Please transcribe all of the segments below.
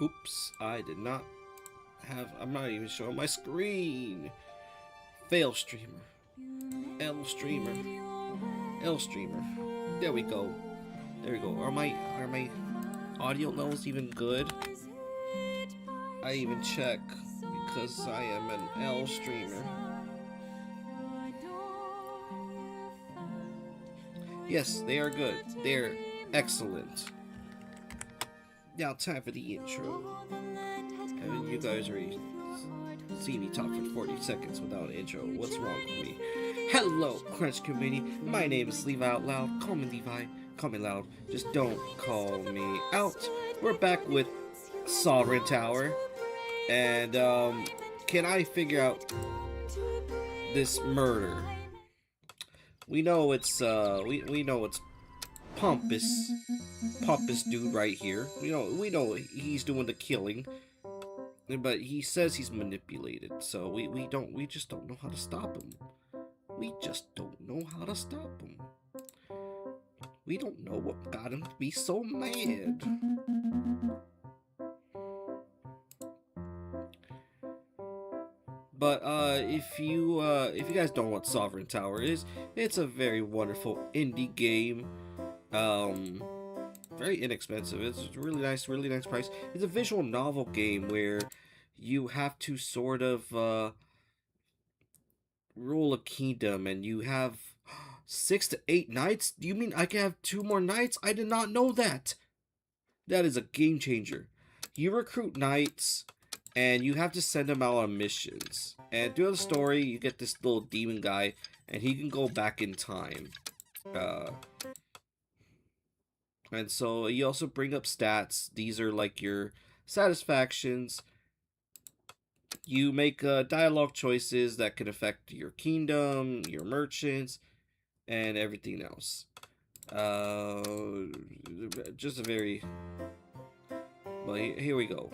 Oops, I did not have. I'm not even showing my screen. Fail streamer. L streamer. L streamer. There we go. There we go. Are my audio levels even good? I even check because I am an L streamer. Yes, they are good. They're excellent. Now time for the intro. And you guys already see me talk for 40 seconds without an intro. What's wrong with me? Hello, Crunch community. My name is LevioutLoud. Call me Levi. Call me Loud. Just don't call me out. We're back with Sovereign Tower. And, can I figure out this murder? We know it's, we know it's pompous dude right here. We know he's doing the killing, but he says he's manipulated. So we just don't know how to stop him. We just don't know how to stop him. We don't know what got him to be so mad. But if you guys don't know what Sovereign Tower is, it's a very wonderful indie game. Very inexpensive. It's a really nice price. It's a visual novel game where you have to sort of rule a kingdom, and you have 6 to 8 knights. Do you mean I can have 2 more knights? I did not know that. That is a game changer. You recruit knights, and you have to send them out on missions. And through the story, you get this little demon guy, and he can go back in time. And so you also bring up stats. These are like your satisfactions. You make dialogue choices that can affect your kingdom, your merchants, and everything else. Just a very... Well, here we go.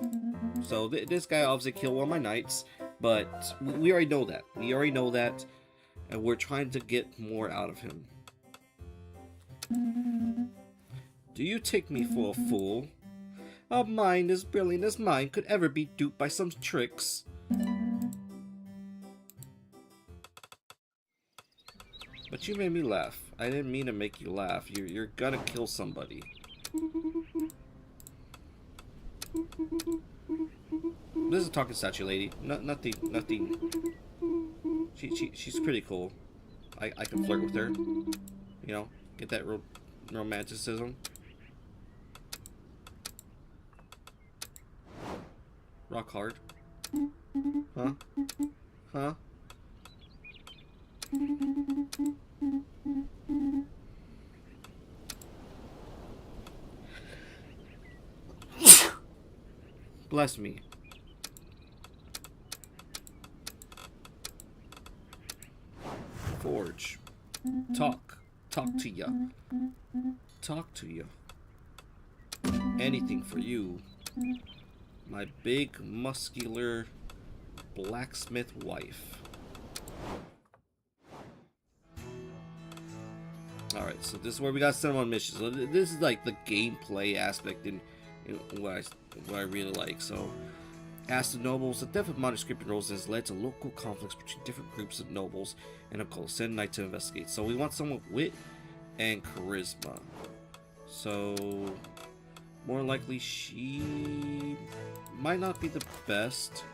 So this guy obviously killed one of my knights, but we already know that. And we're trying to get more out of him. Do you take me for a fool? A mind as brilliant as mine could ever be duped by some tricks. But you made me laugh. I didn't mean to make you laugh. You're gonna kill somebody. This is a talking statue lady. Nothing. She's pretty cool. I can flirt with her. You know, get that romanticism. Rock hard. Huh? Huh? Bless me. Forge. Talk to ya. Talk to ya. Anything for you. My big, muscular blacksmith wife. Alright, so this is where we got sent on missions. So this is like the gameplay aspect in what I really like. So, ask the nobles. The death of modern scripted roles has led to local conflicts between different groups of nobles and of course, send knight to investigate. So we want someone with wit and charisma. So, more likely she might not be the best.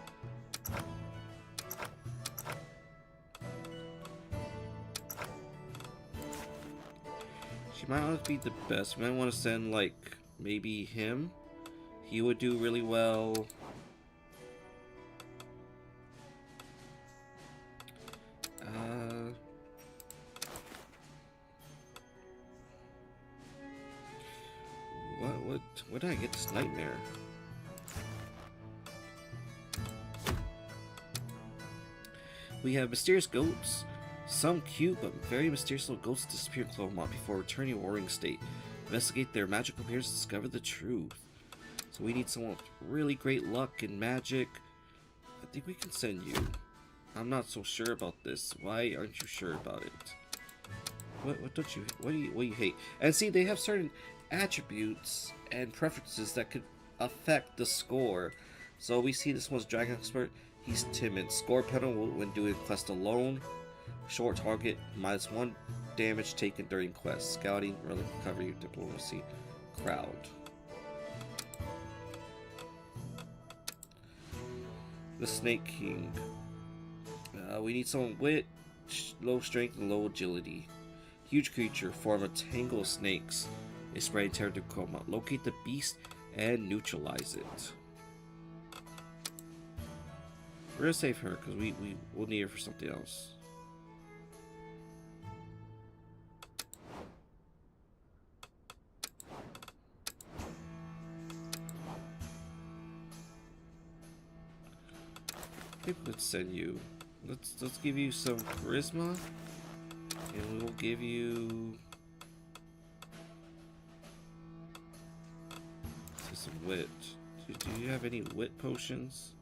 She might not be the best. We might want to send like maybe him. He would do really well. Where did I get this nightmare? We have mysterious goats. Some cute but very mysterious little ghosts disappear in Clovermont before returning to a warring state. Investigate their magical appearance to discover the truth. So we need someone with really great luck and magic. I think we can send you. I'm not so sure about this. Why aren't you sure about it? What do you hate? And see, they have certain attributes and preferences that could affect the score. So we see this one's Dragon Expert. He's timid. Score penalty when doing quest alone. Short target, -1 damage taken during quest. Scouting, relic recovery, diplomacy, crowd. The Snake King. We need someone with low strength and low agility. Huge creature, form a tangle of snakes. A spreading terror to coma. Locate the beast and neutralize it. We're gonna save her because we'll need her for something else. I think let's send you. Let's give you some charisma, and we'll give you some wit. Do you have any wit potions?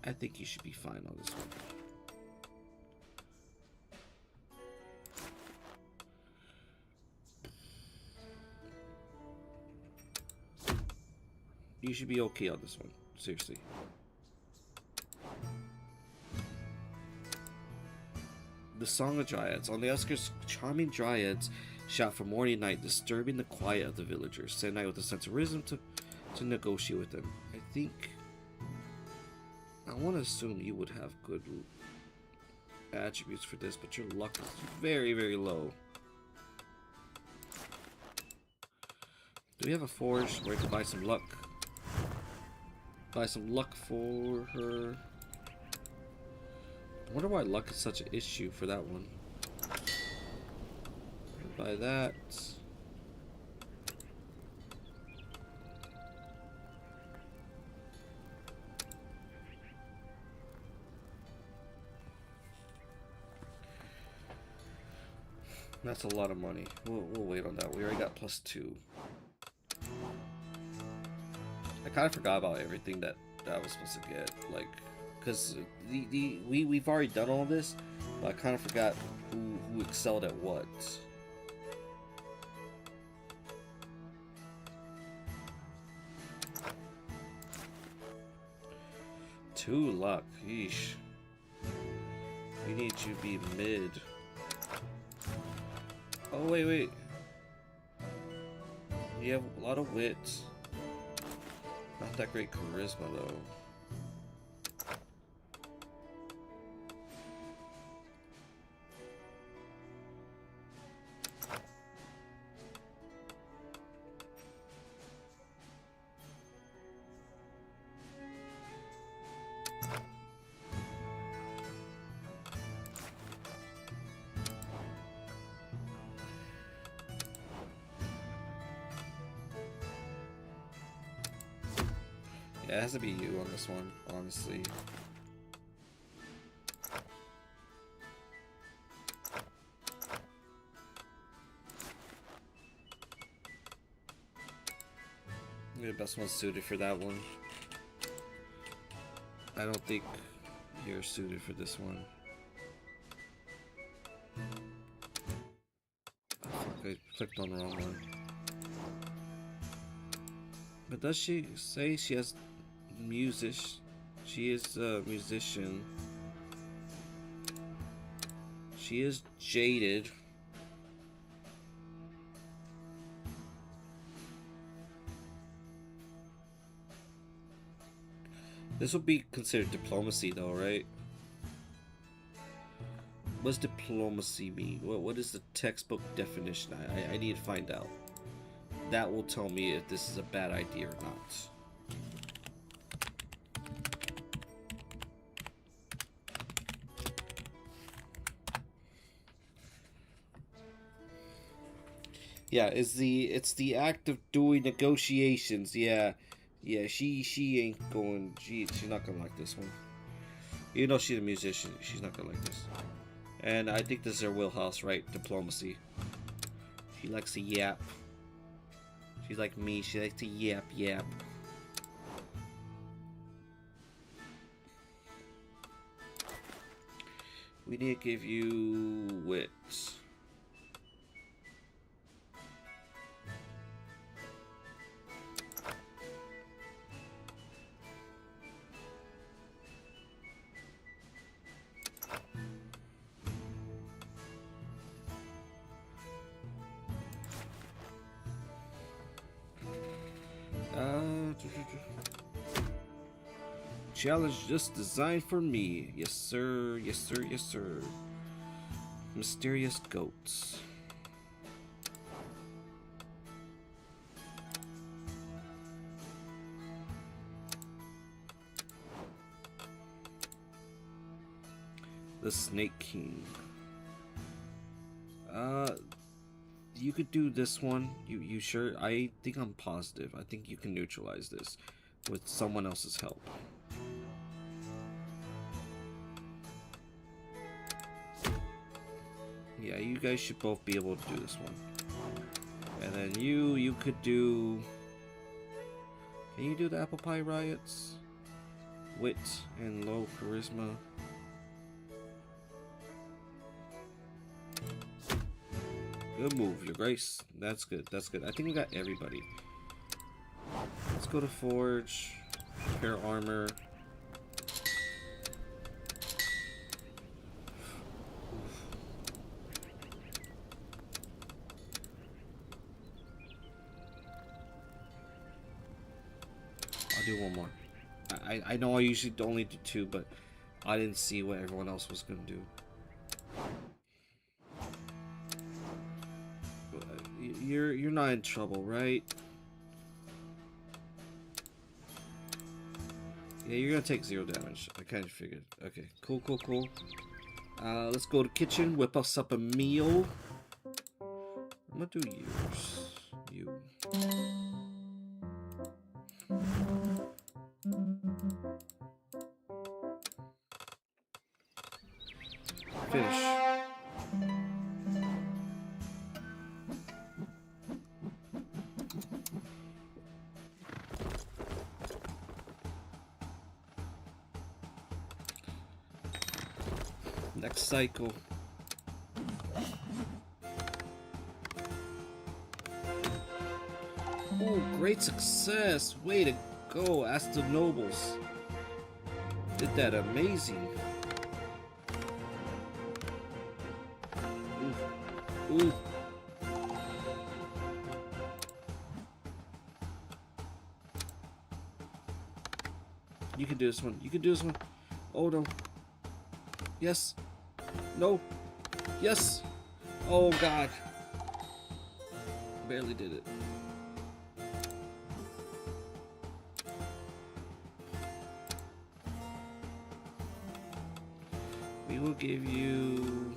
I think you should be fine on this one. You should be okay on this one. Seriously. The Song of Dryads. On the outskirts, charming dryads shout for morning and night, disturbing the quiet of the villagers. Send night with a sense of rhythm to negotiate with them. I want to assume you would have good attributes for this, but your luck is very, very low. Do we have a forge where I can buy some luck? Buy some luck for her. I wonder why luck is such an issue for that one. Buy that. That's a lot of money. We'll wait on that. We already got +2. I kind of forgot about everything that I was supposed to get, like, because we've already done all this, but I kind of forgot who excelled at what. Two luck, yeesh. We need you to be mid. Oh wait. You have a lot of wit. Not that great charisma though. Yeah, it has to be you on this one, honestly. You're the best one suited for that one. I don't think you're suited for this one. Oh, fuck, I clicked on the wrong one. But does she say she has music? She is a musician. She is jaded. This would be considered diplomacy though, right? What does diplomacy mean? What is the textbook definition? I need to find out. That will tell me if this is a bad idea or not. Yeah, it's the act of doing negotiations. Yeah, she ain't going. She's not gonna like this one. You know she's a musician. She's not gonna like this. And I think this is her wheelhouse, right? Diplomacy. She likes to yap. She's like me. She likes to yap. We need to give you wit. Challenge just designed for me. Yes, sir. Yes, sir. Yes, sir. Mysterious goats. The Snake King. You could do this one. You sure? I think I'm positive. I think you can neutralize this with someone else's help. Yeah, you guys should both be able to do this one. And then you could do... Can you do the apple pie riots? Wit and low charisma. Good move, Your Grace. That's good. That's good. I think we got everybody. Let's go to Forge. Repair armor. I'll do one more. I know I usually only do two, but I didn't see what everyone else was gonna do. You're not in trouble, right? Yeah, you're gonna take 0 damage. I kind of figured. Okay, cool, cool, cool. Let's go to kitchen, whip us up a meal. I'm gonna do yours. You. Finish. Next cycle. Oh, great success! Way to go, ask the nobles. Did that amazing. Ooh. Ooh. You can do this one. You can do this one. Oh no. Yes. No. Yes. Oh god. Barely did it. We will give you...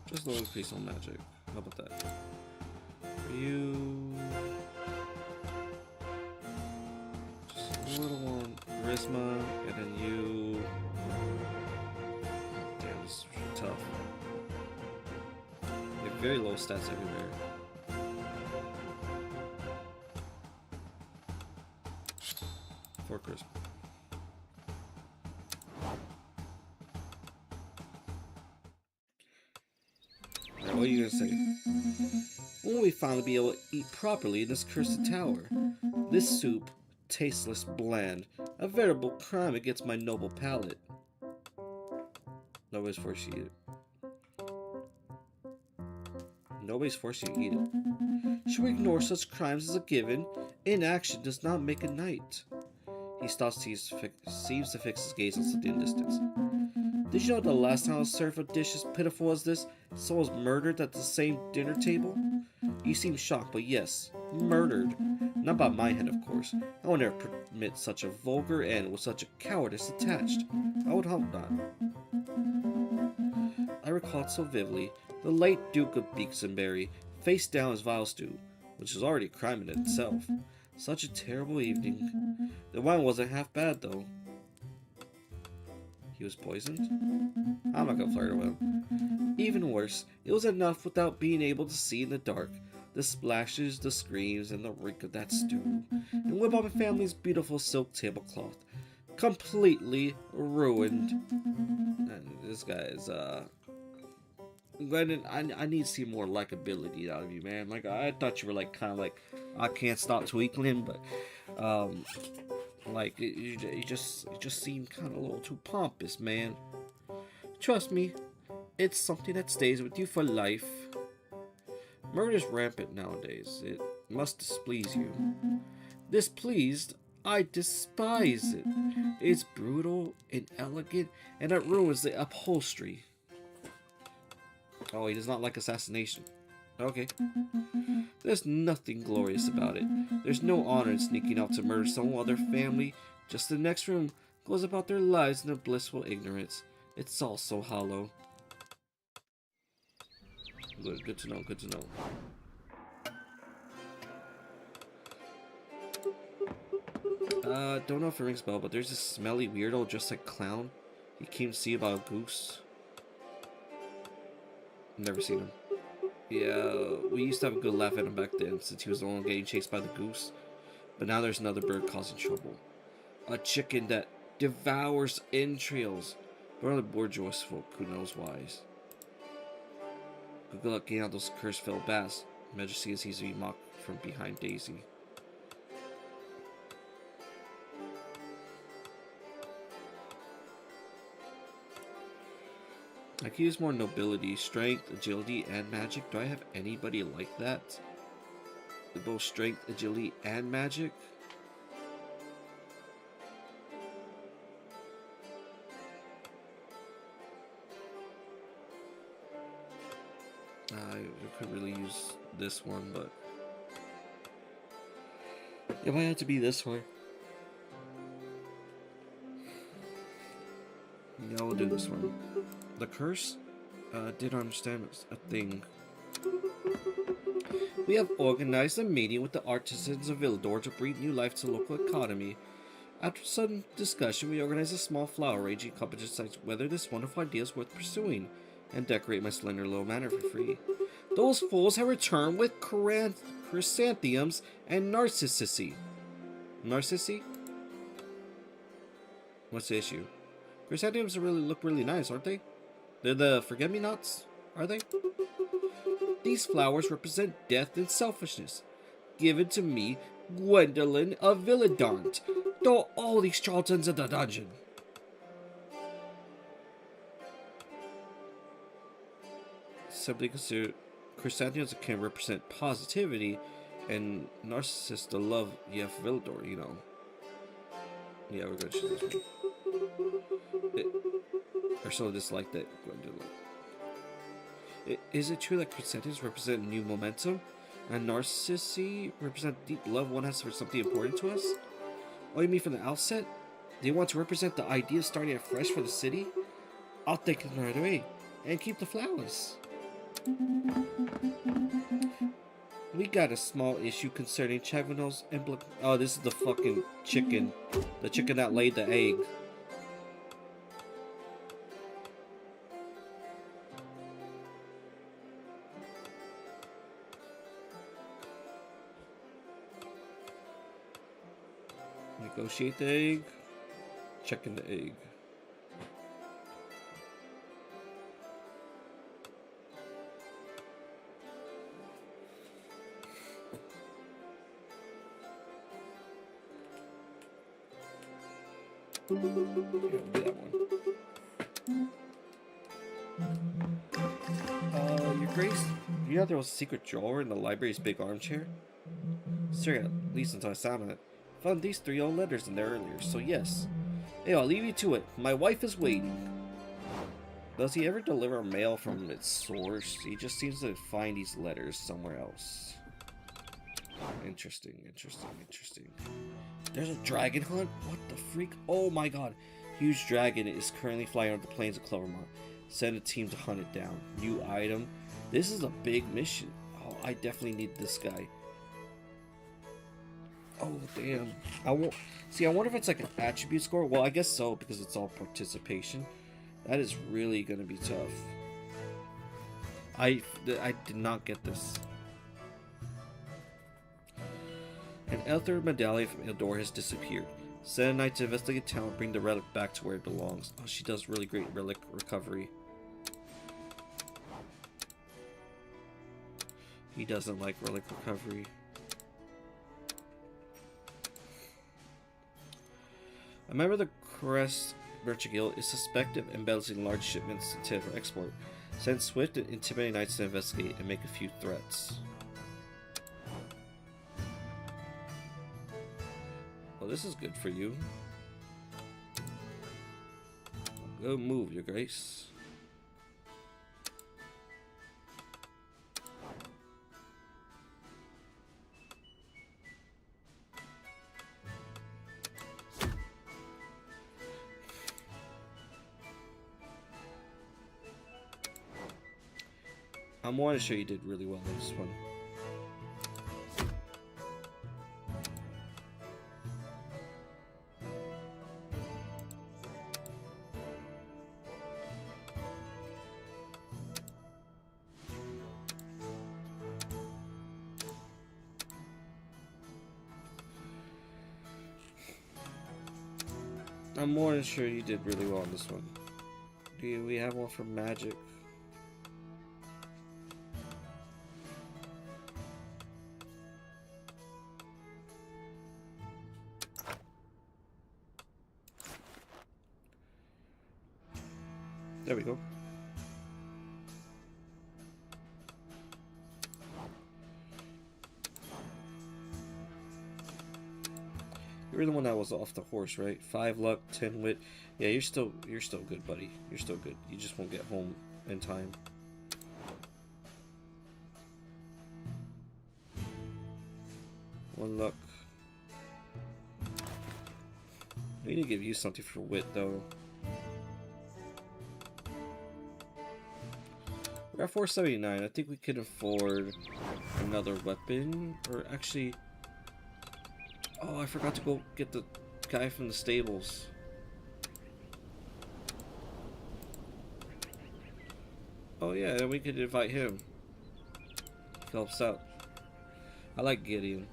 just a little piece on magic. How about that? For you... just a little one charisma, and then you... damn, this is tough. They have very low stats everywhere. For charisma. Alright, what are you gonna say? When will we finally be able to eat properly in this cursed tower? This soup, tasteless, bland, a veritable crime against my noble palate. Nobody's forced you to eat it. Nobody's forced you to eat it. Should we ignore such crimes as a given? Inaction does not make a knight. He stops, seems to fix his gaze on something in the distance. Did you know the last time I served a dish as pitiful as this, someone was murdered at the same dinner table? You seem shocked, but yes, murdered. Not by my hand, of course. I would never permit such a vulgar end with such a cowardice attached. I would hope not. I recalled so vividly the late Duke of Beaksonbury face down his vile stew, which is already a crime in itself. Such a terrible evening. The wine wasn't half bad, though. He was poisoned? I'm not gonna flirt with him. Even worse, it was enough without being able to see in the dark. The splashes, the screams, and the reek of that stew. And what about my family's beautiful silk tablecloth? Completely ruined. And this guy is, Glennon, I need to see more likability out of you, man. Like, I thought you were, like, kind of like, I can't stop twinkling, but, like, you just seem kind of a little too pompous, man. Trust me, it's something that stays with you for life. Murder's rampant nowadays. It must displease you. Displeased? I despise it. It's brutal, inelegant, and it ruins the upholstery. Oh, he does not like assassination. Okay. There's nothing glorious about it. There's no honor in sneaking out to murder someone while their family, just in the next room, goes about their lives in a blissful ignorance. It's all so hollow. Good to know, good to know. Don't know if it rings a bell, but there's this smelly weirdo dressed like clown. He came to see about a goose. Never seen him. Yeah, we used to have a good laugh at him back then, since he was the one getting chased by the goose. But now there's another bird causing trouble. A chicken that devours entrails. But only bourgeois folk who knows whys. Good luck getting out those cursed fell bass. Majesty is easily mocked from behind Daisy. I can use more nobility, strength, agility, and magic. Do I have anybody like that? With both strength, agility, and magic? I could really use this one, but it might have to be this one. Yeah, we'll do this one. The curse? Didn't understand a thing. We have organized a meeting with the artisans of Vildor to breathe new life to the local economy. After some discussion, we organized a small flower arranging competition to decide whether this wonderful idea is worth pursuing, and decorate my slender little manor for free. Those fools have returned with chrysanthemums and narcissi. Narcissi? What's the issue? Chrysanthemums look really nice, aren't they? They're the forget-me-nots, are they? These flowers represent death and selfishness. Given to me, Gwendolyn of Villadont. Throw all these charlatans in the dungeon. Simply consider chrysanthemums can represent positivity, and narcissists the love of Villador, you know. Yeah, we're gonna choose this one. Or so dislike that Gwendolyn. Is it true that chrysanthemums represent new momentum, and narcissi represent deep love one has for something important to us? Oh, you mean from the outset? They want to represent the idea of starting afresh for the city? I'll take them right away, and keep the flowers. We got a small issue concerning Chavinel's emblem. Oh, this is the fucking chicken. The chicken that laid the egg. Negotiate the egg. Checking the egg. Yeah, we'll do that one. Your Grace, you know there was a secret drawer in the library's big armchair? Sir, at least until I found it. Found these 3 old letters in there earlier, so yes. Hey, I'll leave you to it. My wife is waiting. Does he ever deliver mail from its source? He just seems to find these letters somewhere else. Interesting. There's a dragon hunt? What the freak? Oh my god. Huge dragon is currently flying over the plains of Clovermont. Send a team to hunt it down. New item. This is a big mission. Oh, I definitely need this guy. Oh, damn. I wonder if it's like an attribute score. Well, I guess so, because it's all participation. That is really going to be tough. I did not get this. An elder medallion from Eldor has disappeared. Send a knight to investigate town and bring the relic back to where it belongs. Oh, she does really great relic recovery. He doesn't like relic recovery. A member of the Crest Merchant Guild is suspected of embezzling large shipments intended for export. Send swift and intimidating knights to investigate and make a few threats. Well, this is good for you. Go move, your grace. I'm more than sure you did really well on this one. I'm more than sure you did really well on this one. Do we have one for magic? There we go. You were the one that was off the horse, right? 5 luck, 10 wit. Yeah, you're still good, buddy. You're still good. You just won't get home in time. One luck. We need to give you something for wit, though. We're at 479. I think we could afford another weapon. Or actually... Oh, I forgot to go get the guy from the stables. Oh yeah, then we could invite him. He helps out. I like Gideon.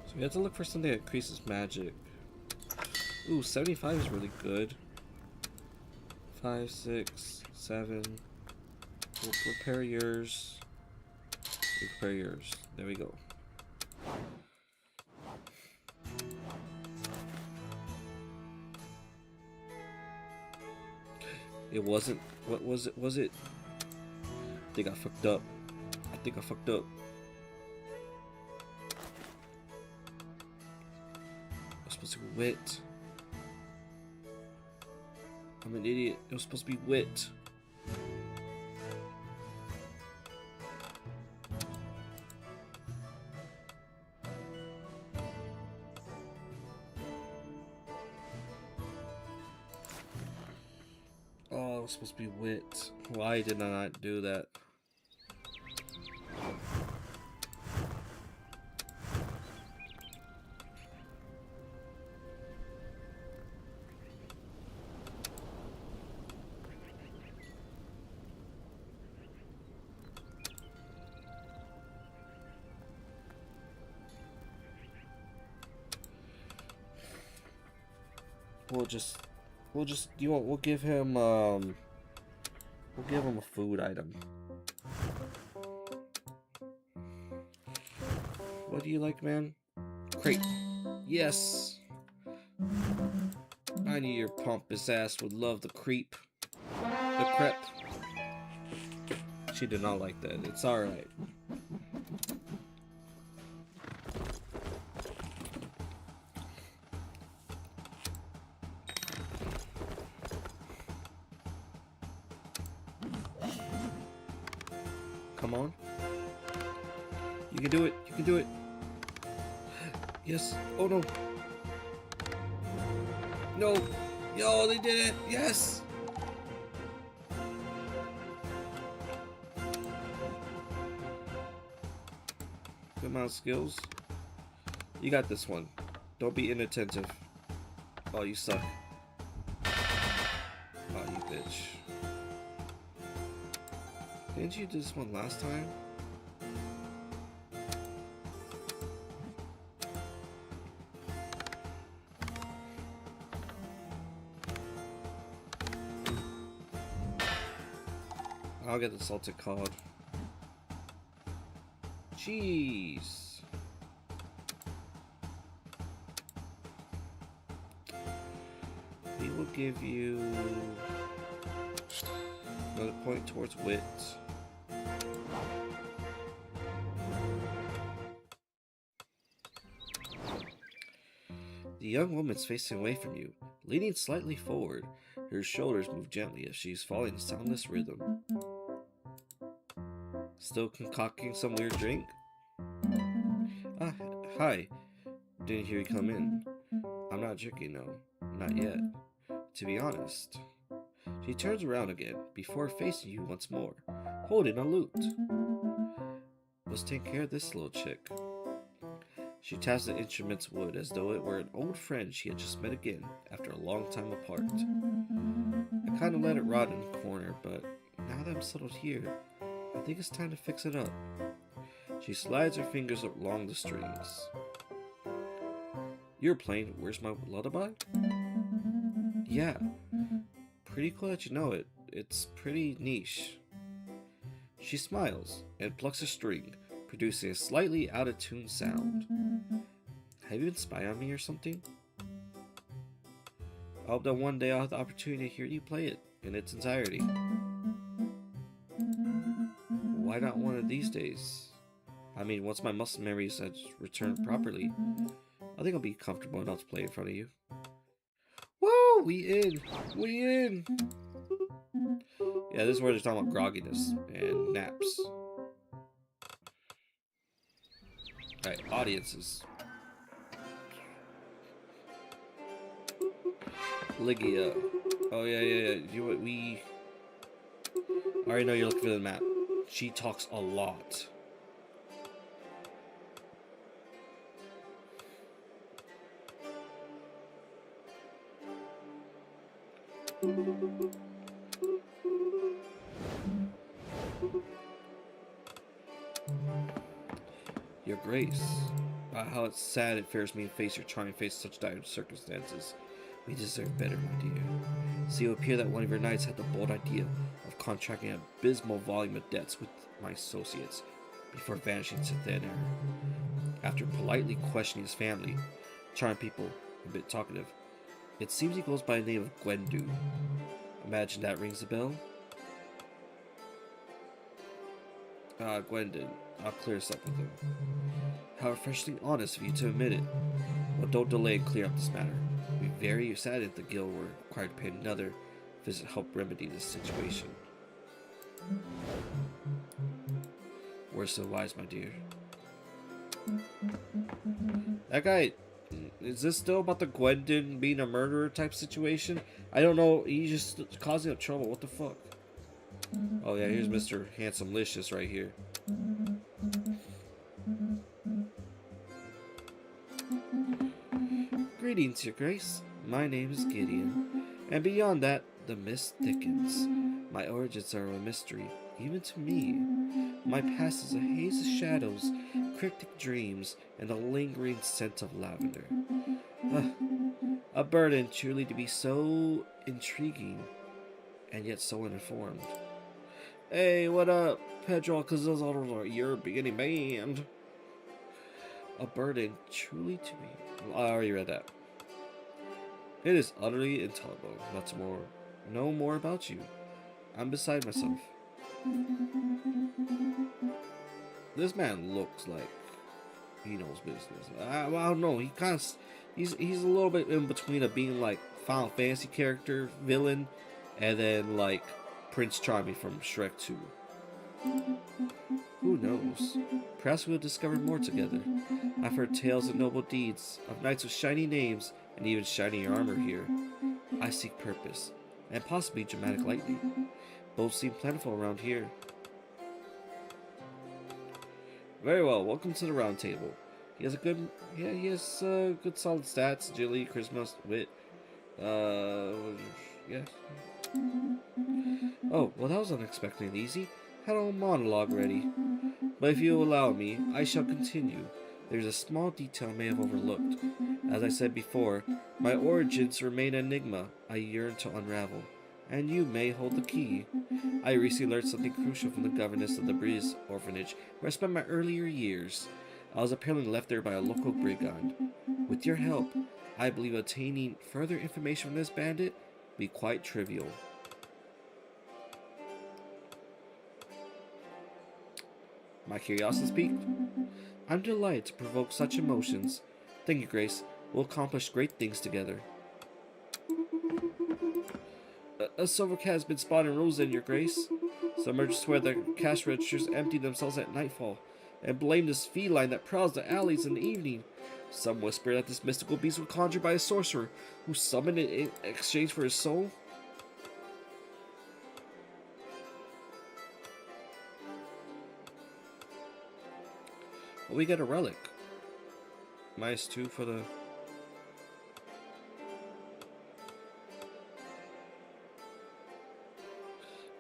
So we have to look for something that increases magic. Ooh, 75 is really good. 5, 6, 7. We'll repair yours. Repair yours. There we go. It wasn't. What was it? Was it? I think I fucked up. I think I fucked up. I was supposed to be wit. I'm an idiot. It was supposed to be wit. Oh, it was supposed to be wit. Why did I not do that? We'll give him a food item. What do you like, man? Crate. Yes. I knew your pompous ass would love the creep. The crep. She did not like that. It's alright. Come on. You can do it. You can do it. Yes. Oh no. No. Yo, they did it. Yes. amount of skills. You got this one. Don't be inattentive. Oh, you suck. Oh, you bitch. Didn't you do this one last time? I'll get the salted cod. Cheese. We will give you another point towards wit. The young woman's facing away from you, leaning slightly forward. Her shoulders move gently as she's following a soundless rhythm. Still concocting some weird drink? Ah, hi. Didn't hear you come in. I'm not drinking, no. Not yet. To be honest. She turns around again, before facing you once more, holding a lute. Let's take care of this little chick. She taps the instrument's wood as though it were an old friend she had just met again after a long time apart. I kinda let it rot in the corner, but now that I'm settled here, I think it's time to fix it up. She slides her fingers along the strings. You're playing Where's My Lullaby? Yeah. Pretty cool that you know it. It's pretty niche. She smiles and plucks a string, producing a slightly out-of-tune sound. Have you been spying on me or something? I hope that one day I'll have the opportunity to hear you play it in its entirety. Why not one of these days? I mean, once my muscle memories have returned properly, I think I'll be comfortable enough to play in front of you. Woo! We in! We in! Yeah, this is where they're talking about grogginess and naps. Alright, audiences. Ligia. Oh, yeah. You know what? I already know you're looking for the map. She talks a lot. Your Grace. How it's sad it fares me to face your charming face in such dire circumstances. We deserve better, my dear. See, it would appear that one of your knights had the bold idea of contracting an abysmal volume of debts with my associates before vanishing into thin air. After politely questioning his family, charming people, a bit talkative, it seems he goes by the name of Gwendu. Imagine that rings a bell? Gwendon, I'll clear this up with him. How refreshingly honest of you to admit it. Well, don't delay and clear up this matter. We'd be very sad if the guild were required to pay another visit to help remedy this situation. We're so wise, my dear. That guy, is this still about the Gwendon being a murderer type situation? I don't know, he's just causing up trouble, what the fuck? Oh yeah, here's Mr. Handsome-licious right here. Greetings, Your Grace. My name is Gideon, and beyond that, the mist thickens. My origins are a mystery, even to me. My past is a haze of shadows, cryptic dreams, and a lingering scent of lavender. A burden truly to be so intriguing, and yet so uninformed. Hey, what up, Pedro? Cause those are your beginning band. A burden truly to be. I already read that. It is utterly intolerable not to know more about you. I'm beside myself. This man looks like he knows business. I don't know. He kind of he's a little bit in between of being like Final Fantasy character villain, and then like Prince Charming from Shrek 2. Who knows? Perhaps we'll discover more together. I've heard tales of noble deeds, of knights with shiny names, and even shinier armor here. I seek purpose, and possibly dramatic lightning. Both seem plentiful around here. Very well. Welcome to the round table. He has a good, yeah, he has good solid stats: agility, charisma, wit. Uh, yes. Oh, well, that was unexpectedly easy. Had a monologue ready. But if you allow me, I shall continue. There's a small detail I may have overlooked. As I said before, my origins remain an enigma I yearn to unravel, and you may hold the key. I recently learned something crucial from the governess of the Breeze orphanage, where I spent my earlier years. I was apparently left there by a local brigand. With your help, I believe obtaining further information from this bandit will be quite trivial. My curiosity is piqued. I'm delighted to provoke such emotions. Thank you, Grace. We'll accomplish great things together. A silver cat has been spotted in Roseland, Your Grace. Some merchants swear that cash registers empty themselves at nightfall, and blame this feline that prowls the alleys in the evening. Some whisper that this mystical beast was conjured by a sorcerer who summoned it in exchange for his soul. Well, we get a relic. -2 for the...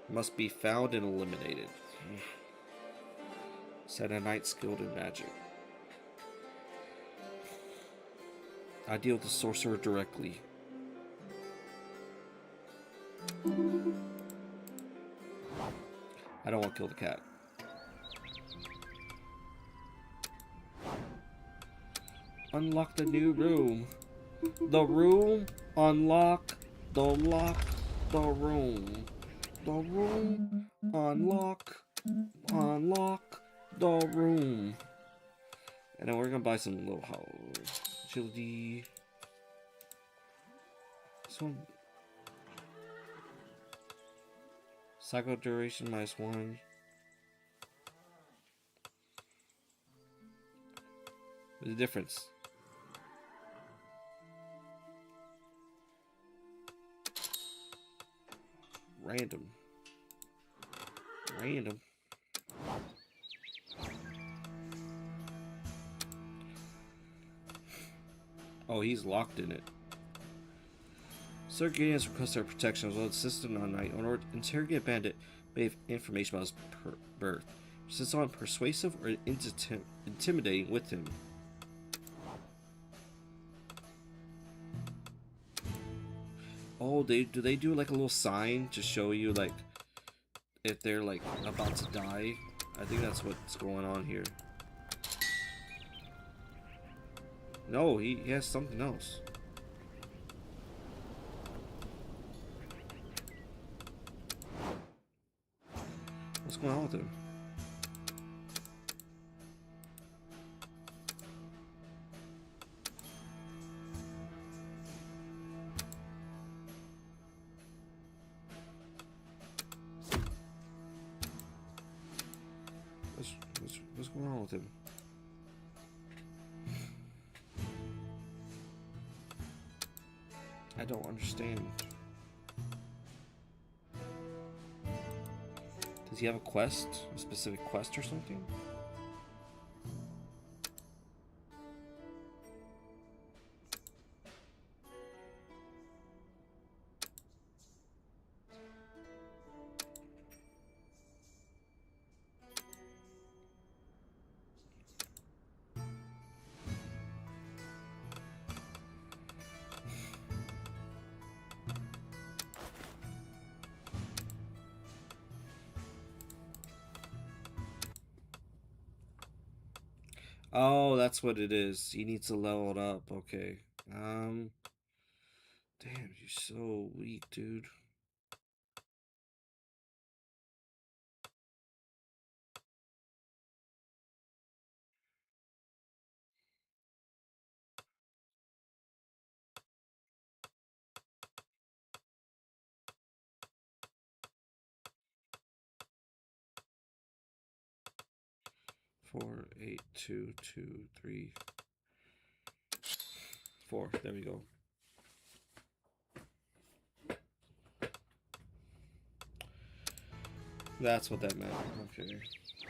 Must be found and eliminated. Said a knight skilled in magic. I deal with the sorcerer directly. I don't want to kill the cat. Unlock the new room. The room. Unlock. Unlock the room. The room. Unlock. Unlock the room. And then we're gonna buy some little house. Agility. This one. Cycle duration -1. What's the difference? Random. Random. Oh, he's locked in it. Sir Gideon has requested our protection as well as assistant on night in order to interrogate a bandit may have information about his birth. Since on persuasive or intimidating with him. Oh, do they do like a little sign to show you like if they're like about to die? I think that's what's going on here. No, he has something else. What's going on with him? What's going on with him? I don't understand. Does he have a quest? A specific quest or something? Oh, that's what it is. He needs to level it up. Okay. Damn, you're so weak, dude. Four, 8, 2, 2, 3, 4. There we go. That's what that meant. Okay.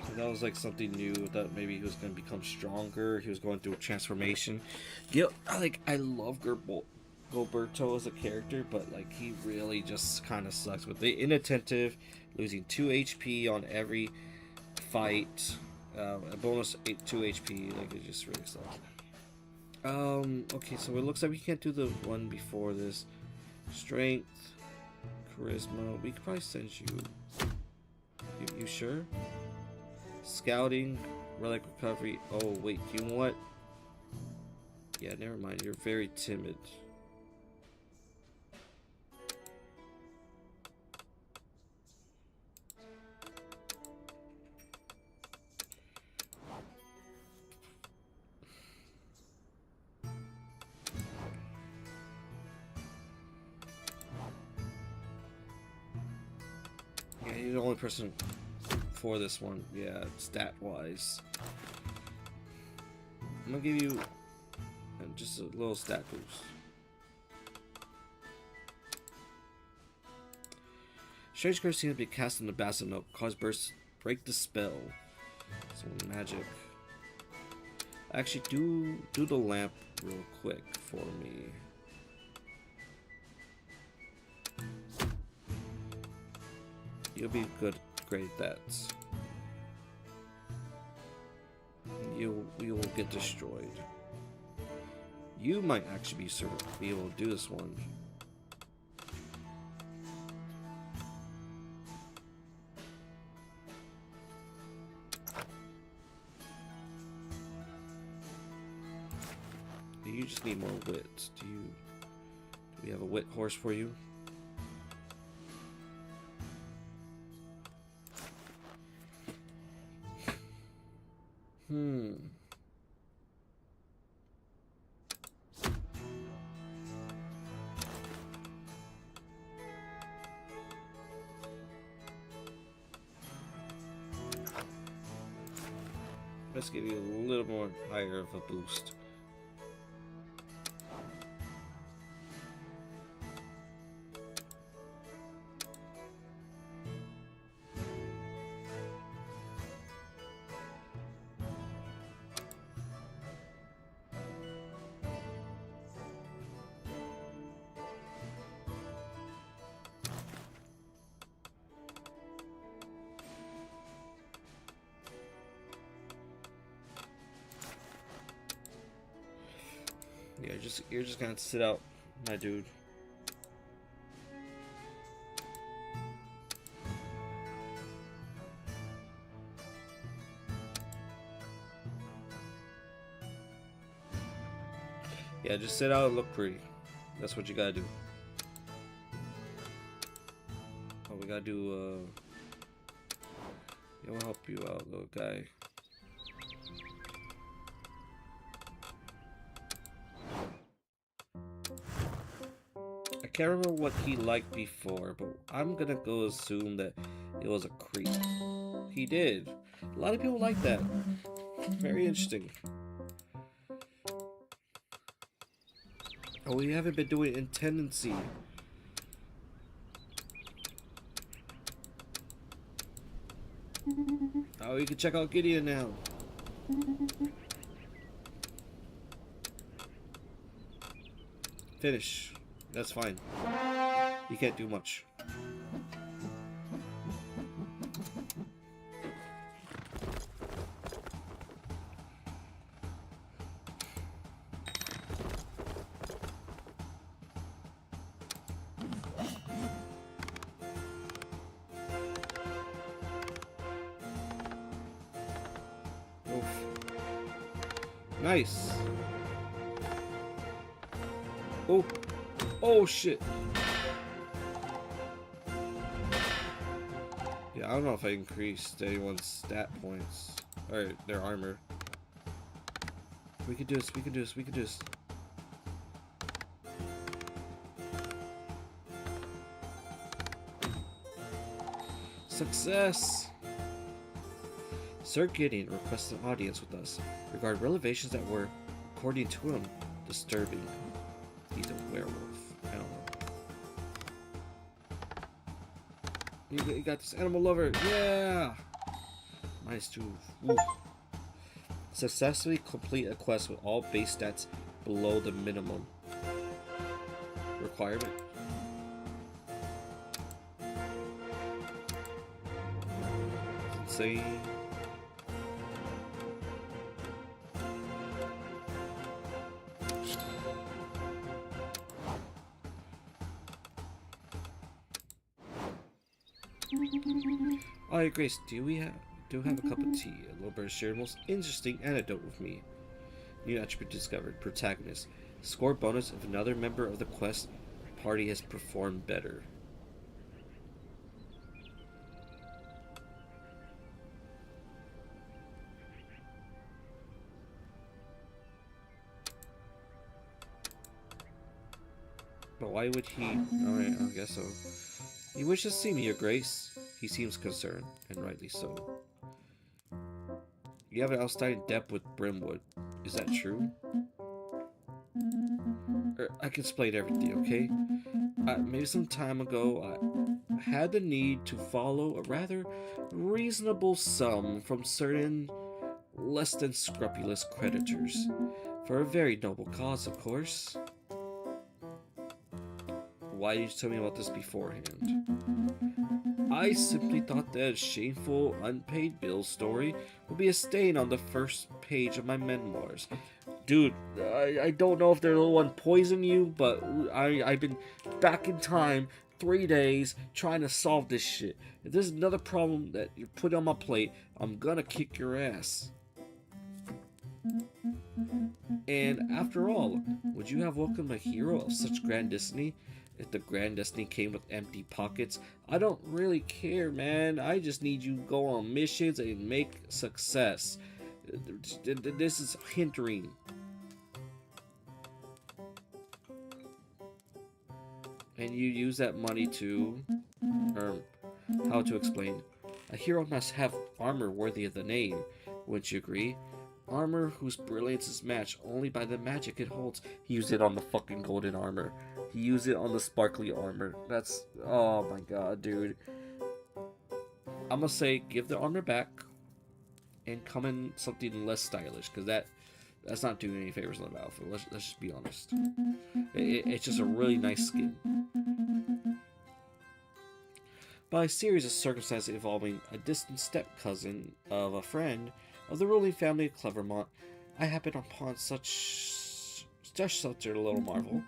So that was like something new, that maybe he was going to become stronger. He was going through a transformation. Yeah, I love Gilberto as a character, but like he really just kind of sucks with the inattentive, losing 2 HP on every fight, a bonus 2 HP. Like it just really sucks. Okay, so it looks like we can't do the one before this. Strength, charisma. We could probably send you. You sure? Scouting, relic recovery. Oh wait, you know what? Yeah, never mind. You're very timid. Yeah, you're the only person for this one. Yeah, stat wise. I'm gonna give you just a little stat boost. Strange curse seems to be cast on the basin milk. Cause bursts, break the spell. So magic. Actually, do the lamp real quick for me. You'll be great at that. You will get destroyed. You might actually be able to do this one. You just need more wit. Do we have a wit horse for you? Let's give you a little more higher of a boost. Yeah, you're just gonna sit out, my dude. Yeah, just sit out and look pretty. That's what you gotta do. Oh, we gotta do, yeah, we'll help you out, little guy. I can't remember what he liked before, but I'm gonna go assume that it was a creep. He did. A lot of people like that. Very interesting. Oh, we haven't been doing intendency. Oh, you can check out Gideon now. Finish. That's fine. You can't do much. Oof. Nice. Oh. Oh shit. Yeah, I don't know if I increased anyone's stat points or their armor. We could do this, we could do this, we could do this. Success! Sir Gideon requests an audience with us regarding revelations that were, according to him, disturbing. He's a werewolf. I don't know. You got this animal lover. Yeah. -2. Ooh. Successfully complete a quest with all base stats below the minimum requirement. That's insane. Oh, Grace, do have a cup of tea? A little bird shared most interesting anecdote with me. New attribute discovered. Protagonist. Score bonus if another member of the quest party has performed better. But why would he? Alright, I guess so. He wishes to see me, Your Grace. He seems concerned, and rightly so. You have an outstanding debt with Brimwood. Is that true? I can explain everything, okay? Maybe some time ago, I had the need to follow a rather reasonable sum from certain less than scrupulous creditors. For a very noble cause, of course. Why did you tell me about this beforehand? I simply thought that a shameful, unpaid bill story would be a stain on the first page of my memoirs. Dude, I don't know if they're the one poisoning you, but I've been back in time 3 days trying to solve this shit. If there's another problem that you put on my plate, I'm gonna kick your ass. And after all, would you have welcomed a hero of such grand destiny if the grand destiny came with empty pockets? I don't really care, man. I just need you to go on missions and make success. This is hindering. And you use that money to... how to explain? A hero must have armor worthy of the name. Wouldn't you agree? Armor whose brilliance is matched only by the magic it holds. He used it on the fucking golden armor. He used it on the sparkly armor. That's... oh my god, dude. I'm gonna say, give the armor back and come in something less stylish, because that's not doing any favors on the outfit. Let's just be honest. It's just a really nice skin. By a series of circumstances involving a distant step-cousin of a friend of the ruling family of Clevermont, I happened upon such a little marvel.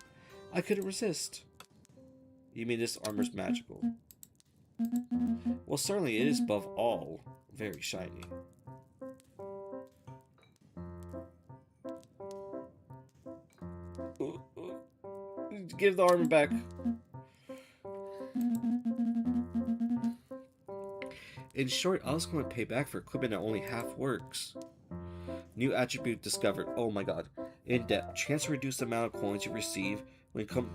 I couldn't resist. You mean this armor's magical? Well, certainly it is above all very shiny. Give the armor back. In short, I was going to pay back for equipment that only half works. New attribute discovered. Oh my god. In depth. Chance to reduce the amount of coins you receive when come...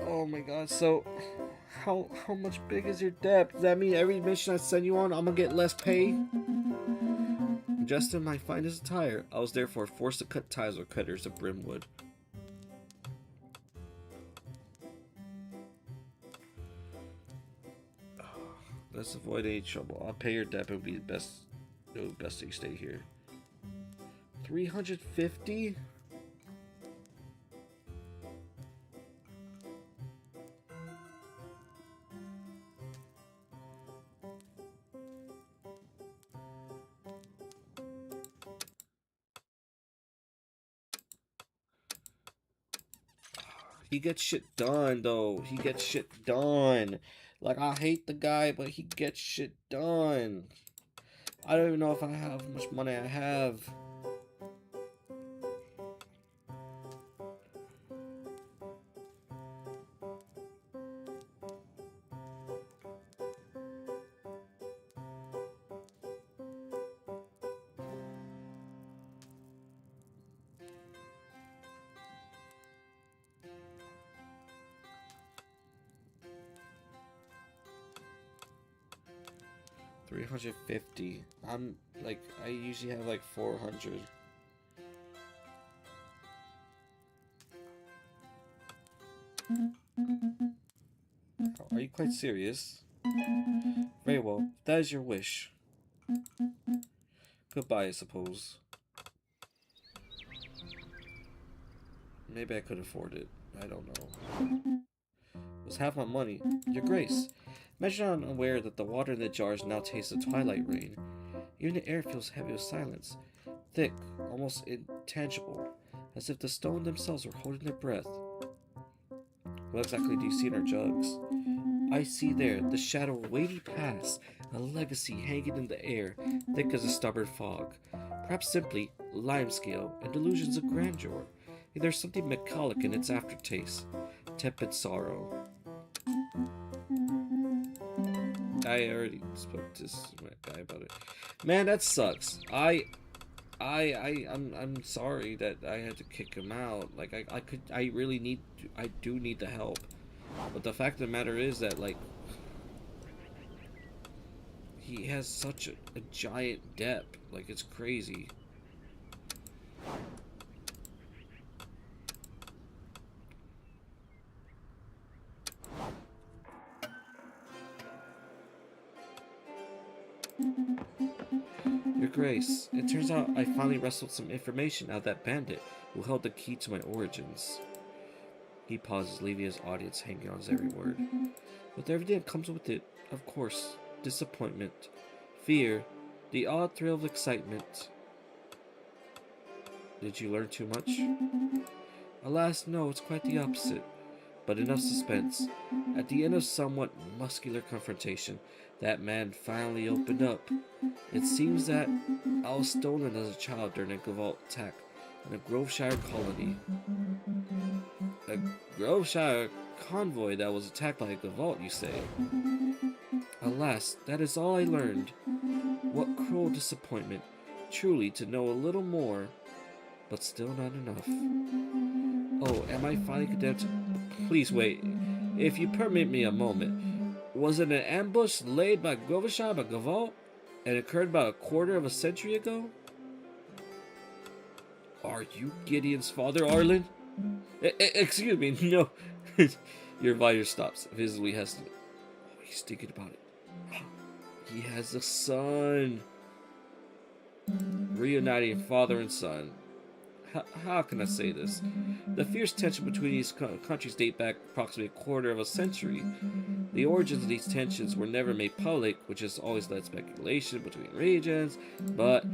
Oh my god, so... How much big is your debt? Does that mean every mission I send you on, I'm gonna get less pay? Just in my finest attire, I was therefore forced to cut ties with creditors of Brimwood. Let's avoid any trouble. I'll pay your debt. It would be best that you stay here. 350? He gets shit done, though. He gets shit done. Like, I hate the guy, but he gets shit done. I don't even know if I have how much money I have. 350. I'm like, I usually have like 400. Are you quite serious? Very well, if that is your wish. Goodbye, I suppose. Maybe I could afford it. I don't know. It was half my money. Your Grace. Imagine I'm unaware that the water in the jars now tastes of twilight rain. Even the air feels heavy with silence. Thick, almost intangible. As if the stone themselves were holding their breath. What exactly do you see in our jugs? I see there the shadow of a weighty past, a legacy hanging in the air, thick as a stubborn fog. Perhaps simply limescale and delusions of grandeur. There's something metallic in its aftertaste. Tepid sorrow. I already spoke to this guy about it. Man, that sucks. I'm sorry that I had to kick him out. Like I do need the help. But the fact of the matter is that, like, he has such a giant depth. Like, it's crazy. Your Grace, it turns out I finally wrestled some information out of that bandit who held the key to my origins. He pauses, leaving his audience hanging on his every word. With everything that comes with it, of course, disappointment, fear, the odd thrill of excitement. Did you learn too much? Alas, no, it's quite the opposite. But enough suspense. At the end of somewhat muscular confrontation, that man finally opened up. It seems that I was stolen as a child during a Gavalt attack in a Groveshire colony. A Groveshire convoy that was attacked by a Gavalt, you say? Alas, that is all I learned. What cruel disappointment, truly, to know a little more, but still not enough. Oh, am I finally condemned to... Please wait. If you permit me a moment. Was it an ambush laid by Groveshire by Gavalt and occurred about a quarter of a century ago? Are you Gideon's father, Arlen? Excuse me, no. Your advisor stops, visibly hesitant. Oh, he's thinking about it. He has a son. Reuniting father and son. How can I say this? The fierce tension between these countries date back approximately a quarter of a century. The origins of these tensions were never made public, which has always led speculation between regions, but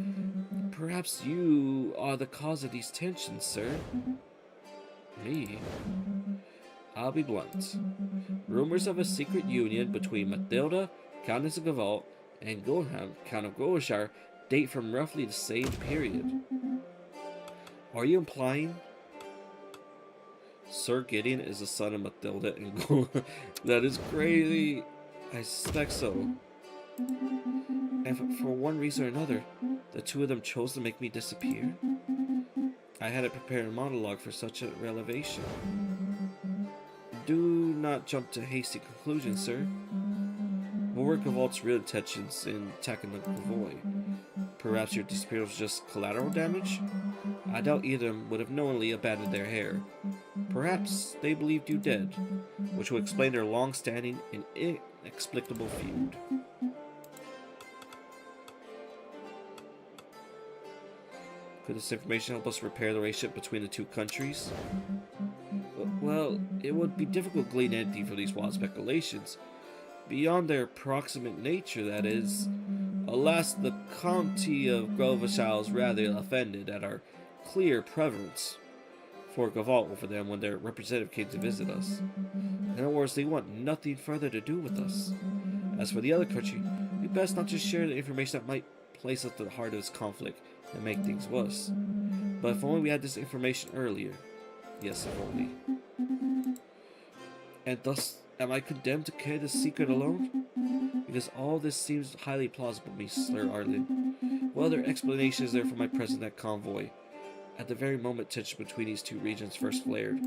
perhaps you are the cause of these tensions, sir. Me? I'll be blunt. Rumors of a secret union between Matilda, Countess of Gavalt, and Gulham, Count of Gloucestershire, date from roughly the same period. Are you implying Sir Gideon is the son of Matilda and Gulham? That is crazy. I suspect so. And for one reason or another, the two of them chose to make me disappear. I had to prepare a monologue for such a revelation. Do not jump to hasty conclusions, sir. What were Gavalt's real intentions in attacking the convoy? Perhaps your disappearance was just collateral damage? I doubt either of them would have knowingly abandoned their heir. Perhaps they believed you dead, which would explain their long-standing and inexplicable feud. Could this information help us repair the relationship between the two countries? Well, it would be difficult to glean anything from these wild speculations. Beyond their proximate nature, that is. Alas, the County of Groveshire is rather offended at our clear preference for Gavalt over them when their representative came to visit us. In other words, they want nothing further to do with us. As for the other country, we best not just share the information that might place us at the heart of this conflict and make things worse. But if only we had this information earlier. Yes, if only. And thus, am I condemned to carry this secret alone? Because all this seems highly plausible to me, Sir Arlen. What other explanation is there for my presence in that convoy? At the very moment tension between these two regions first flared.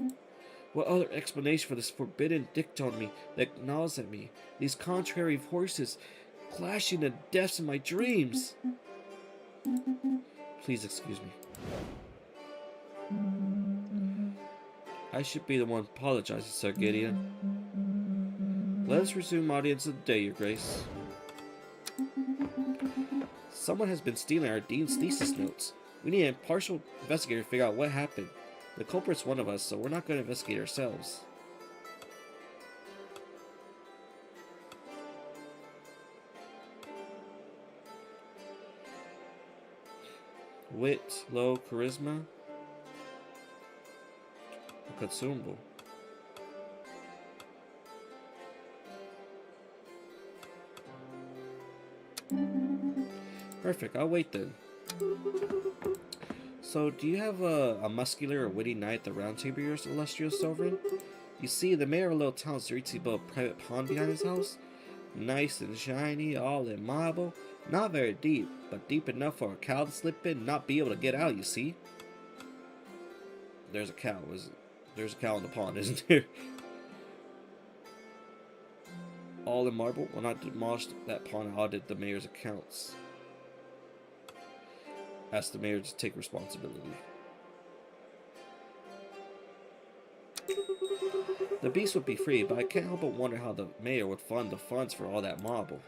What other explanation for this forbidden dictum on me that gnaws at me? These contrary forces, clashing the deaths in my dreams. Please excuse me. I should be the one apologizing, Sir Gideon. Let us resume audience of the day, Your Grace. Someone has been stealing our Dean's thesis notes. We need an impartial investigator to figure out what happened. The culprit's one of us, so we're not going to investigate ourselves. Wit, low, charisma. Consumable. Perfect, I'll wait then. So, do you have a muscular or witty knight at the round table, your illustrious sovereign? You see, the mayor of a little town streets built a private pond behind his house. Nice and shiny, all in marble. Not very deep, but deep enough for a cow to slip in and not be able to get out, you see? There's a cow, there's a cow in the pond, isn't there? All in marble? When I demolished that pond, I audited the mayor's accounts. Asked the mayor to take responsibility. The beast would be free, but I can't help but wonder how the mayor would fund the funds for all that marble.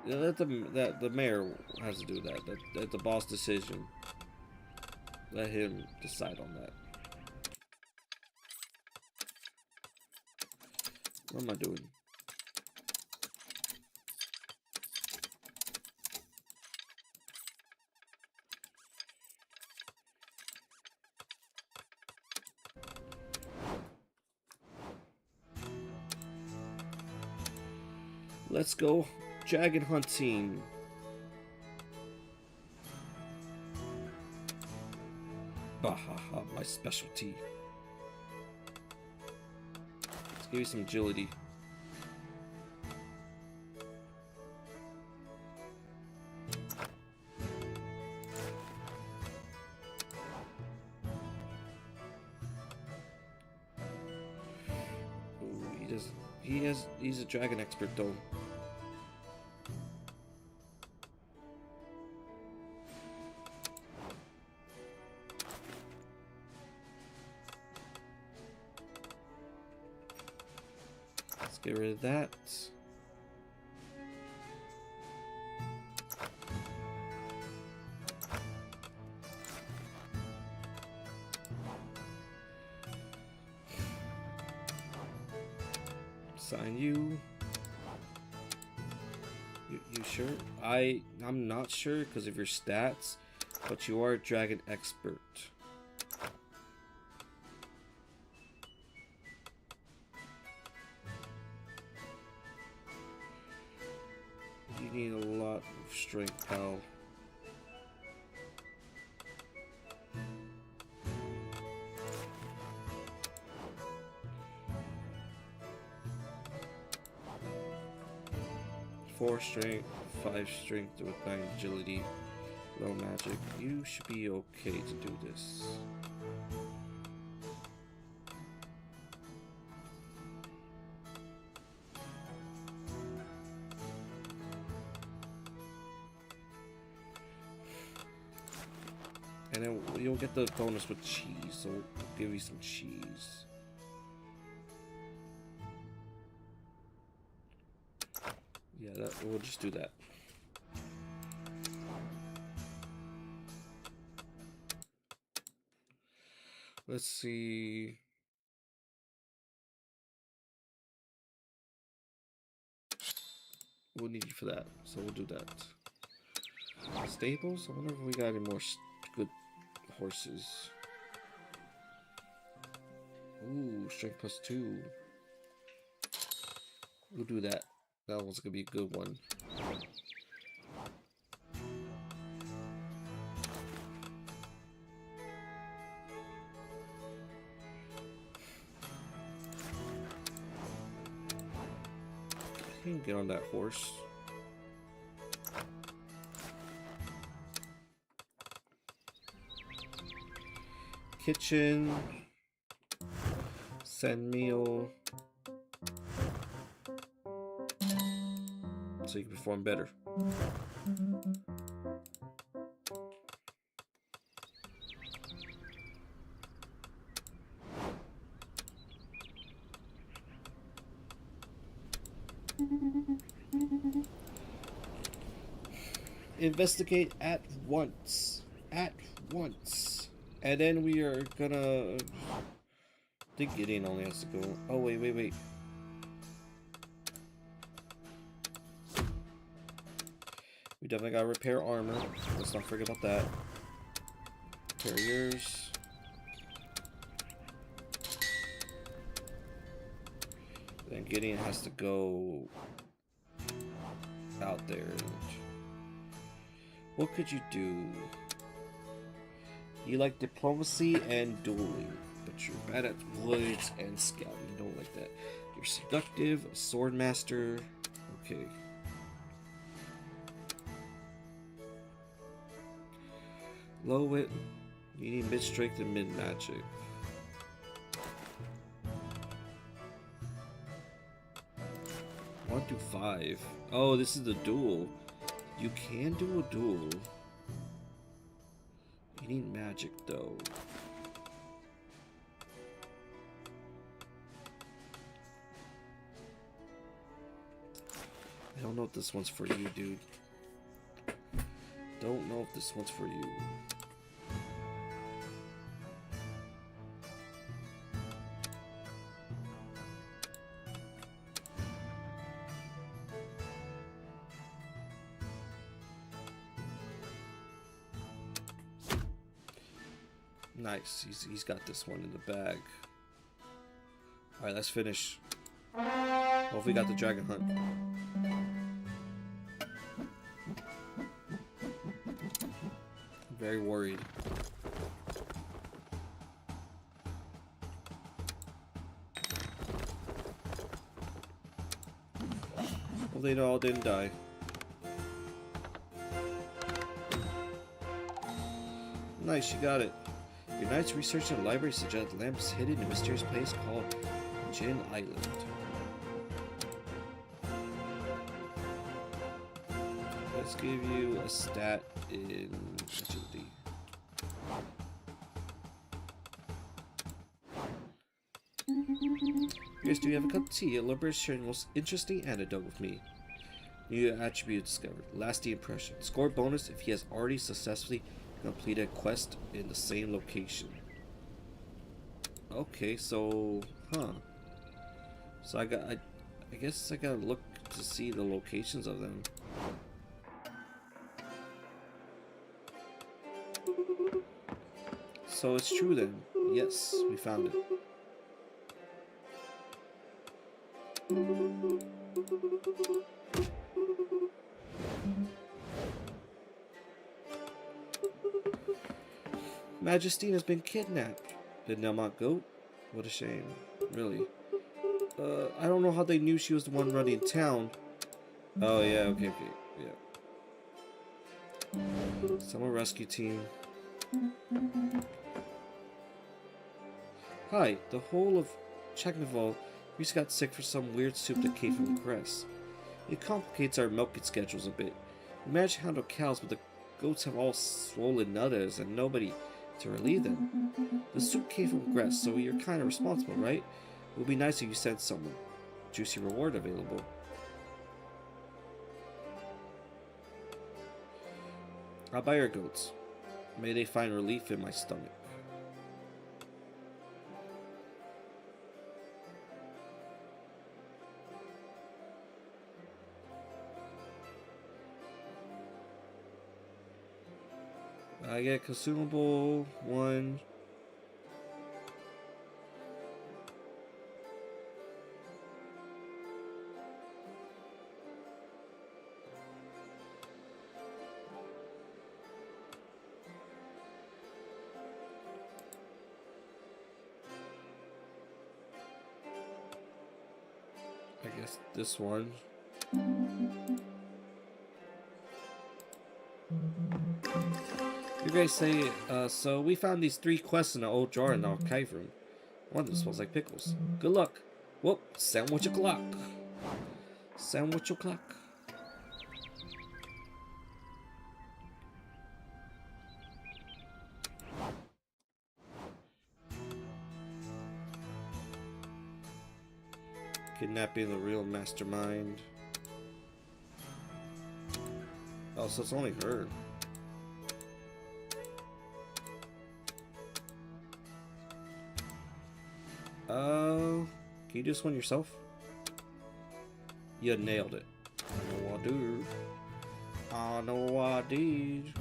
You know, the mayor has to do that. That's the boss decision. Let him decide on that. What am I doing? Let's go dragon hunting. Bahaha, my specialty. Let's give you some agility. Ooh, he's a dragon expert though. Get rid of that. Assign you. You sure? I'm not sure because of your stats, but you are a dragon expert. Need a lot of strength, pal. Four strength, 5 strength with 9 agility, low magic. You should be okay to do this. And then you'll get the bonus with cheese, so we'll give you some cheese. Yeah, we'll just do that. Let's see. We'll need you for that, so we'll do that. Stables? I wonder if we got any more good horses. Ooh, strength +2. We'll do that. That one's gonna be a good one. You can get on that horse. Kitchen. Send meal. so you can perform better. Investigate at once. At once. And then we are gonna... I think Gideon only has to go... Oh, wait. We definitely gotta repair armor. Let's not forget about that. Repair yours. Then Gideon has to go... out there. What could you do? You like diplomacy and dueling, but you're bad at woods and scouting. You don't like that. You're seductive, a sword master. Okay. Low wit. You need mid strength and mid magic. One through 5. Oh, this is the duel. You can do a duel. You need magic though. I don't know if this one's for you, dude. Don't know if this one's for you. Nice, he's got this one in the bag. Alright, let's finish. Hopefully we got the dragon hunt. I'm very worried. Well, they all didn't die. Nice, you got it. Your night's research in the library suggests lamps hidden in a mysterious place called Jin Island. Let's give you a stat in agility. Here's do you have a cup of tea? A lumber is sharing the most interesting anecdote with me. New attribute discovered. Lasting impression. Score bonus if he has already successfully completed a quest in the same location. Okay, so so I guess I gotta look to see the locations of them. So it's true then. Yes, we found it. Majestine has been kidnapped. Did Nelmont go? What a shame. Really. I don't know how they knew she was the one running town. Oh yeah, okay, yeah. Summer rescue team. Hi, the whole of Chagnaval recently got sick for some weird soup that came from the grass. It complicates our milking schedules a bit. We managed to handle cows, but the goats have all swollen udders and nobody to relieve them. The soup came from grass, so you're kind of responsible, right? It would be nice if you sent someone. Juicy reward available. I'll buy your goats. May they find relief in my stomach. I get consumable 1. I guess this one. You guys say, so we found these 3 quests in an old jar in our cave room. One of them smells like pickles. Good luck. Whoop, sandwich o'clock. Sandwich o'clock. Kidnapping the real mastermind. Oh, so it's only her. Can you do this one yourself? You nailed it. I know I do. I know I did.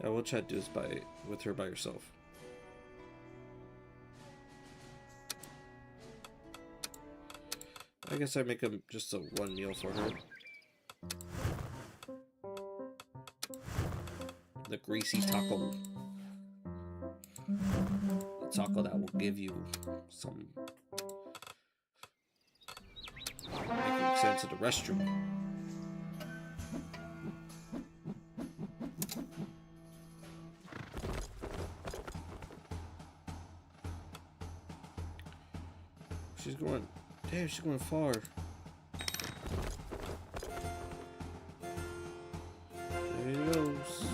I will try to do this with her by herself. I guess I make just a one meal for her. The greasy taco. The taco that will give you some making sense of the restroom. She's going, damn, she's going far. There he goes.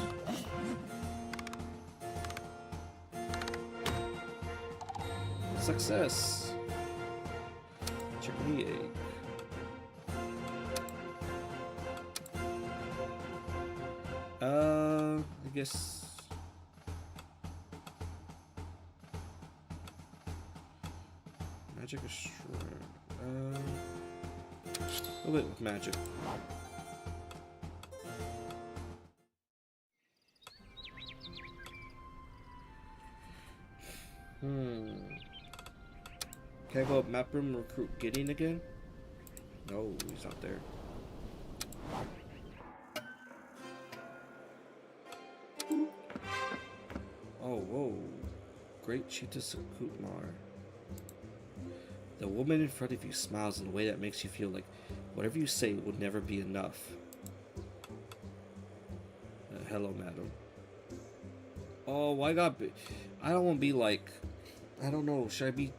Success. Chicken the egg. I guess. Magic is strong. A little bit with magic. Can I go up map room and recruit Gideon again? No, he's not there. Oh, whoa. Great Cheetah Sakutmar. The woman in front of you smiles in a way that makes you feel like whatever you say will never be enough. Hello, madam. Oh, I don't want to be like... I don't know. Should I be...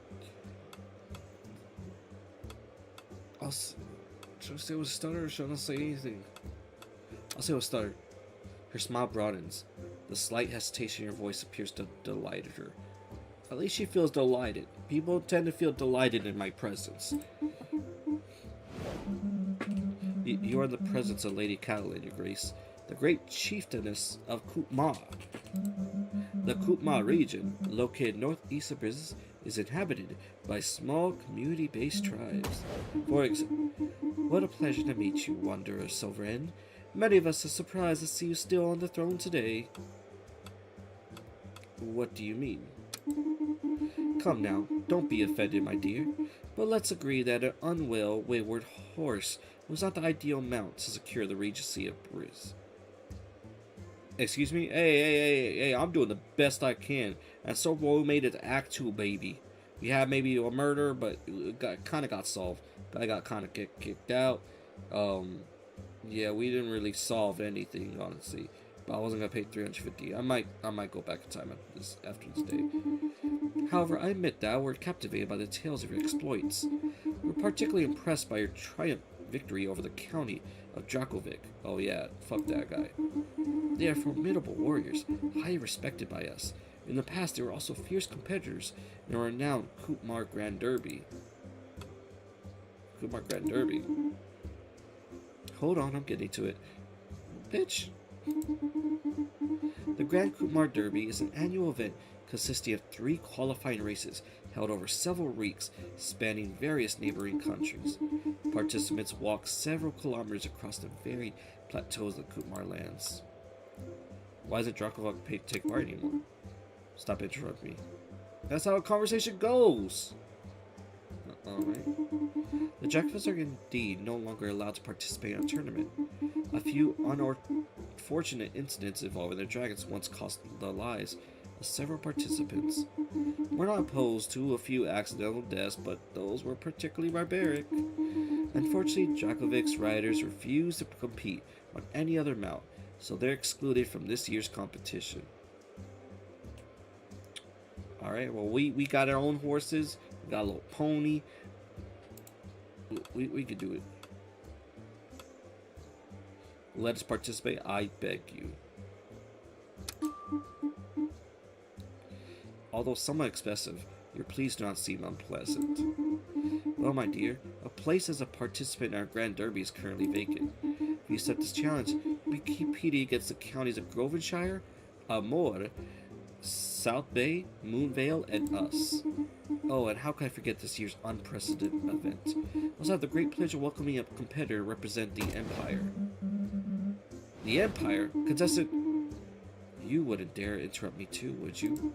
Should I say it was stutter or should I not say anything? I'll say it was stutter. Her smile broadens. The slight hesitation in her voice appears to delight her. At least she feels delighted. People tend to feel delighted in my presence. You are in the presence of Lady Catalina, Your Grace, the great chieftainess of Kutma. The Kutma region, located northeast of Brizz, is inhabited by small community-based tribes. For example, what a pleasure to meet you, Wanderer Sovereign. Many of us are surprised to see you still on the throne today. What do you mean? Come now, don't be offended, my dear, but let's agree that an unwell, wayward horse was not the ideal mount to secure the regency of Brizz. Excuse me? Hey, I'm doing the best I can. And so we made it to Act 2, baby. We had maybe a murder, but it kind of got solved. I got kind of kicked out. Yeah, we didn't really solve anything, honestly. But I wasn't gonna pay $350. I might go back in time after this day. However, I admit that we're captivated by the tales of your exploits. We're particularly impressed by your triumph victory over the county of Dracovic. Oh yeah, fuck that guy. They are formidable warriors, highly respected by us. In the past, they were also fierce competitors in a renowned Kutmar Grand Derby. Kutmar Grand Derby. Hold on, I'm getting to it. Bitch. The Grand Kutmar Derby is an annual event consisting of 3 qualifying races held over several weeks, spanning various neighboring countries. Participants walk several kilometers across the varied plateaus of the Kutmar lands. Why doesn't Dracovic take part anymore? Stop interrupting me. That's how a conversation goes! Alright. The Dracovics are indeed no longer allowed to participate in a tournament. A few unfortunate incidents involving the dragons once cost the lives of several participants. We're not opposed to a few accidental deaths, but those were particularly barbaric. Unfortunately, Dracovic's riders refuse to compete on any other mount, so they're excluded from this year's competition. Alright, well we got our own horses, we got a little pony. We could do it. Let us participate, I beg you. Although somewhat expensive, your pleas do not seem unpleasant. Well, my dear, a place as a participant in our Grand Derby is currently vacant. If you accept this challenge, you'll be competing against the counties of Grovenshire, Amor, South Bay, Moonvale, and us. Oh, and how could I forget this year's unprecedented event? I also have the great pleasure of welcoming a competitor to represent the Empire. The Empire? Contestant... You wouldn't dare interrupt me too, would you?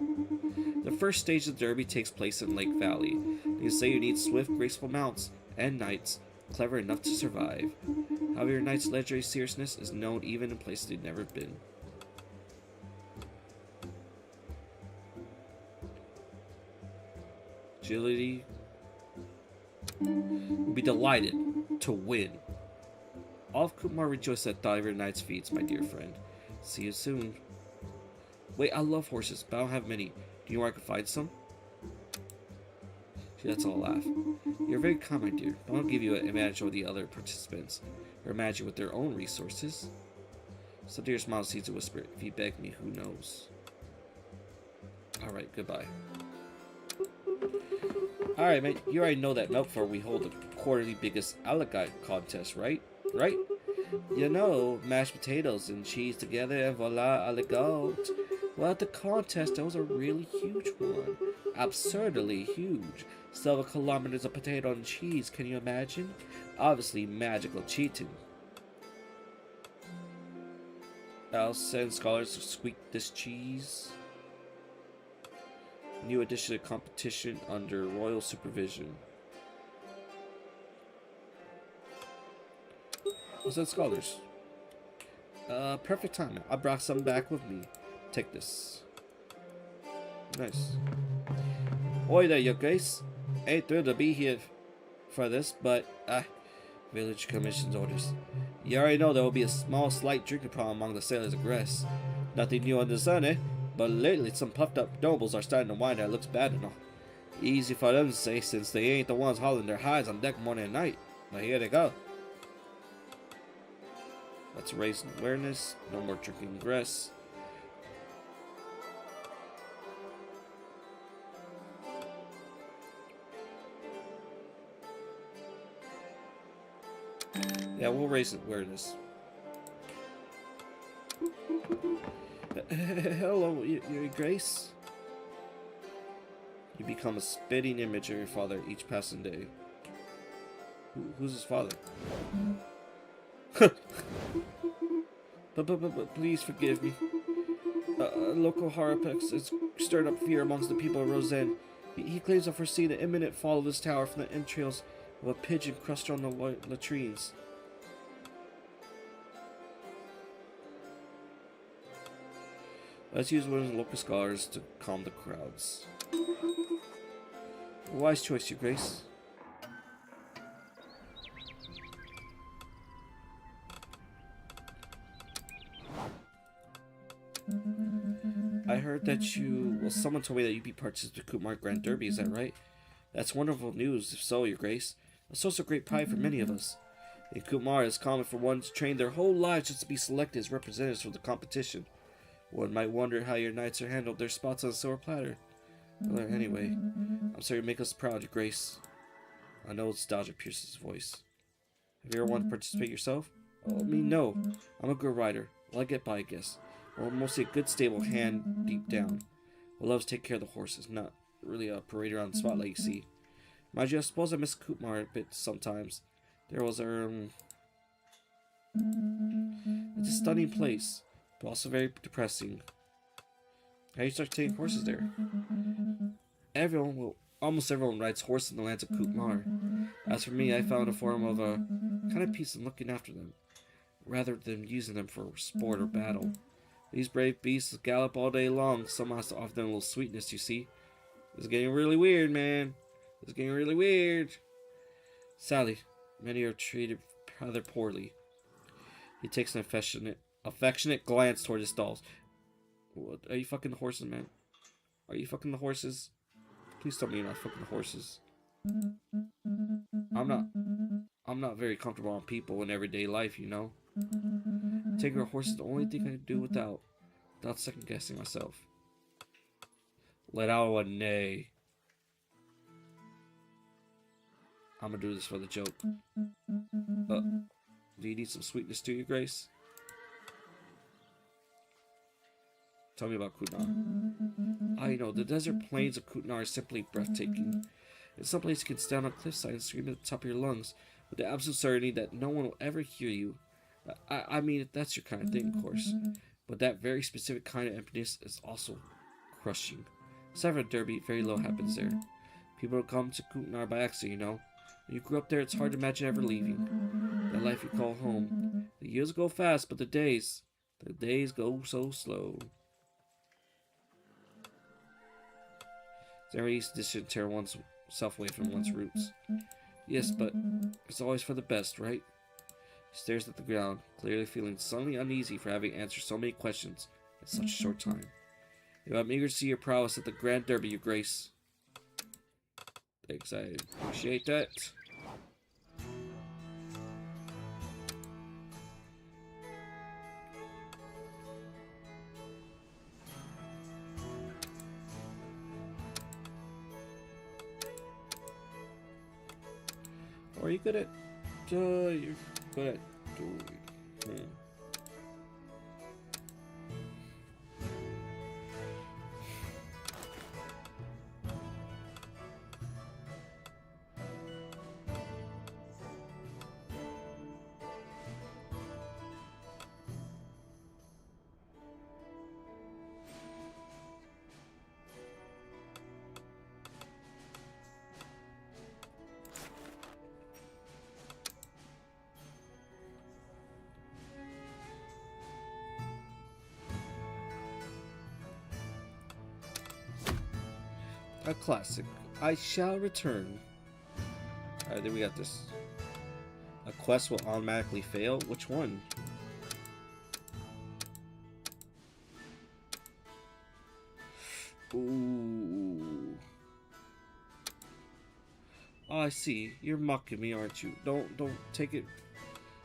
The first stage of the Derby takes place in Lake Valley. They say you need swift, graceful mounts, and knights clever enough to survive. However, your knight's legendary seriousness is known even in places they've never been. Agility. We'll be delighted to win. All of Kumar rejoices at Diver Knight's feats, my dear friend. See you soon. Wait, I love horses, but I don't have many. Do you know where I can find some? See, that's all laugh. You're very kind, my dear, but I'll give you an advantage over the other participants. Or imagine with their own resources. So dear smile sees a whisper. If you beg me, who knows? Alright, goodbye. Alright, mate, you already know that Melkor we hold the quarterly biggest alligator contest, right? Right? You know, mashed potatoes and cheese together and voila, alligator. Well, at the contest, that was a really huge one. Absurdly huge. Several kilometers of potato and cheese, can you imagine? Obviously, magical cheating. I'll send scholars to squeak this cheese. New addition to competition under royal supervision. I'll send scholars. Perfect timing. I brought some back with me. Take this. Nice. Oi there, you guys. Ain't thrilled to be here for this, but village commission's orders. You already know there will be a small, slight drinking problem among the sailors of Grass. Nothing new under the sun, eh? But lately, some puffed up nobles are starting to whine that it looks bad enough. Easy for them to say, since they ain't the ones hauling their hides on deck morning and night. But here they go. Let's raise awareness. No more drinking grass. Yeah, we'll raise awareness. Hello, your Grace. You become a spitting image of your father each passing day. Who's his father? but please forgive me. Local Harapex has stirred up fear amongst the people of Roseanne. He claims to foresee the imminent fall of this tower from the entrails of a pigeon crushed on the latrines. Let's use one of the local scholars to calm the crowds. Wise choice, Your Grace. I heard that you... Well, someone told me that you'd be participating in Kumar Grand Derby, is that right? That's wonderful news, if so, Your Grace. A source of great pride for many of us. In Kumar, it's common for one to train their whole lives just to be selected as representatives for the competition. One might wonder how your knights are handled their spots on a silver platter. Well, anyway, I'm sorry to make us proud, Your Grace. I know nostalgia pierces his voice. Have you ever wanted to participate yourself? Oh, me, no. I'm a good rider. Well, I get by, I guess. Or mostly a good stable hand deep down. Well, loves take care of the horses, not really a parade around the spotlight, you see. Mind you, I suppose I miss Kumar a bit sometimes. There was it's a stunning place, but also very depressing. How do you start taking horses there? Almost everyone rides horses in the lands of Kumar. As for me, I found a form of a kind of peace in looking after them, rather than using them for sport or battle. These brave beasts gallop all day long. Someone has to offer them a little sweetness, you see. It's getting really weird, man. It's getting really weird. Sally, many are treated rather poorly. He takes an affectionate glance toward his stalls. What, are you fucking the horses, man? Are you fucking the horses? Please tell me you're not fucking the horses. I'm not very comfortable on people in everyday life, you know. Taking a horse is the only thing I can do without second guessing myself. Let out a neigh. I'm gonna do this for the joke. Do you need some sweetness to your grace? Tell me about Kutnar. I know, the desert plains of Kutnar are simply breathtaking. In some places you can stand on a cliffside and scream at the top of your lungs, with the absolute certainty that no one will ever hear you. I mean, if that's your kind of thing, of course. But that very specific kind of emptiness is also crushing. Aside from Derby, very little happens there. People don't come to Kutnar by accident, you know. When you grew up there, it's hard to imagine ever leaving. That life you call home. The years go fast, but the days go so slow. It's never easy to tear oneself away from one's roots. Yes, but it's always for the best, right? He stares at the ground, clearly feeling suddenly uneasy for having answered so many questions in such a short time. I'm eager to see your prowess at the Grand Derby, Your Grace. Thanks, I appreciate that. Are you good at? You're good at doing. A classic. I shall return. Alright, then we got this. A quest will automatically fail? Which one? Ooh. Oh, I see. You're mocking me, aren't you? Don't take it.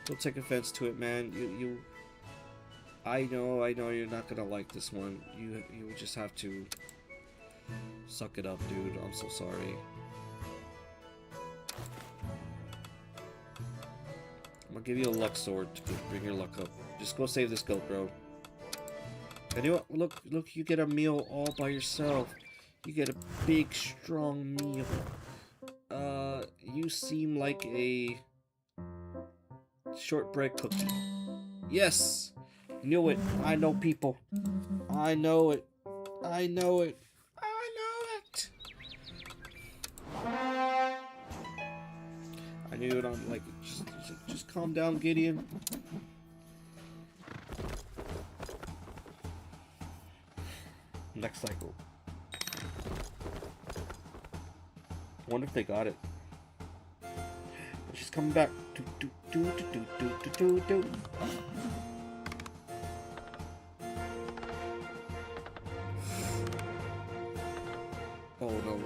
Don't take offense to it, man. You. I know you're not gonna like this one. You just have to suck it up, dude. I'm so sorry. I'm gonna give you a luck sword to bring your luck up. Just go save this goat, bro. And you know what? Look, you get a meal all by yourself. You get a big, strong meal. You seem like a shortbread cookie. Yes! Knew it. I know people. I know it. I know it. I know it. I knew it. I'm like, just calm down, Gideon. Next cycle. Wonder if they got it. She's coming back. Oh no.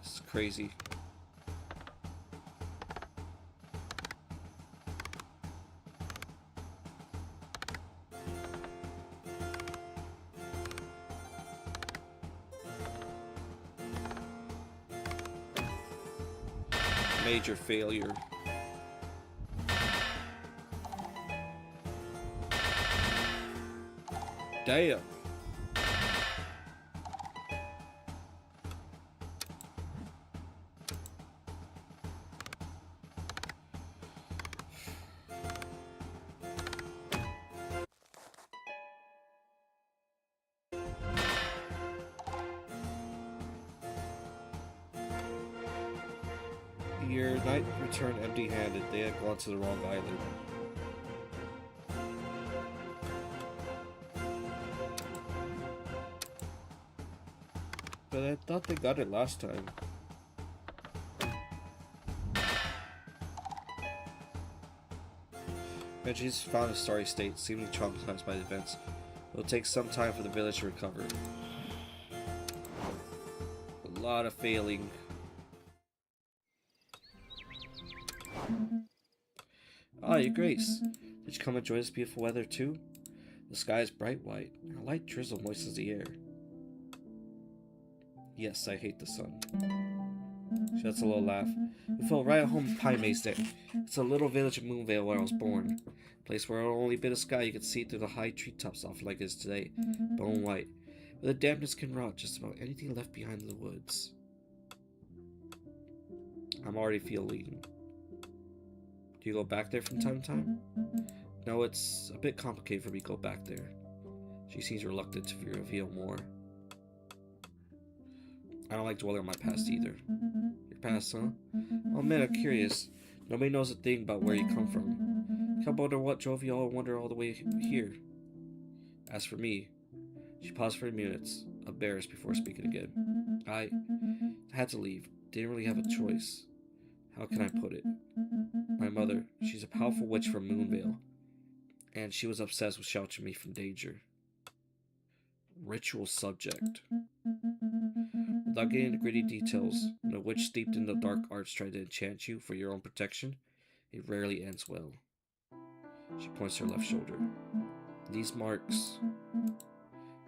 This is crazy. Major failure. Damn. Your knight returned empty-handed. They had gone to the wrong island. But I thought they got it last time. Reggie's found a sorry state, seemingly traumatized by the events. It will take some time for the village to recover. A lot of failing. Ah, Your Grace. Did you come enjoy this beautiful weather too? The sky is bright white, and a light drizzle moistens the air. Yes, I hate the sun. She lets a little laugh. We felt right at home in Pine Maze Day. It's a little village in Moonvale where I was born. A place where only a bit of sky you could see through the high treetops off like it is today. Bone white. Where the dampness can rot just about anything left behind in the woods. I'm already feeling. Do you go back there from time to time? No, it's a bit complicated for me to go back there. She seems reluctant to reveal more. I don't like dwelling on my past either. Your past, huh? Oh man, I'm curious. Nobody knows a thing about where you come from. Come wonder what drove you all wander all the way here. As for me, she paused for minutes, embarrassed before speaking again. I had to leave. Didn't really have a choice. How can I put it? My mother, she's a powerful witch from Moonvale, and she was obsessed with sheltering me from danger. Ritual subject. Without getting into gritty details, when a witch steeped in the dark arts tries to enchant you for your own protection, it rarely ends well. She points to her left shoulder. These marks,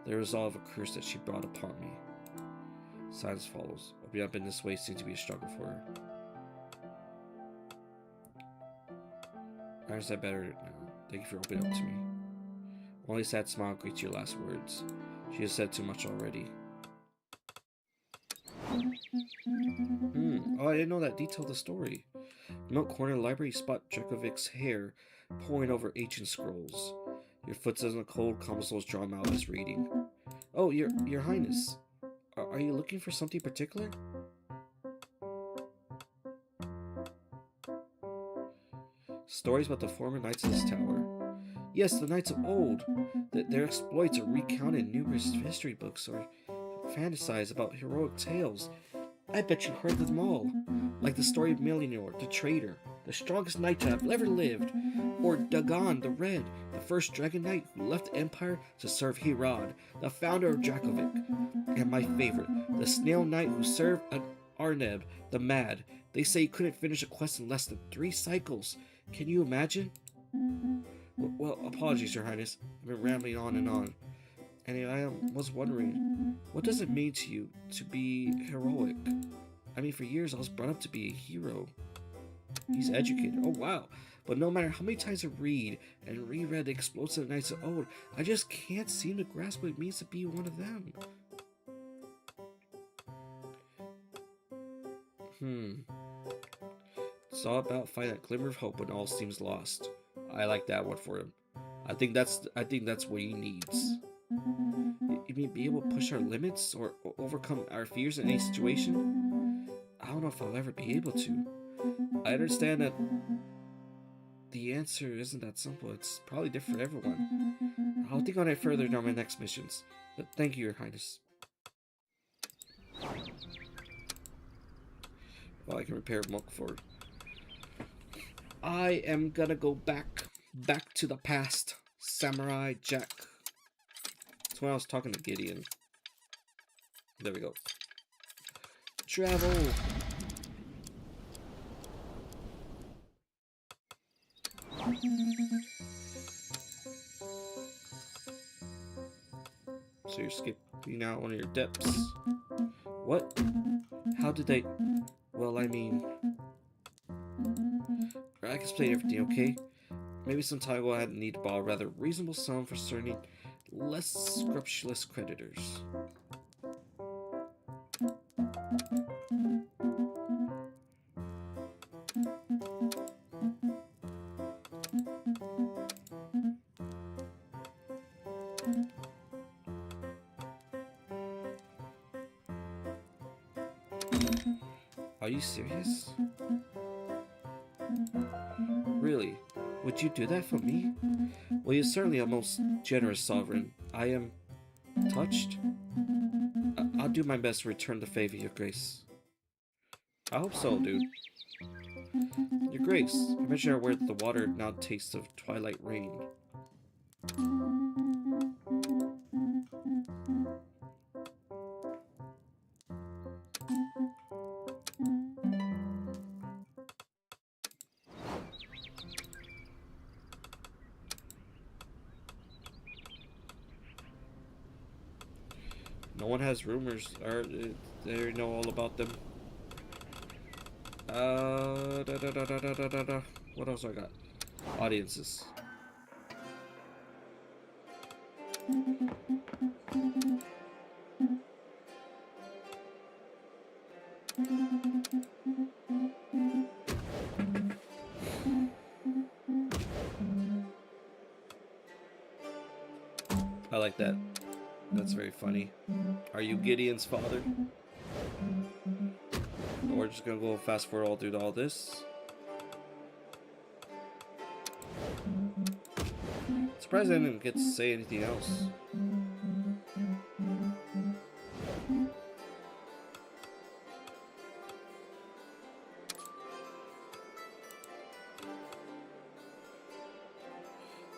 they resolve a curse that she brought upon me. Silence follows. Opening up in this way seems to be a struggle for her. I understand better now. Thank you for opening up to me. Only a sad smile greets your last words. She has said too much already. Oh, I didn't know that detail of the story. Remote corner of the library, you spot Drakovic's hair poring over ancient scrolls. Your footsteps in the cold cobblestones draw him out of his reading. Oh, your Highness. Are you looking for something particular? Stories about the former knights of this tower. Yes, the knights of old. Their exploits are recounted in numerous history books or fantasized about heroic tales. I bet you heard them all. Like the story of Melianor, the traitor, the strongest knight to have ever lived. Or Dagon the Red, the first dragon knight who left the empire to serve Herod, the founder of Dracovic. And my favorite, the snail knight who served Arneb the Mad. They say he couldn't finish a quest in less than 3 cycles. Can you imagine? Well, apologies, Your Highness. I've been rambling on and on. And I was wondering, what does it mean to you to be heroic? I mean, for years I was brought up to be a hero. He's educated. Oh, wow. But no matter how many times I read and reread the explosive Knights of Old, I just can't seem to grasp what it means to be one of them. It's all about finding that glimmer of hope when all seems lost. I like that one for him. I think that's what he needs. You mean be able to push our limits or overcome our fears in any situation? I don't know if I'll ever be able to. I understand that the answer isn't that simple. It's probably different for everyone. I'll think on it further during my next missions. But thank you, Your Highness. Well, I can repair Monk Ford. I am gonna go back to the past, Samurai Jack. That's when I was talking to Gideon. There we go. Travel! So you're skipping out one of your depths. What? How did they... Well, I mean... I can explain everything, okay? Maybe some time ago I had need to borrow a rather reasonable sum for certain less scrupulous creditors. Are you serious? Really? Would you do that for me? Well, you're certainly a most generous sovereign. I am touched. I'll do my best to return the favor, Your Grace. I hope so, dude. Your Grace, I bet you're aware that the water now tastes of twilight rain. No one has rumors, or they know all about them. What else I got? Audiences. I like that. That's very funny. Are you Gideon's father? We're just gonna go fast forward all through all this. Surprised I didn't get to say anything else.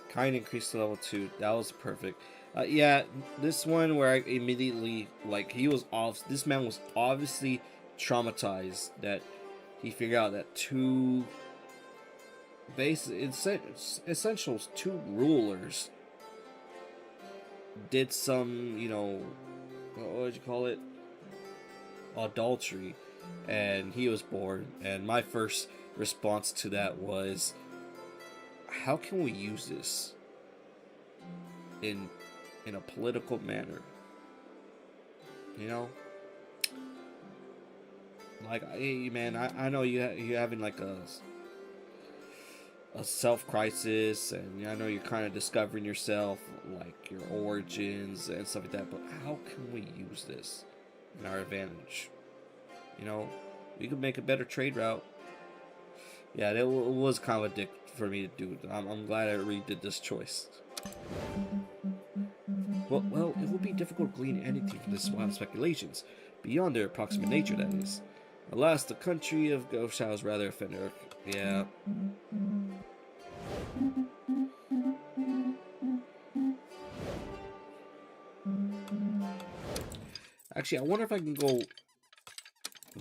Kind increased to level 2. That was perfect. Yeah, this one where I immediately, like, he was off. This man was obviously traumatized that he figured out that two essentials, two rulers did some, you know, what would you call it? Adultery. And he was born. And my first response to that was, how can we use this in a political manner? You know, like, hey man, I know you're having like a self crisis, and I know you're kind of discovering yourself, like your origins and stuff like that. But how can we use this in our advantage? You know, we could make a better trade route. Yeah, it was kind of a dick for me to do. I'm glad I redid this choice. Well, it would be difficult to glean anything from this wild speculations, beyond their approximate nature, that is. Alas, the country of Gosha is rather offended. Yeah. Actually, I wonder if I can go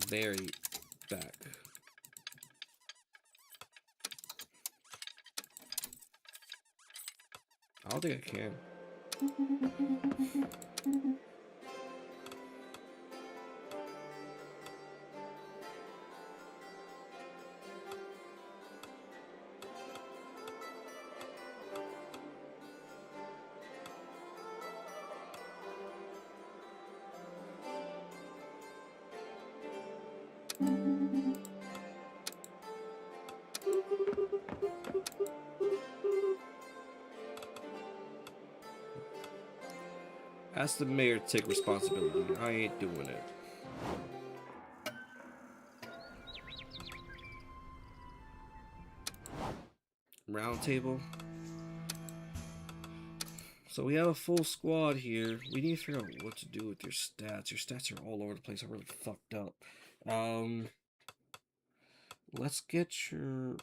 very back. I don't think I can. Ask the mayor to take responsibility. I ain't doing it. Round table. So we have a full squad here. We need to figure out what to do with your stats. Your stats are all over the place. I'm really fucked up. Let's get your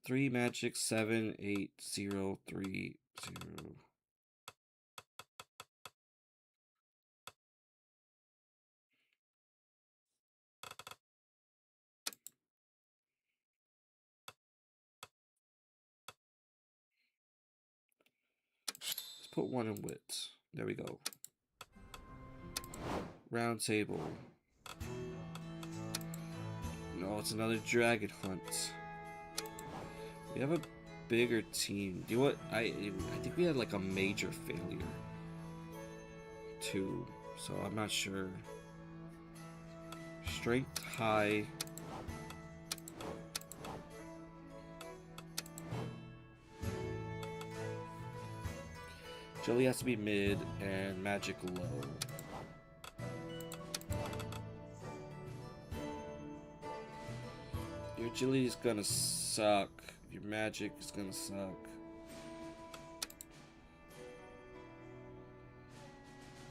3 magic 7 8 0 3 0. Let's put 1 in wit. There we go. Round table. No, it's another dragon hunt. We have a bigger team. Do you know what? I think we had like a major failure too, so I'm not sure. Strength high. Agility has to be mid and magic low. Your agility is gonna suck. Your magic is gonna suck.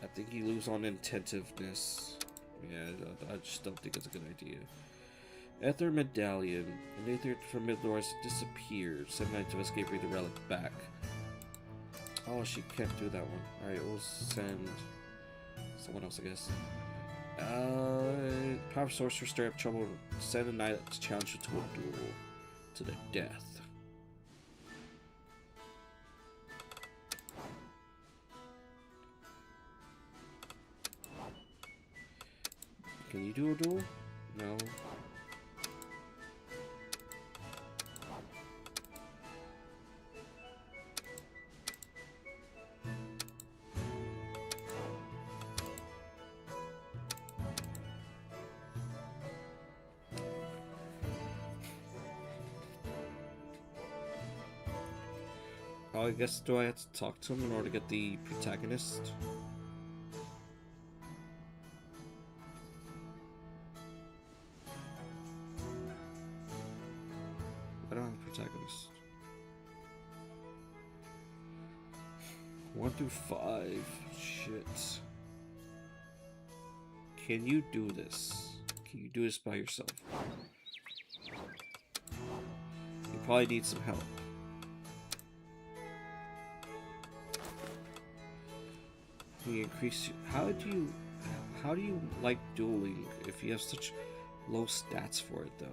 I think you lose on intentiveness. Yeah, I just don't think it's a good idea. Ether Medallion. An Aether from Midlor's disappeared. 7 nights to escape, bring the relic back. Oh, she can't do that one. Alright, we'll send someone else, I guess. Power Sorcerer, stir up trouble. Send a knight to challenge you to a duel. To the death. Can you do a duel? No. Oh, I guess, do I have to talk to him in order to get the protagonist? I don't have a protagonist. 1 through 5. Shit. Can you do this? Can you do this by yourself? You probably need some help. You increase. How do you like dueling if you have such low stats for it though?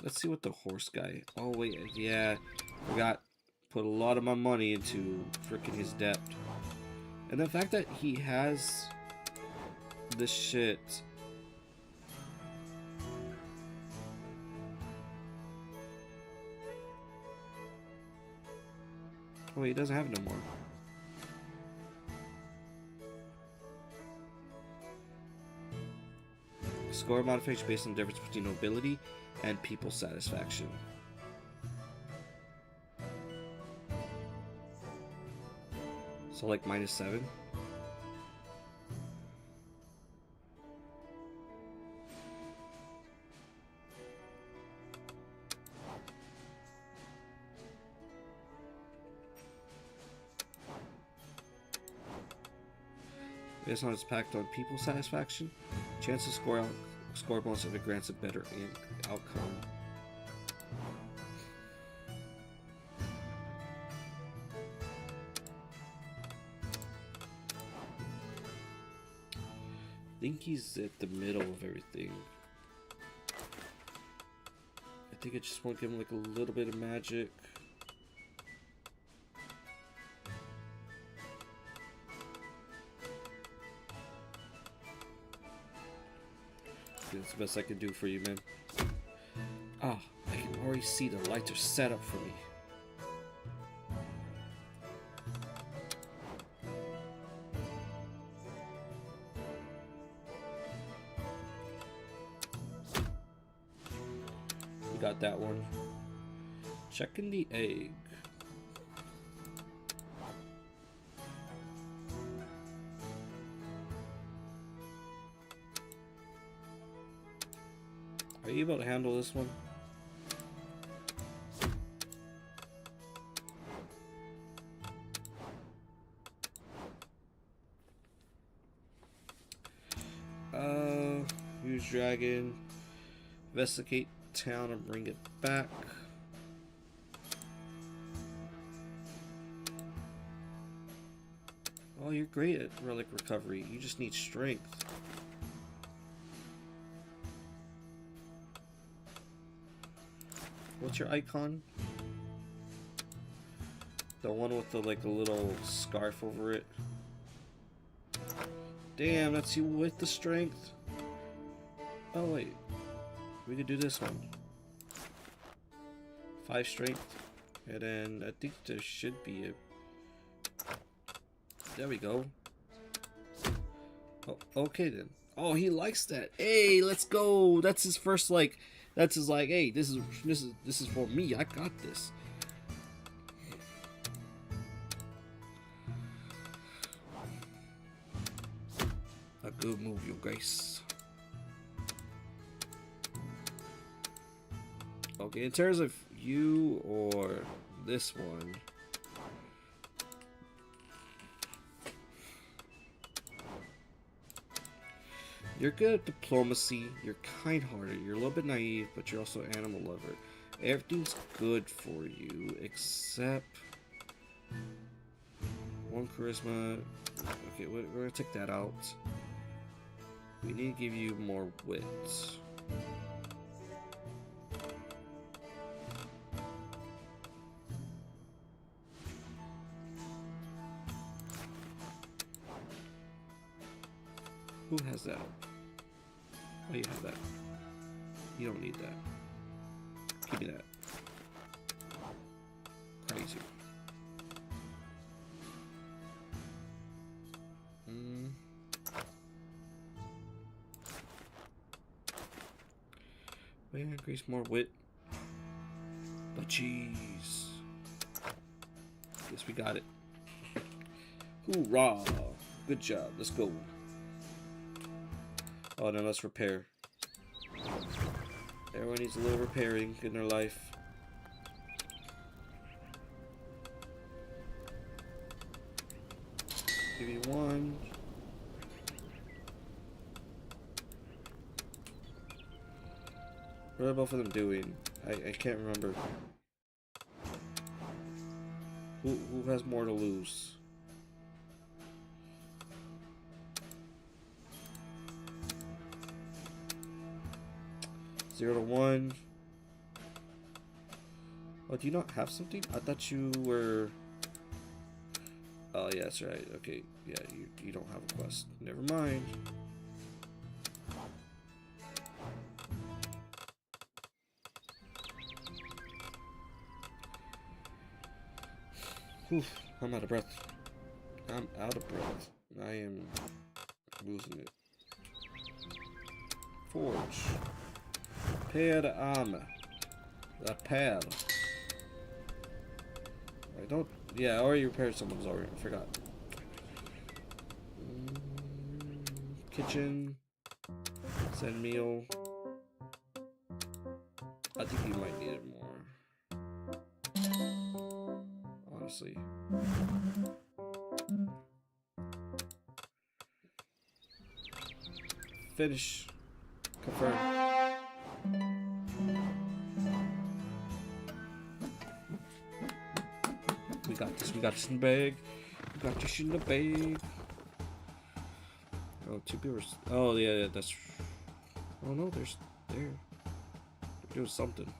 Let's see what the horse guy. Oh wait, yeah, forgot. Put a lot of my money into freaking his debt, and the fact that he has this shit. Oh, he doesn't have no more. Score modification based on the difference between nobility and people satisfaction. So like -7. Based on its pact on people satisfaction, chance to score bonus if it grants a better outcome. I think he's at the middle of everything. I think I just want to give him like a little bit of magic. That's the best I can do for you, man. Ah, I can already see the lights are set up for me. We got that one. Checking the egg. Are you able to handle this one? Use dragon. Investigate town and bring it back. Oh, you're great at relic recovery. You just need strength. What's your icon? The one with the like a little scarf over it. Damn, that's you with the strength. Oh wait, we could do this one. 5 strength, and then I think there should be a. There we go. Oh, okay then. Oh, he likes that. Hey, let's go. That's his first like. That's his like. Hey, this is for me. I got this. A good move, your grace. Okay, in terms of you or this one. You're good at diplomacy, you're kind-hearted, you're a little bit naive, but you're also an animal lover. Everything's good for you, except 1 charisma. Okay, we're gonna take that out. We need to give you more wit. Who has that? Oh, you have that. You don't need that. Give me that. Crazy. We increase more wit. But jeez. Yes, we got it. Hoorah! Good job. Let's go. Oh, now let's repair. Everyone needs a little repairing in their life. Give you 1. What are both of them doing? I can't remember. Who has more to lose? Zero to 1. Oh, do you not have something? I thought you were. Oh, yeah, that's right. Okay, yeah, you don't have a quest. Never mind. Whew, I'm out of breath. I'm out of breath. I am losing it. Forge. Pair de armor. A pair. I don't. Yeah, I already repaired someone's already. I forgot. Kitchen. Send meal. I think you might need it more. Honestly. Finish. Confirm. We got this. We got this in the bag. We got this in the bag. Oh, 2 people. Oh, yeah, that's. Oh no, there's there. They're doing something.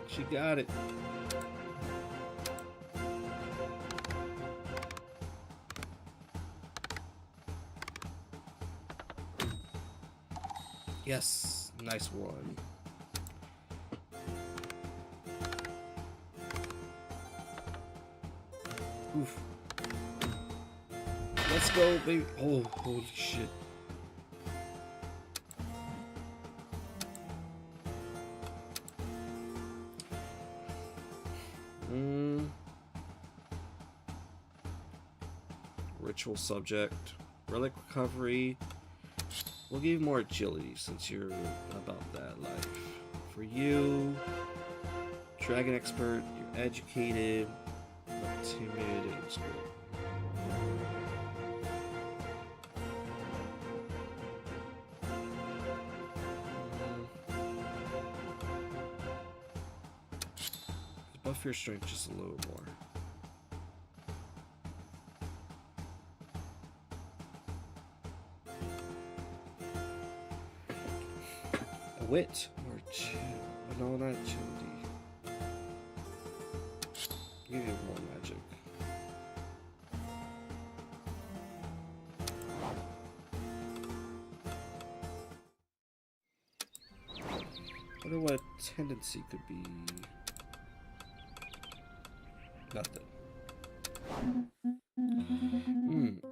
She got it. Yes, nice one. Oof. Let's go, baby. Oh, holy shit. Ritual subject. Relic recovery. We'll give you more agility since you're about that life. For you, dragon expert, you're educated, timid, and school. Buff your strength just a little more. Wit or chill? No, not agility. Give you more magic. I wonder what a tendency could be. Nothing.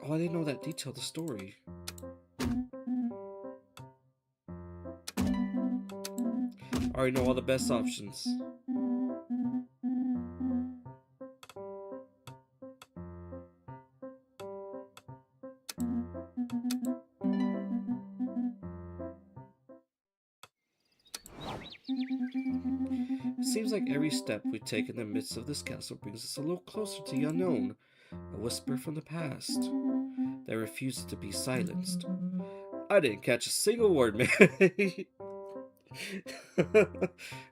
Oh, I didn't know that detailed the story. I already know all the best options. It seems like every step we take in the midst of this castle brings us a little closer to the unknown, a whisper from the past. that refuses to be silenced. I didn't catch a single word, man.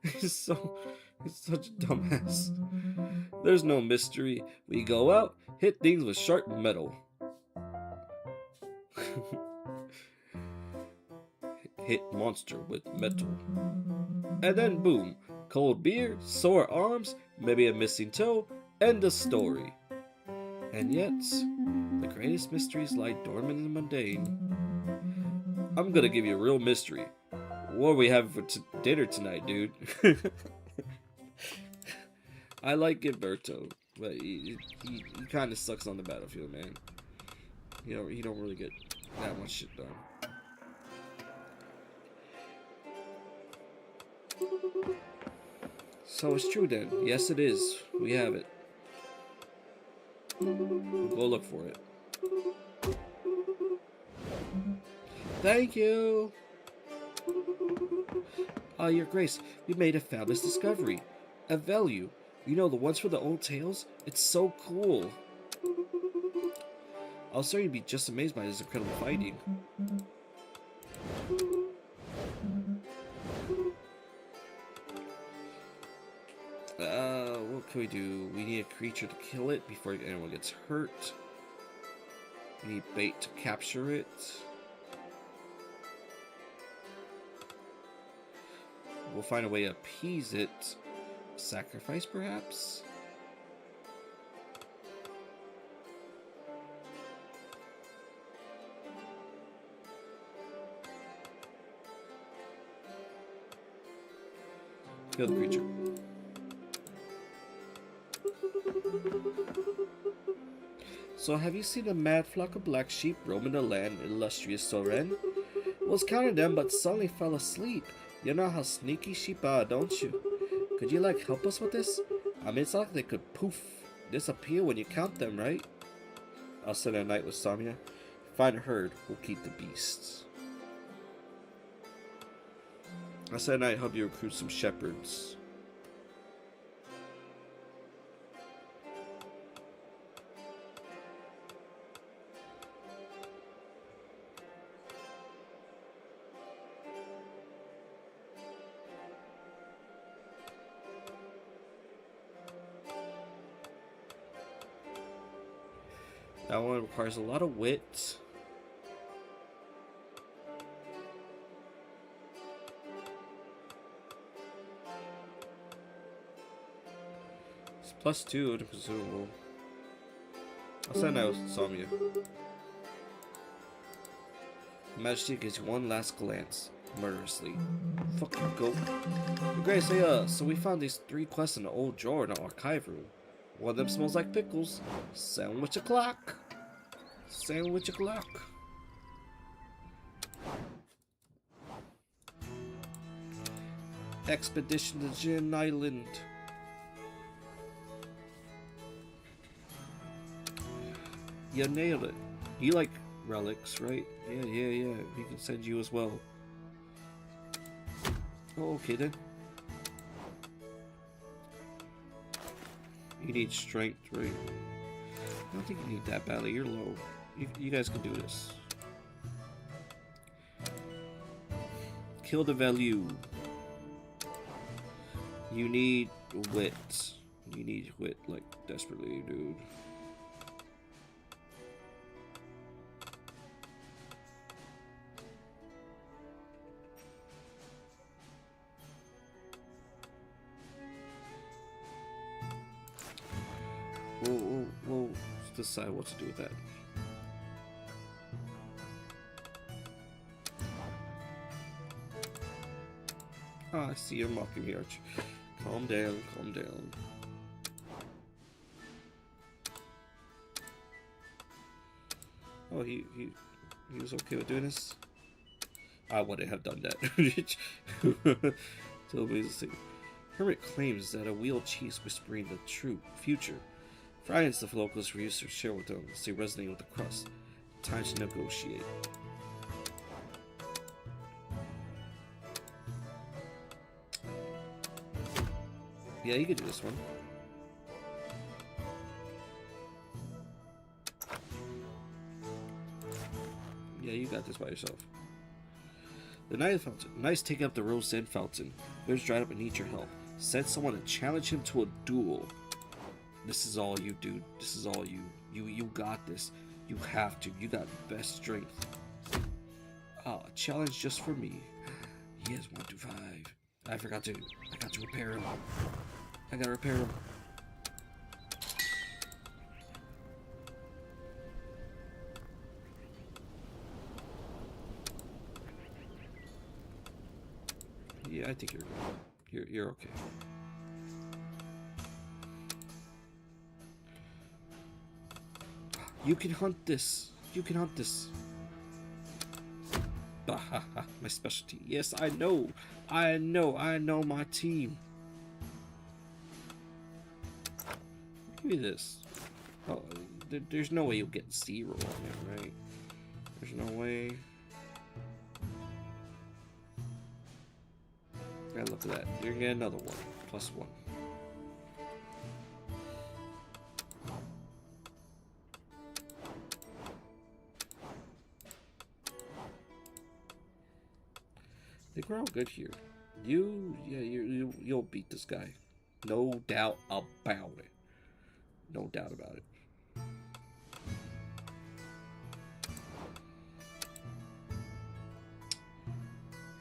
he's such a dumbass. There's no mystery. We go out, hit things with sharp metal. Hit monster with metal. And then boom, cold beer, sore arms, maybe a missing toe, end of story. And yet, the greatest mysteries lie dormant in the mundane. I'm gonna give you a real mystery. What are we having for dinner tonight, dude? I like Gilberto, but he kind of sucks on the battlefield, man. You know, he don't really get that much shit done. So it's true then. Yes, it is. We have it. We'll go look for it. Thank you. Your Grace, we made a fabulous discovery. A value. You know, the ones for the old tales? It's so cool. I'll certainly be just amazed by this incredible fighting. What can we do? We need a creature to kill it before anyone gets hurt. We need bait to capture it. We'll find a way to appease it. Sacrifice, perhaps? Kill the creature. So have you seen a mad flock of black sheep roaming the land, illustrious Soren? Was counting them, but suddenly fell asleep. You know how sneaky sheep are, don't you? Could you, like, help us with this? I mean, it's like they could poof, disappear when you count them, right? I'll spend a night with Samya. Find a herd, we'll keep the beasts. I said I'd help you recruit some shepherds. That one requires a lot of wit. It's +2 to consumable. I'll send out Samya. Majesty gives you one last glance, murderously. Fuck you, goat. Grace, hey, so we found these 3 quests in the old drawer in the archive room. One of them smells like pickles. Sandwich o'clock. Sandwich o'clock. Expedition to Jin Island. You nailed it. You like relics, right? Yeah. We can send you as well. Oh, okay then. You need strength, right? I don't think you need that badly. You're low. You guys can do this. Kill the value. You need wit. You need wit, like, desperately, dude. We'll decide what to do with that. Ah, I see you're mocking me, Arch. Calm down, calm down. Oh, he was okay with doing this? I wouldn't have done that. Hermit claims that a wheeled chief's whispering the true future. Frightens the locals for use to share with them, as they resonate with the crust. Time to negotiate. Yeah, you can do this one. got this by yourself. The Night Fountain. Nice taking up the Rose Sand Fountain. There's dried up and need your help. Send someone to challenge him to a duel. This is all you, dude. This is all you. You got this. You have to. You got best strength. Ah, a challenge just for me. He has 1 through 5. I got to repair him. I gotta repair him. Yeah, I think you're good. You're okay. You can hunt this. You can hunt this. My specialty. Yes, I know. I know my team. Give me this. Oh, there's no way you'll get 0 on it, right? There's no way. Yeah, look at that. You're gonna get another 1. +1. I think we're all good here. You'll beat this guy. No doubt about it. No doubt about it.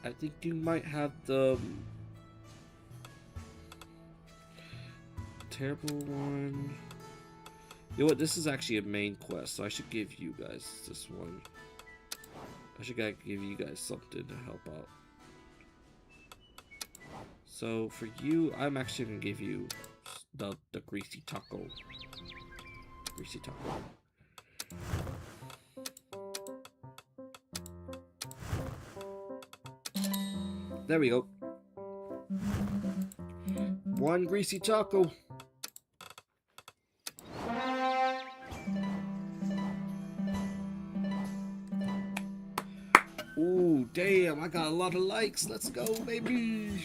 I think you might have the terrible one. You know what? This is actually a main quest, so I should give you guys this one. I should give you guys something to help out. So for you, I'm actually gonna give you the greasy taco. Greasy taco. There we go. 1 greasy taco. Ooh, damn, I got a lot of likes. Let's go, baby.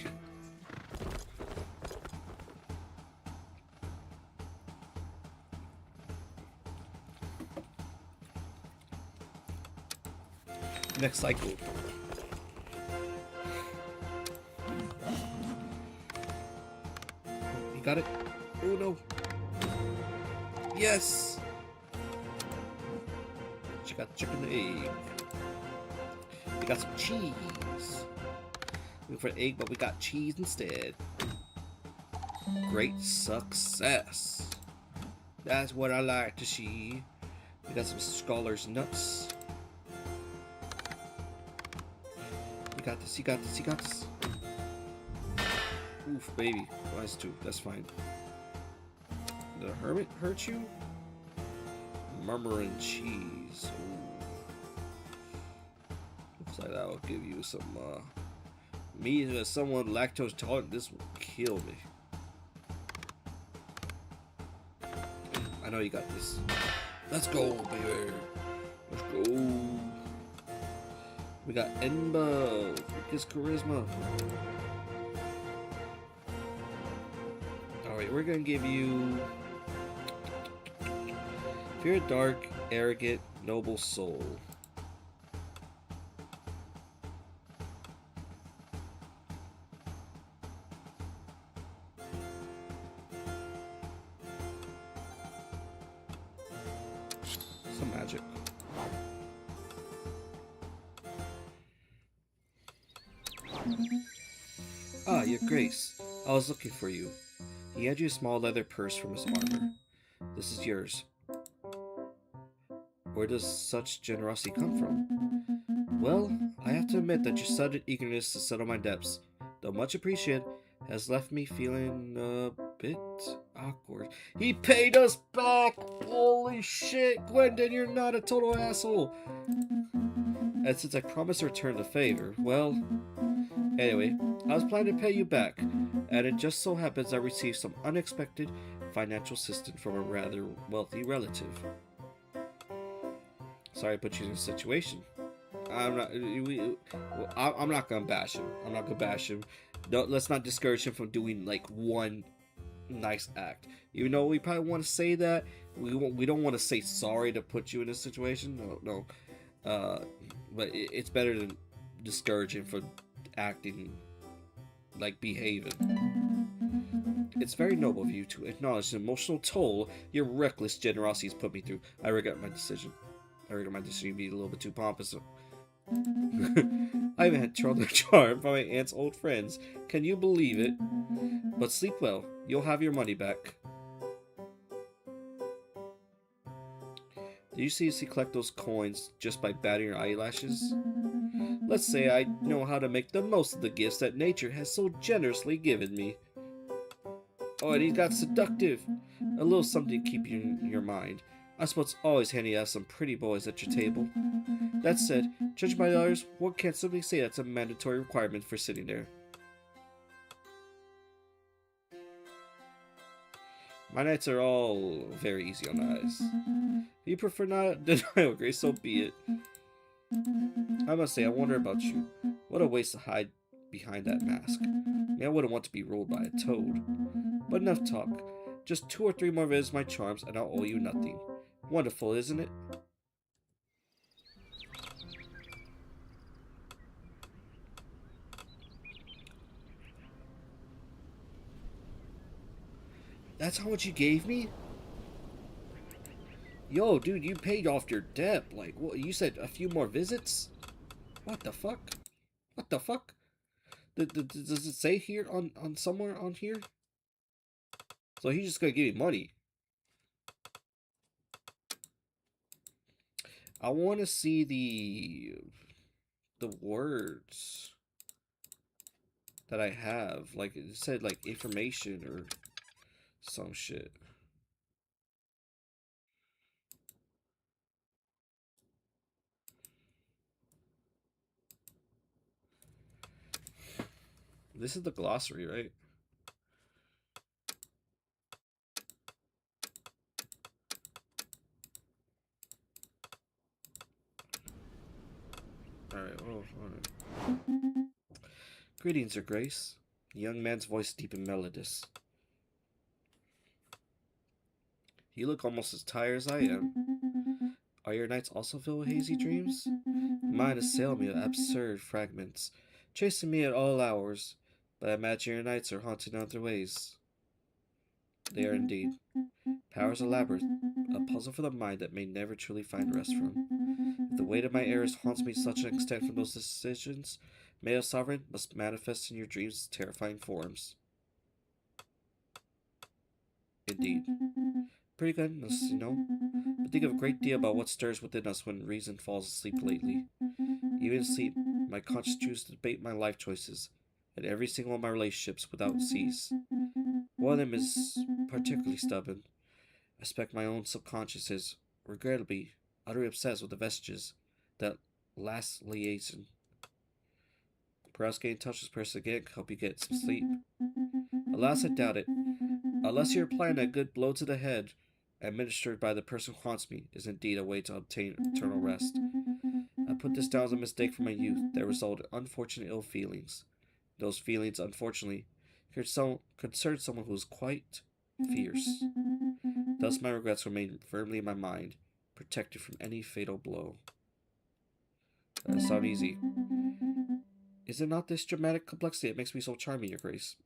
Next cycle. You got it? Oh no. Yes! She got chicken egg. We got some cheese. Looking for an egg, but we got cheese instead. Great success. That's what I like to see. We got some scholars nuts. You got this, you got this, you got this. Oof, baby. Minus 2, that's fine. Did a hermit hurt you? Murmuring cheese. Ooh. Looks like that will give you some, me as someone lactose tolerant, this will kill me. I know you got this. Let's go, baby. Let's go. We got Enba with his charisma. Alright, we're gonna give you Fear Dark, Arrogant, Noble Soul. Some magic. Ah, your grace. I was looking for you. He had you a small leather purse from his armor. This is yours. Where does such generosity come from? Well, I have to admit that your sudden eagerness to settle my debts, though much appreciated, has left me feeling a bit awkward. He paid us back! Holy shit, Gwendon, you're not a total asshole! And since I promised to return the favor, well... Anyway, I was planning to pay you back, and it just so happens I received some unexpected financial assistance from a rather wealthy relative. Sorry I put you in a situation. I'm not gonna bash him. I'm not gonna bash him. Let's not discourage him from doing like one nice act. Even though we probably want to say that, we don't want to say sorry to put you in this situation. No. but it's better than discouraging for acting like behaving. It's very noble of you to acknowledge the emotional toll your reckless generosity has put me through. I regret my decision. I regret my decision to be a little bit too pompous. I even had trouble charm from my aunt's old friends. Can you believe it? But sleep well. You'll have your money back. Do you seriously collect those coins just by batting your eyelashes? Let's say I know how to make the most of the gifts that nature has so generously given me. Oh, and he's got seductive. A little something to keep you in your mind. I suppose it's always handy to have some pretty boys at your table. That said, judging by the others, one can't simply say that's a mandatory requirement for sitting there. My nights are all very easy on the eyes. If you prefer not denial, Grace, so be it. I must say, I wonder about you. What a waste to hide behind that mask. I wouldn't want to be ruled by a toad. But enough talk. Just 2 or 3 more visits of my charms, and I'll owe you nothing. Wonderful, isn't it? That's how much you gave me? Yo, dude, you paid off your debt. Like, what? You said a few more visits? What the fuck? What the fuck? Does it say here on somewhere on here? So he's just gonna give me money. I want to see the words that I have. Like, it said, like, information or some shit. This is the glossary, right? Alright, well, alright. Greetings, Your Grace. The young man's voice deep and melodious. You look almost as tired as I am. Are your nights also filled with hazy dreams? Mine assail me with absurd fragments, chasing me at all hours, but I imagine your nights are haunted in other ways. They are indeed. Power's a labyrinth, a puzzle for the mind that may never truly find rest from. If the weight of my errors haunts me to such an extent from those decisions, may a sovereign must manifest in your dreams terrifying forms. Indeed. Pretty good, you know, but think of a great deal about what stirs within us when reason falls asleep lately. Even in sleep, my conscience chooses to debate my life choices, and every single one of my relationships without cease. One of them is particularly stubborn. I suspect my own subconscious is, regrettably, utterly obsessed with the vestiges that last liaison. Perhaps getting in touch with this person again can help you get some sleep. Alas, I doubt it. Unless you're applying a good blow to the head, administered by the person who haunts me, is indeed a way to obtain eternal rest. I put this down as a mistake from my youth that resulted in unfortunate ill feelings. Those feelings, unfortunately, concern someone who is quite fierce. Thus my regrets remain firmly in my mind, protected from any fatal blow. That sounds easy. Is it not this dramatic complexity that makes me so charming, Your Grace?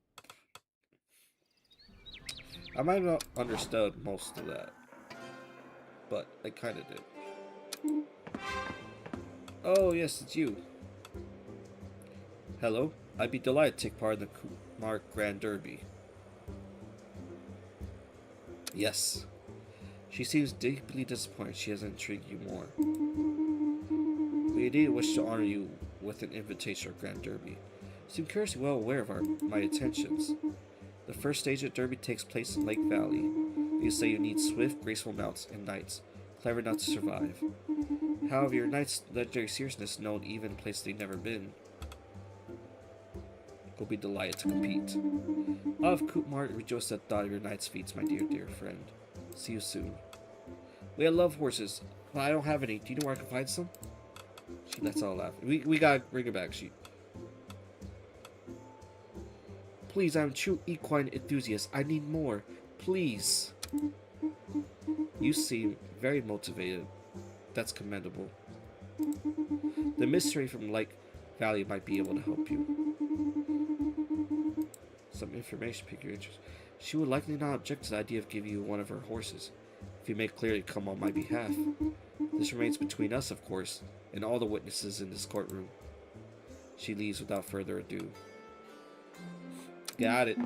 I might have not understood most of that, but I kind of did. Oh, yes, it's you. Hello, I'd be delighted to take part in the Kumar Grand Derby. Yes. She seems deeply disappointed she hasn't intrigued you more. We indeed wish to honor you with an invitation to our Grand Derby. You seem curiously well aware of my intentions. The first stage of Derby takes place in Lake Valley. You say you need swift, graceful mounts and knights, clever enough to survive. However, your knights' legendary seriousness known even in places they've never been. We'll be delighted to compete. All of Kumar rejoice at the thought of your knight's feats, my dear friend. See you soon. We love horses, but I don't have any. Do you know where I can find some? She lets out a laugh. We gotta bring her back. Please, I'm a true equine enthusiast. I need more. Please. You seem very motivated. That's commendable. The mystery from Lake Valley might be able to help you. Some information pique your interest. She would likely not object to the idea of giving you one of her horses, if you make clear to come on my behalf. This remains between us, of course, and all the witnesses in this courtroom. She leaves without further ado. Got it.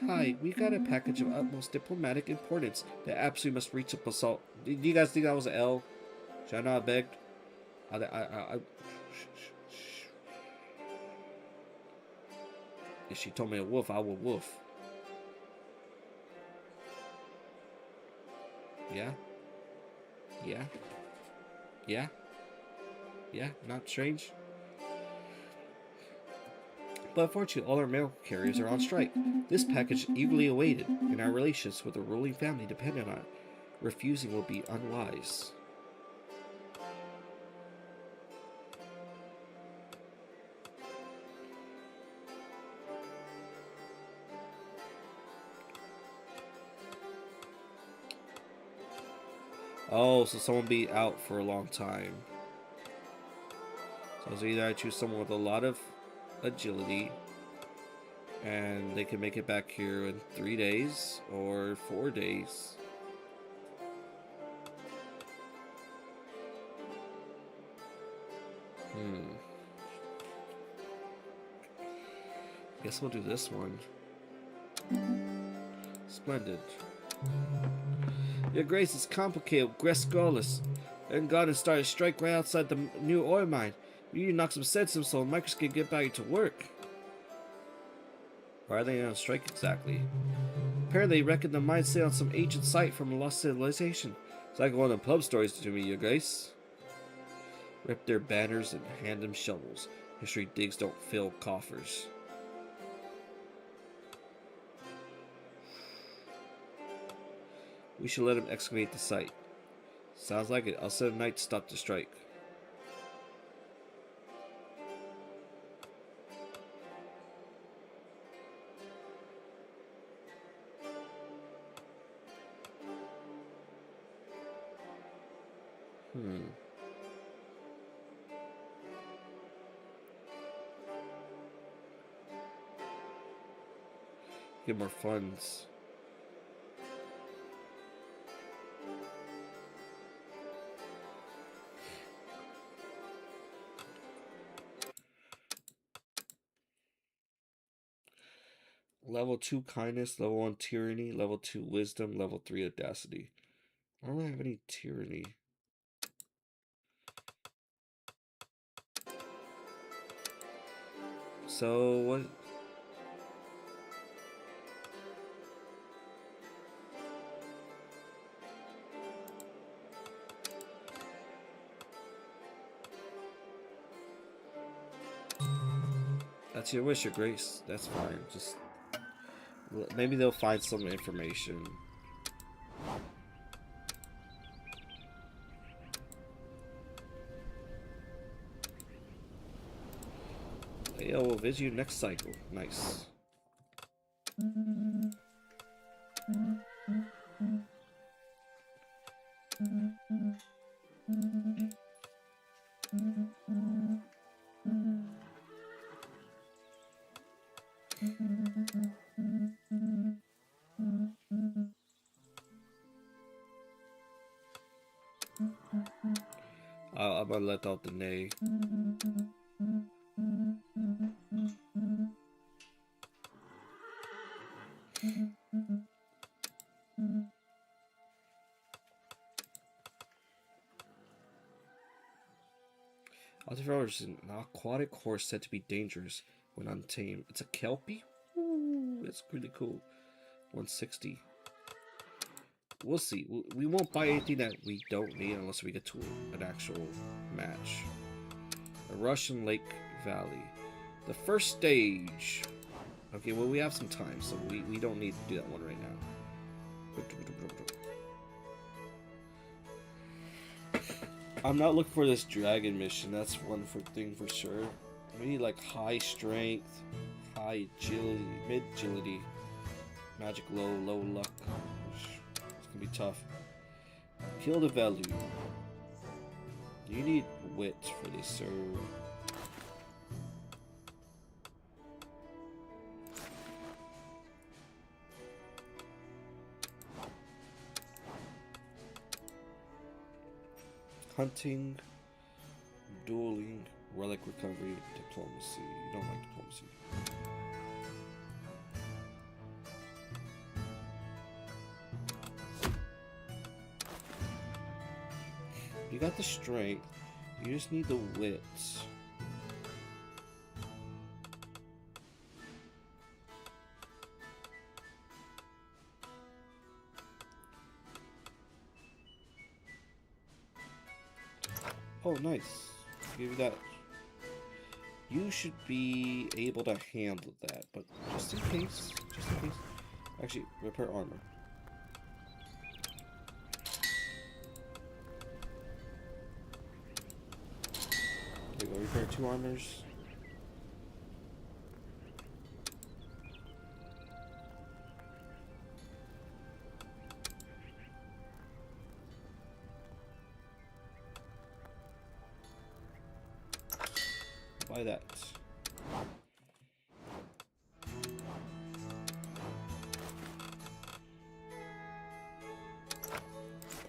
Hi, we got a package of utmost diplomatic importance that absolutely must reach a assault. Do you guys think that was an L? Should I not have begged? If she told me a wolf, I would wolf. Yeah? Yeah? Yeah? Yeah? Not strange? But unfortunately, all our mail carriers are on strike. This package is eagerly awaited, and our relations with the ruling family depend on it. Refusing will be unwise. Oh, so someone be out for a long time. So either I choose someone with a lot of agility, and they can make it back here in 3 days or 4 days. Guess we'll do this one. Splendid. Your Grace is complicated, Grescolis. And God has started a strike right outside the new oil mine. We need to knock some sense in so Micros can get back to work. Why are they on strike exactly? Apparently they reckon the mine stayed on some ancient site from a lost civilization. It's like one of the pub stories to me, Your Grace. Rip their banners and hand them shovels. History digs don't fill coffers. We should let him excavate the site. Sounds like it. I'll send a knight to stop the strike. Get more funds. Level 2 kindness, level 1 tyranny, level 2 wisdom, level 3 audacity. I don't have any tyranny. So what? That's your wish, Your Grace. That's fine. Just maybe they'll find some information. Leo will visit you next cycle. Nice. I'm gonna let out the nay. Ultra is an aquatic horse said to be dangerous when untamed. It's a Kelpie? Ooh, that's pretty cool. 160. We'll see. We won't buy anything that we don't need unless we get to an actual match. A Russian Lake Valley. The first stage. Okay, well, we have some time, so we don't need to do that one right now. I'm not looking for this dragon mission. That's one thing for sure. We need like high strength, high agility, mid agility, magic low, low luck. It's gonna be tough. Kill the value. You need wit for this, sir. Hunting, dueling, relic recovery, diplomacy. You don't like diplomacy. You got the strength. You just need the wit. Oh, nice. Give you that. You should be able to handle that, but just in case. Actually, repair armor. There we go, repair 2 armors. Buy that.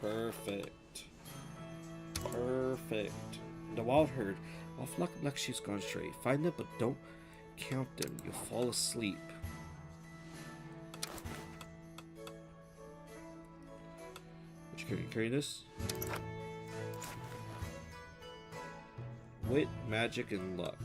Perfect. Perfect. The wild herd. All flock of black sheep's gone astray. Find them, but don't count them. You'll fall asleep. What you carry? You carry this? Wit, magic, and luck.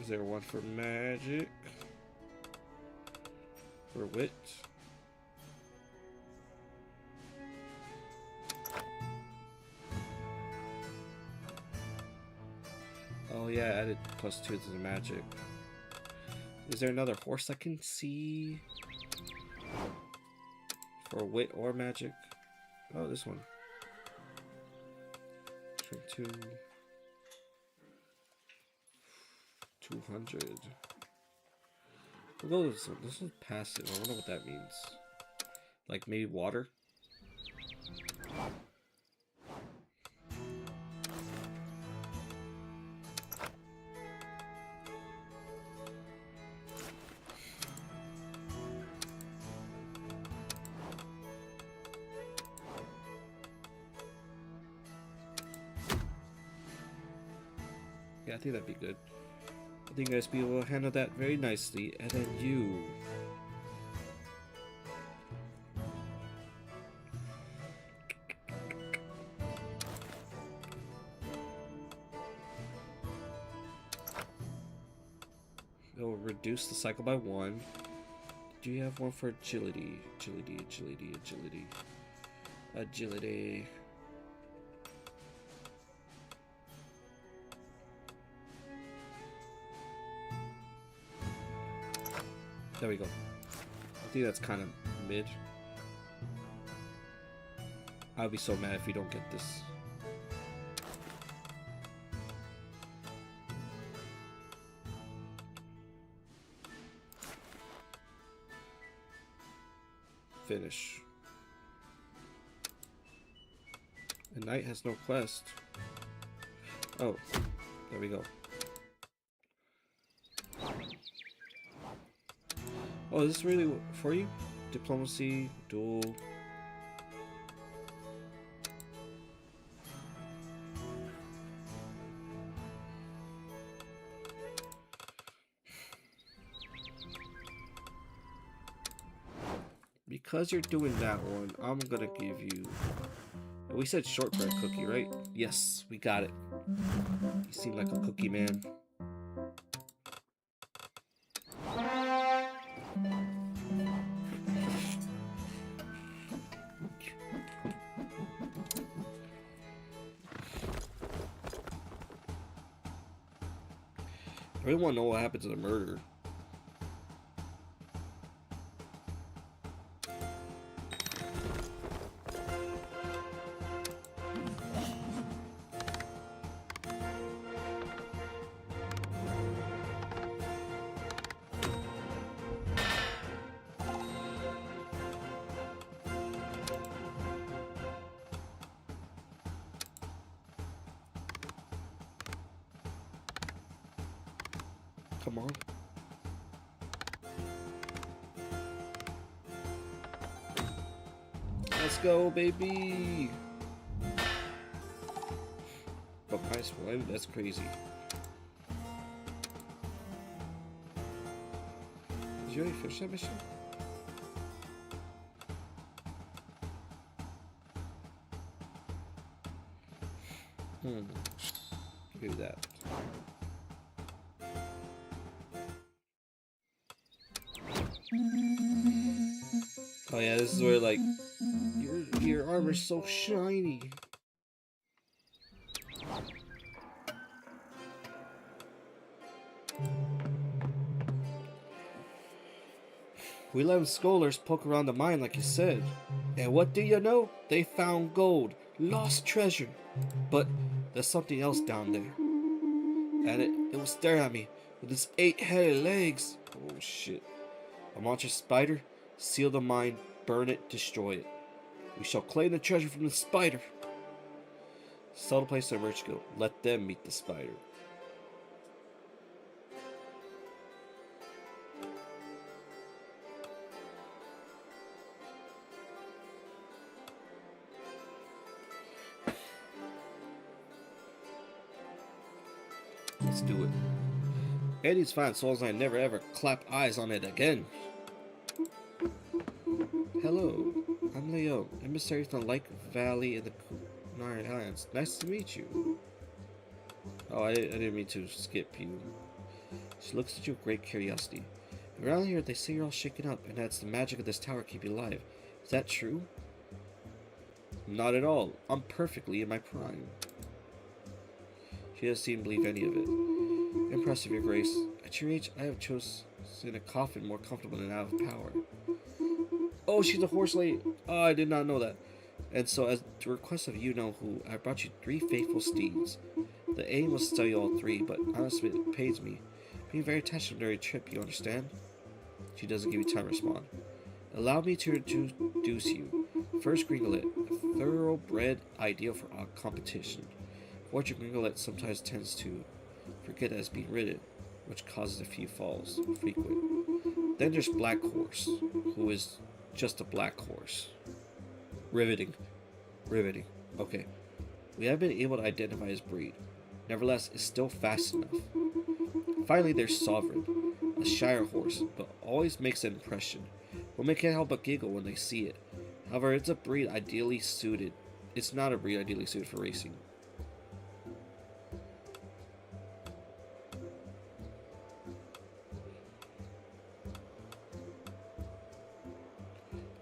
Is there one for magic? For wit? Oh yeah, added +2 to the magic. Is there another horse I can see? For wit or magic? Oh, this one. Turn 2. 200. We'll go with this one. This one's passive. I wonder what that means. Like maybe water? Yeah, I think that'd be good. I think SB will handle that very nicely, and then you. It'll reduce the cycle by 1. Do you have one for agility? Agility. There we go. I think that's kind of mid. I'll be so mad if we don't get this. Finish. And Knight has no quest. Oh, there we go. Oh, is this really for you? Diplomacy, duel. Because you're doing that one, I'm gonna give you... We said shortbread cookie, right? Yes, we got it. You seem like a cookie man. I really want to know what happened to the murder. Come on. Let's go, baby! But ice one, that's crazy. Did you already finish that mission? Do that. Oh yeah, this is where like your armor's so shiny. We let scholars poke around the mine like you said. And what do you know? They found gold. Lost treasure. But there's something else down there. And it was staring at me with its 8-headed legs. Oh shit. A monster spider? Seal the mine, burn it, destroy it. We shall claim the treasure from the spider. Sell the place to the merchant guild. Let them meet the spider. Let's do it. Eddie's fine so long as I never ever clap eyes on it again. Hello, I'm Leo, emissary from the Lake Valley in the Canary Islands. Nice to meet you. Oh, I didn't mean to skip you. She looks at you with great curiosity. Around here, they say you're all shaken up, and that's the magic of this tower keep you alive. Is that true? Not at all. I'm perfectly in my prime. She doesn't seem to believe any of it. Impressive, Your Grace. At your age, I have chosen a coffin more comfortable than out of power. Oh, she's a horse lady. Oh, I did not know that. And so, as the request of you know who, I brought you 3 faithful steeds. The aim was to sell you all 3, but honestly, it pays me. Being very attached to during a trip, you understand? She doesn't give you time to respond. Allow me to introduce you. First, Gringolet, a thoroughbred ideal for competition. Fortune Gringolet sometimes tends to forget that it's being ridden, which causes a few falls, frequent. Then there's Black Horse, who is just a black horse. Riveting. Riveting. Okay. We haven't been able to identify his breed. Nevertheless, it's still fast enough. Finally, there's Sovereign, a Shire horse, but always makes an impression. Women can't help but giggle when they see it. However, it's a breed ideally suited. It's not a breed ideally suited for racing.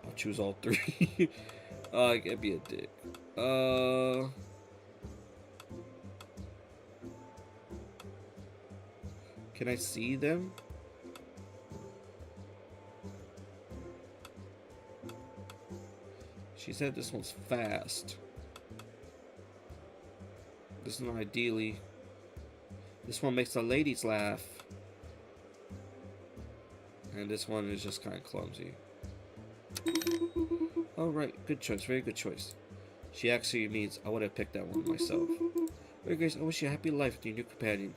I'll choose all 3. I can't be a dick. Can I see them? She said this one's fast. This one ideally. This one makes the ladies laugh. And this one is just kind of clumsy. Alright, good choice, very good choice. She actually means I would have picked that one myself. Very Grace, I wish you a happy life with your new companion.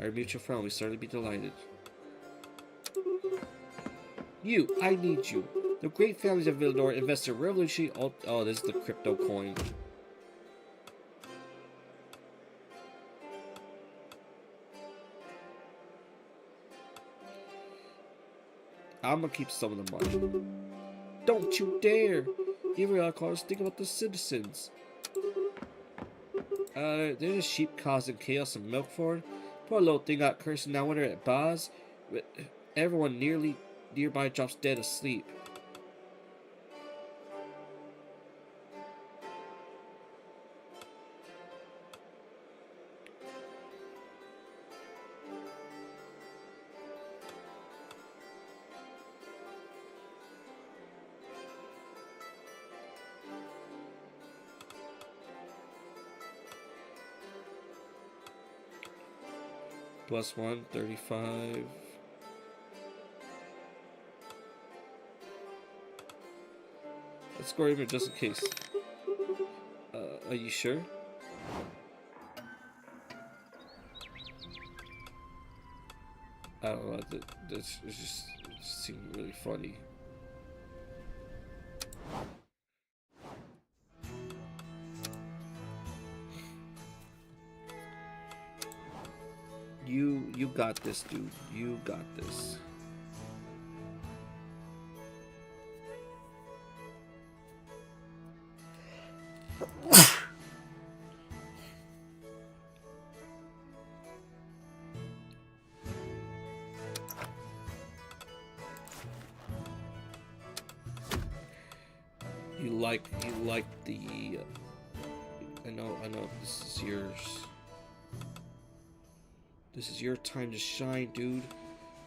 Our mutual friend will certainly be delighted. You, I need you. The great families of Villador invested revolutionary oh, this is the crypto coin. I'm gonna keep some of the money. Don't you dare! Give your cars, think about the citizens. There's a sheep causing chaos and milk for it. Poor little thing got cursed and now when they're at bars, everyone nearby drops dead asleep. +1, 35. Let's score even just in case. Are you sure? don't know. This it just seemed really funny. You got this, dude. You got this. You like the I know this is yours. This is your time to shine, dude.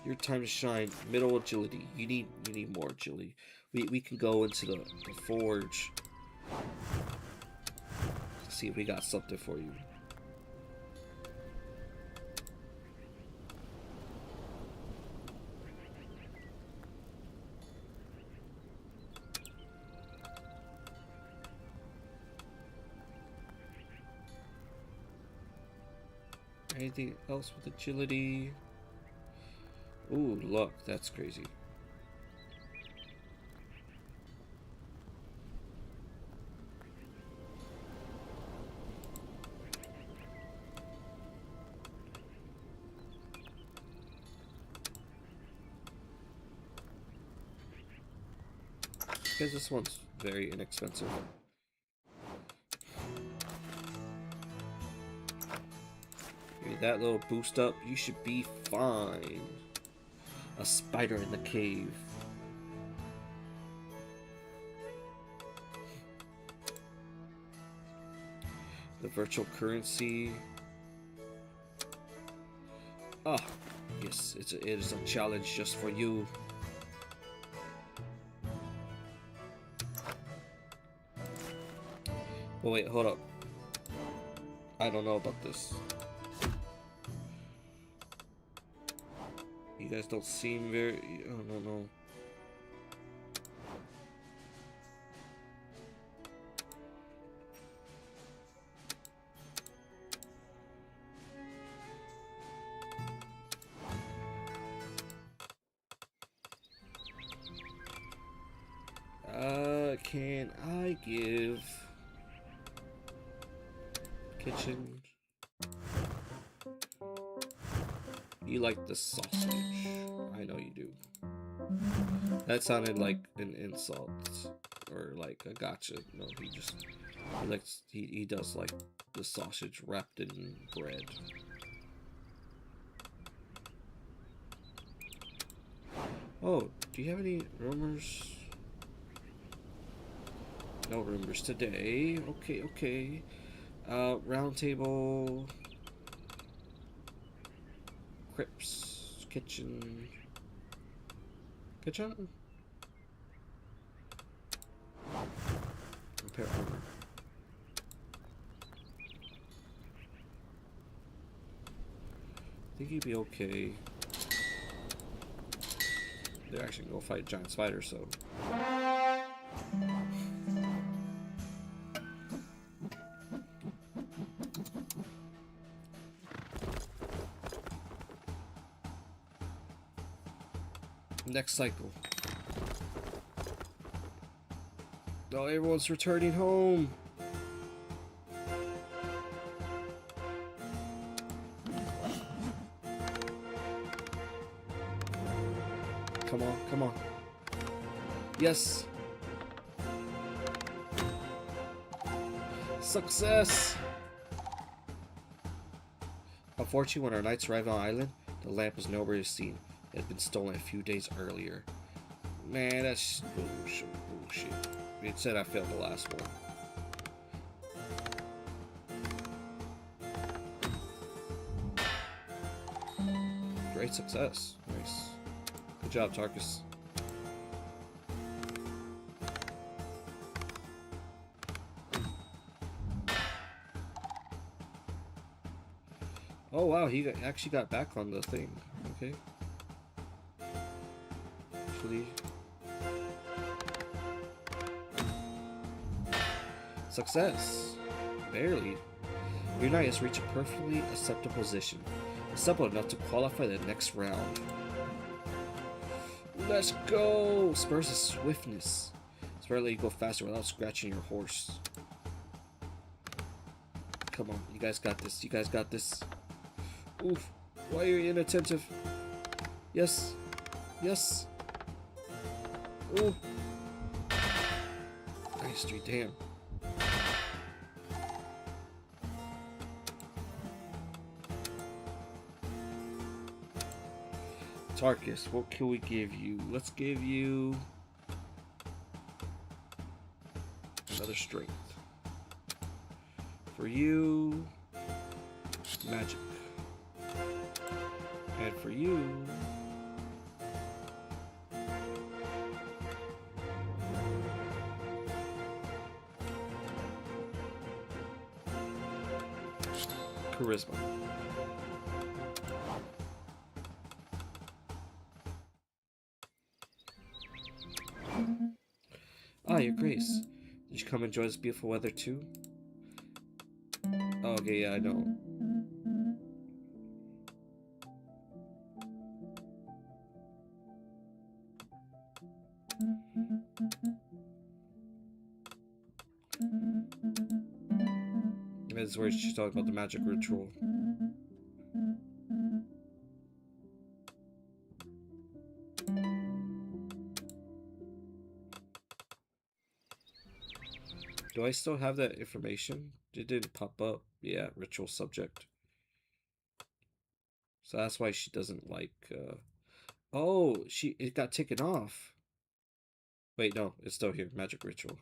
Your time to shine. Middle agility. You need more agility. We can go into the forge. See if we got something for you. Anything else with agility? Ooh, luck. That's crazy. Because this one's very inexpensive. Give that little boost up, you should be fine. A spider in the cave. The virtual currency. Ah, yes, it is a challenge just for you. Oh wait, hold up. I don't know about this. You guys don't seem very... I don't know. Can I give... Kitchen... You like the sausage. I know you do. That sounded like an insult. Or like a gotcha. No, he does like the sausage wrapped in bread. Oh, do you have any rumors? No rumors today. Okay. Round table. Crips. Kitchen. Repair armor. I think he'd be okay. They're actually gonna go fight a giant spider, so. Next cycle. Oh, everyone's returning home. Come on. Yes. Success. Unfortunately, when our knights arrived on the island, the lamp was nowhere to be seen. It had been stolen a few days earlier. Man, that's bullshit. It said I failed the last one. Great success. Nice. Good job, Tarkus. Oh wow, he actually got back on the thing. Okay. Actually... Success! Barely. Your knight has reached a perfectly acceptable position. Simple enough to qualify the next round. Let's go! Spurs is swiftness. Spurs let you go faster without scratching your horse. Come on, you guys got this. You guys got this. Oof. Why are you inattentive? Yes. Yes. Ooh. Nice, dude. Damn. Tarkus, what can we give you? Let's give you another strength. For you, magic. And for you, charisma. Ah, your grace. Did you come enjoy this beautiful weather too? Oh, okay, yeah, I know. This is where she's talking about the magic ritual. Do I still have that information? It didn't pop up. Yeah, ritual subject. So that's why she doesn't like, Oh, it got taken off. Wait, no, it's still here. Magic ritual.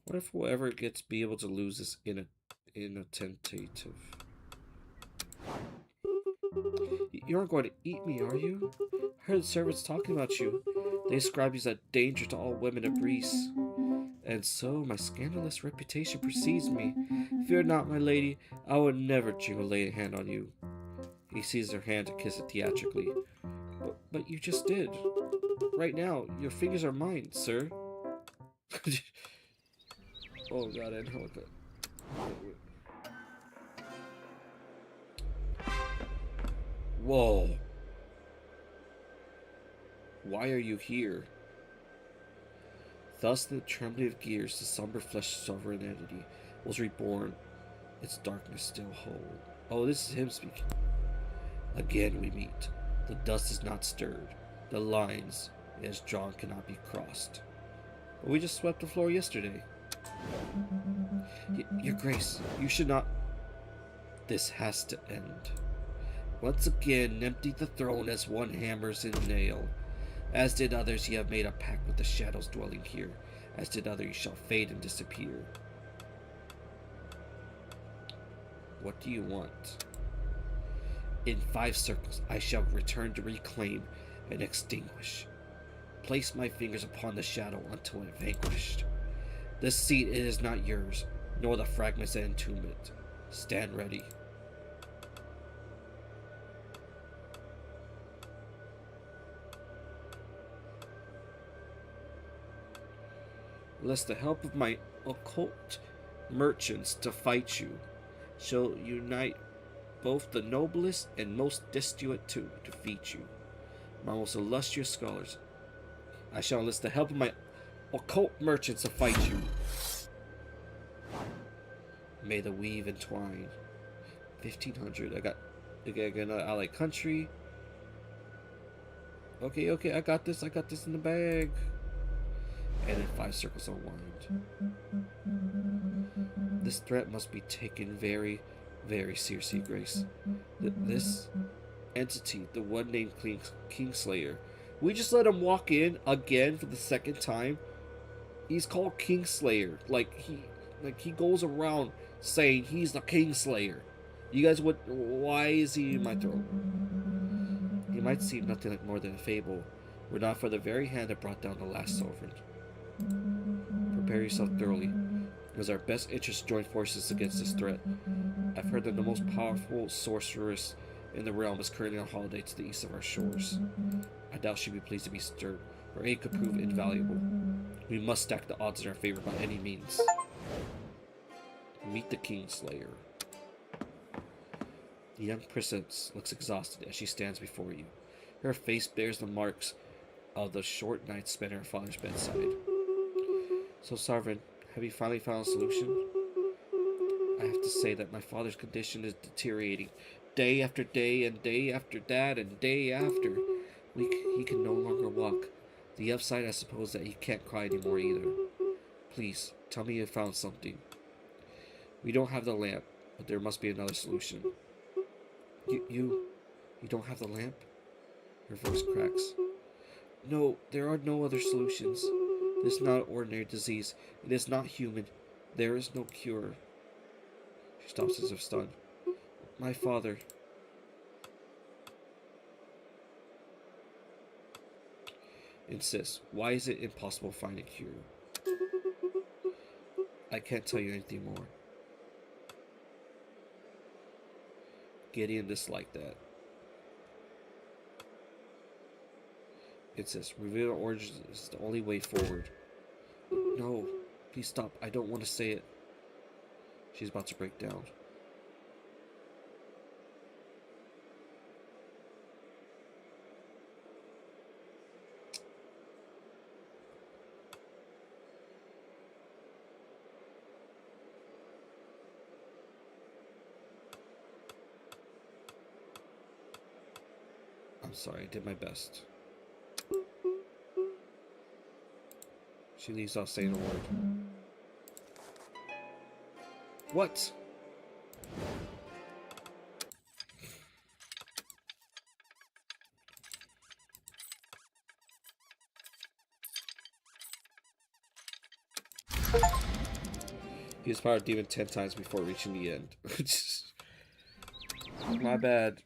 What if we'll ever be able to lose this in a tentative? You aren't going to eat me, are you? I heard the servants talking about you. They describe you as a danger to all women of Greece. And so my scandalous reputation precedes me. Fear not, my lady, I would never dream of laying a hand on you. He seized her hand to kiss it theatrically. But you just did. Right now, your fingers are mine, sir. Oh god, I know what that. Whoa. Why are you here? Thus, in the trembling of gears, the somber flesh sovereign entity was reborn, its darkness still whole. Oh, this is him speaking. Again we meet. The dust is not stirred. The lines it has drawn cannot be crossed. But we just swept the floor yesterday. Your Grace, you should not... This has to end. Once again, empty the throne as one hammers in nail. As did others, ye have made a pact with the shadows dwelling here. As did others, ye shall fade and disappear. What do you want? In 5 circles, I shall return to reclaim and extinguish. Place my fingers upon the shadow until it vanquished. This seat it is not yours, nor the fragments that entomb it. Stand ready. Lest the help of my occult merchants to fight you shall unite both the noblest and most destitute to defeat you. My most illustrious scholars, I shall enlist the help of my occult merchants to fight you. May the weave entwine. 1500. I got another ally country. Okay, I got this in the bag. And in 5 circles unwind. This threat must be taken very, very seriously, Grace. This entity, the one named Kingslayer, we just let him walk in again for the 2nd time. He's called Kingslayer. Like he goes around saying he's the Kingslayer. You guys would... Why is he in my throne? He might seem nothing like more than a fable, were not for the very hand that brought down the last sovereign. Prepare yourself thoroughly. It is our best interest to join forces against this threat. I've heard that the most powerful sorceress in the realm is currently on holiday to the east of our shores. I doubt she'd be pleased to be Her aid could prove invaluable. We must stack the odds in our favor by any means. Meet the Kingslayer. The young princess looks exhausted as she stands before you. Her face bears the marks of the short nights spent at her father's bedside. So, Sovereign, have you finally found a solution? I have to say that my father's condition is deteriorating day after day, and day after that, and day after. He can no longer walk. The upside, I suppose, that he can't cry anymore either. Please, tell me you found something. We don't have the lamp, but there must be another solution. You don't have the lamp? Her voice cracks. No, there are no other solutions. It is not ordinary disease. It is not human. There is no cure. She stops as if stunned. My father. Insists. Why is it impossible to find a cure? I can't tell you anything more. Gideon disliked that. Insists. Reveal the origins is the only way forward. No. Please stop. I don't want to say it. She's about to break down. I'm sorry, I did my best. She leaves off saying a word. What? He was powered demon 10 times before reaching the end. My bad.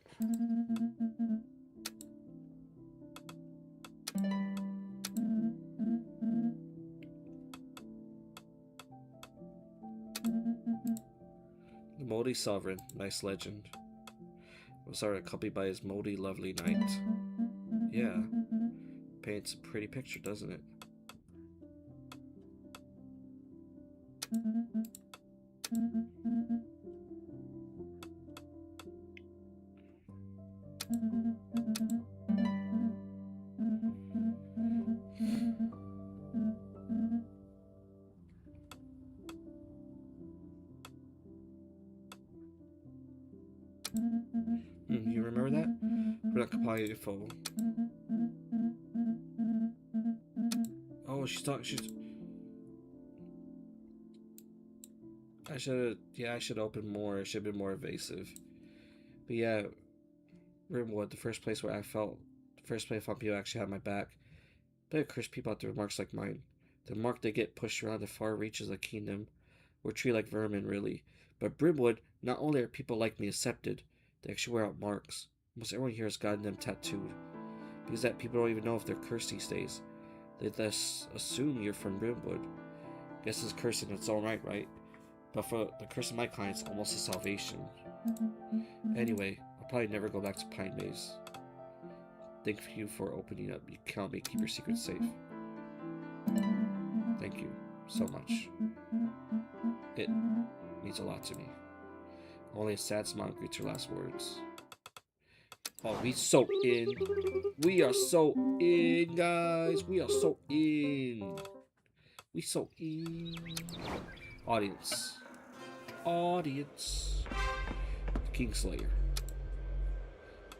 The Moldy Sovereign, nice legend. Was accompanied by his moldy, lovely knight. Yeah. Paints a pretty picture, doesn't it? You remember that? We're not complying with phone. Oh, she's talking. I should open more. I should have been more evasive. But yeah, Rimwood, the first place I found people actually had my back. But it cursed people out to remarks like mine. The mark they get pushed around the far reaches of the kingdom. We're treated like vermin, really. But Brimwood, not only are people like me accepted, they actually wear out marks. Almost everyone here has gotten them tattooed. Because that people don't even know if they're cursed these days. They thus assume you're from Brimwood. Guess it's cursed in its own right? But for the curse of my clients, almost a salvation. Anyway, I'll probably never go back to Pine Maze. Thank you for opening up. You can help me keep your secrets safe. Thank you so much. It means a lot to me. Only a sad smile greets her last words. Oh, we so in. We are so in, guys. We are so in. We so in. Audience. Kingslayer.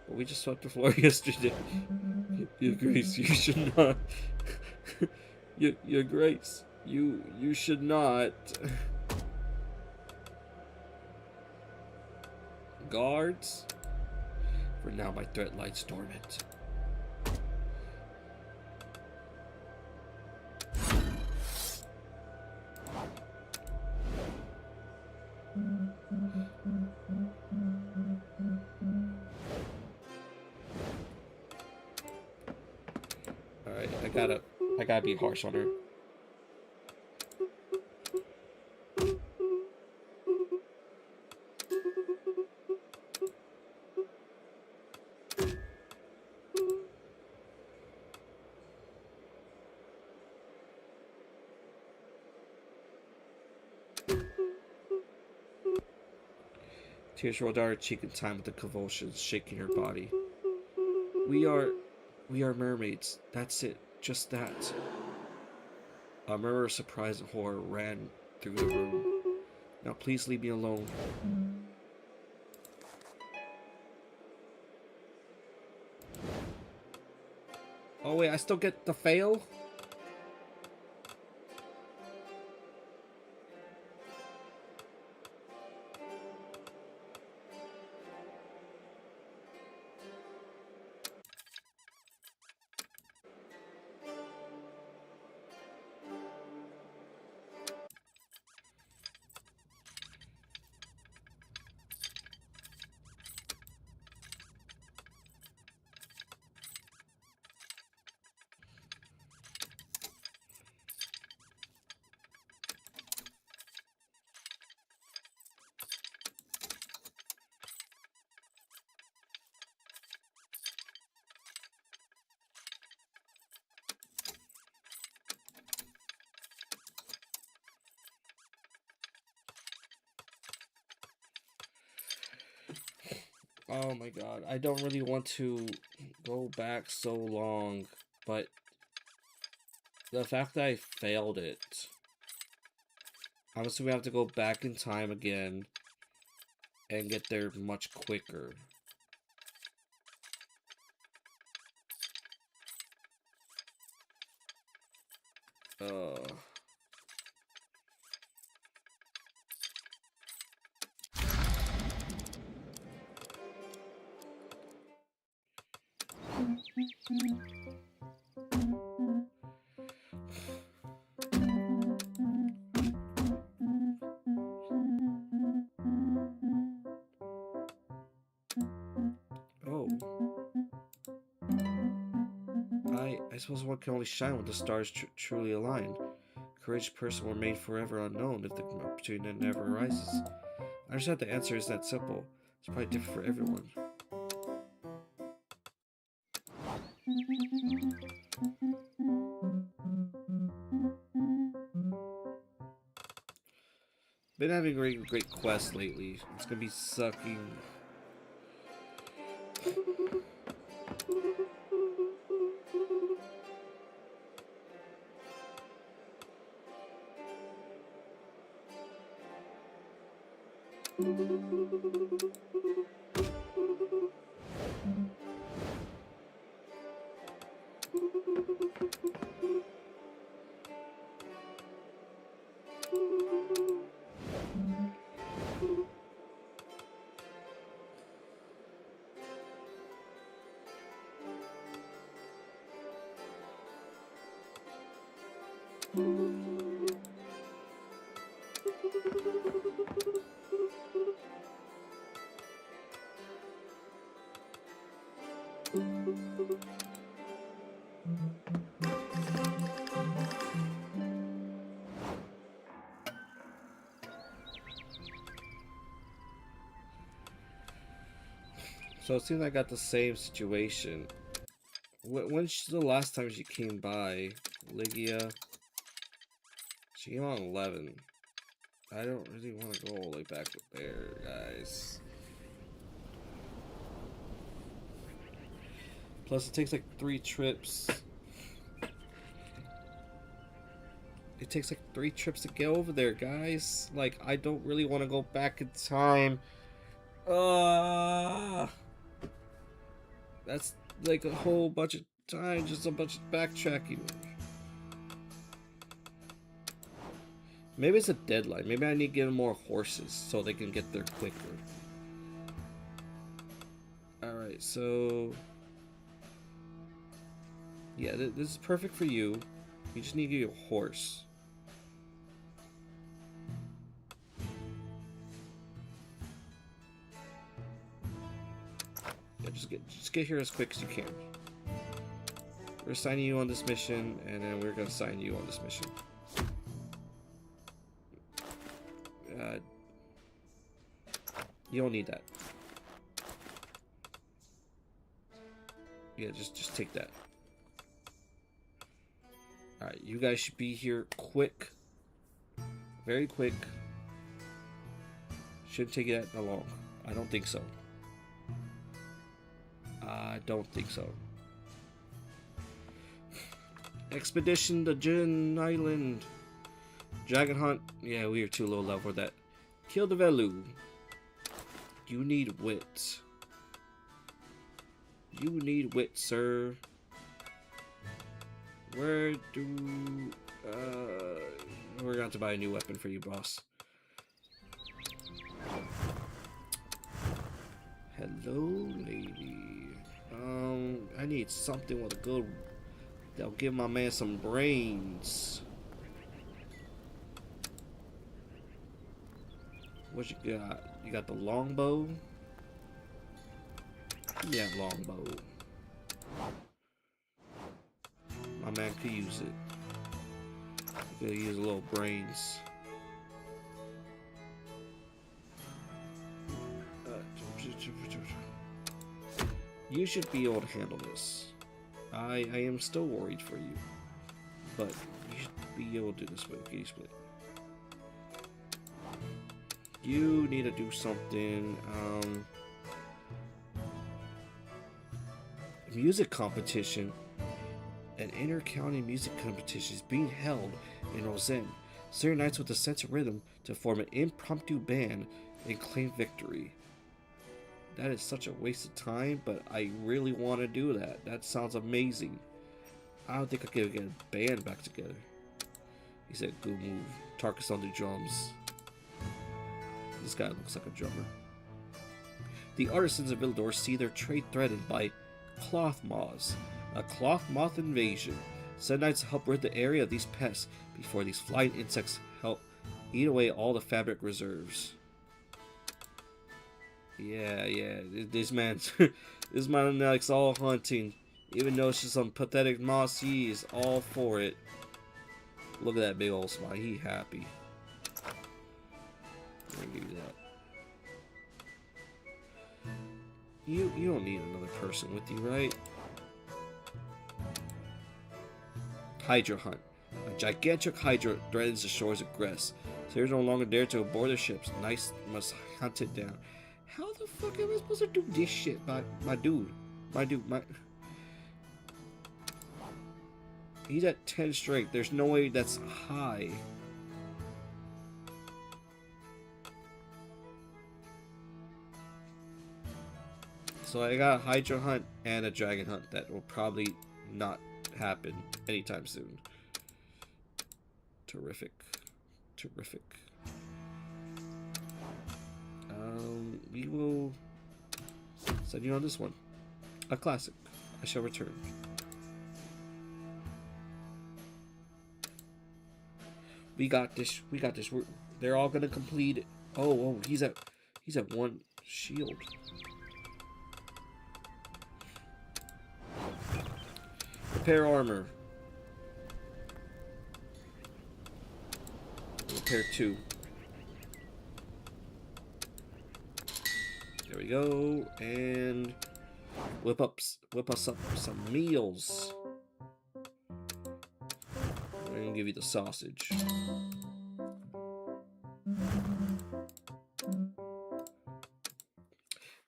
Well, we just swept the floor yesterday. Your Grace, you should not. Your Grace, you should not. Guards. For now, my threat lies dormant. Alright, I gotta be harsh on her. Tears rolled down her cheek in time with the convulsions shaking her body. We are mermaids. That's it. Just that. A murmur of surprise and horror ran through the room. Now please leave me alone. Oh wait, I still get the fail? Oh my god, I don't really want to go back so long, but the fact that I failed it, I'm assuming I have to go back in time again and get there much quicker. Oh. I suppose one can only shine when the stars truly align. Courageous person will remain forever unknown if the opportunity never arises. I understand the answer is that simple. It's probably different for everyone. Been having great quests lately. It's gonna be sucking. So it seems I got the same situation. When's the last time she came by? Lygia. She came on 11. I don't really want to go all the way back there, guys. Plus, it takes like 3 trips. It takes like 3 trips to get over there, guys. Like, I don't really want to go back in time. That's like a whole bunch of time, just a bunch of backtracking. Maybe it's a deadline. Maybe I need to give them more horses so they can get there quicker. Alright, so... yeah, this is perfect for you. You just need to get you a horse. Yeah, just get here as quick as you can. We're assigning you on this mission, and then we're gonna assign you on this mission. You don't need that. Yeah, just take that. Alright, you guys should be here quick. Very quick. Shouldn't take that long. I don't think so. I don't think so. Expedition to Jin Island. Dragon Hunt. Yeah, we are too low level for that. Kill the Velu. You need wit. You need wit, sir. Where do... we're going to have to buy a new weapon for you, boss. Hello, lady. I need something with a good... that'll give my man some brains. What you got? You got the longbow? Yeah, longbow. My man could use it. He could use a little brains. You should be able to handle this. I am still worried for you, but you should be able to do this with a split. You need to do something. Music competition. An inter-county music competition is being held in Rosen. Certain nights with a sense of rhythm to form an impromptu band and claim victory. That is such a waste of time, but I really want to do that. That sounds amazing. I don't think I can get a band back together. He said, good move. Tarkus on the drums. This guy looks like a drummer. The artisans of Villador see their trade threatened by cloth moths. A cloth moth invasion. Send knights to help rid the area of these pests before these flying insects help eat away all the fabric reserves. Yeah. This man likes all hunting. Even though it's just some pathetic moss, he is all for it. Look at that big old smile. He happy. I'm gonna give you that. You don't need another person with you, right? Hydra hunt. A gigantic hydra threatens the shores of Gress. Sailors no longer dare to board their ships. Knights must hunt it down. How the fuck am I supposed to do this shit, my dude? He's at 10 strength. There's no way that's high. So I got a Hydra hunt and a Dragon hunt that will probably not happen anytime soon. Terrific. We will send you on this one. A classic. I shall return. We got this. They're all gonna complete it. Oh, he's at 1 shield. Repair armor. Repair 2. There we go. And whip us up some meals. I'm gonna give you the sausage.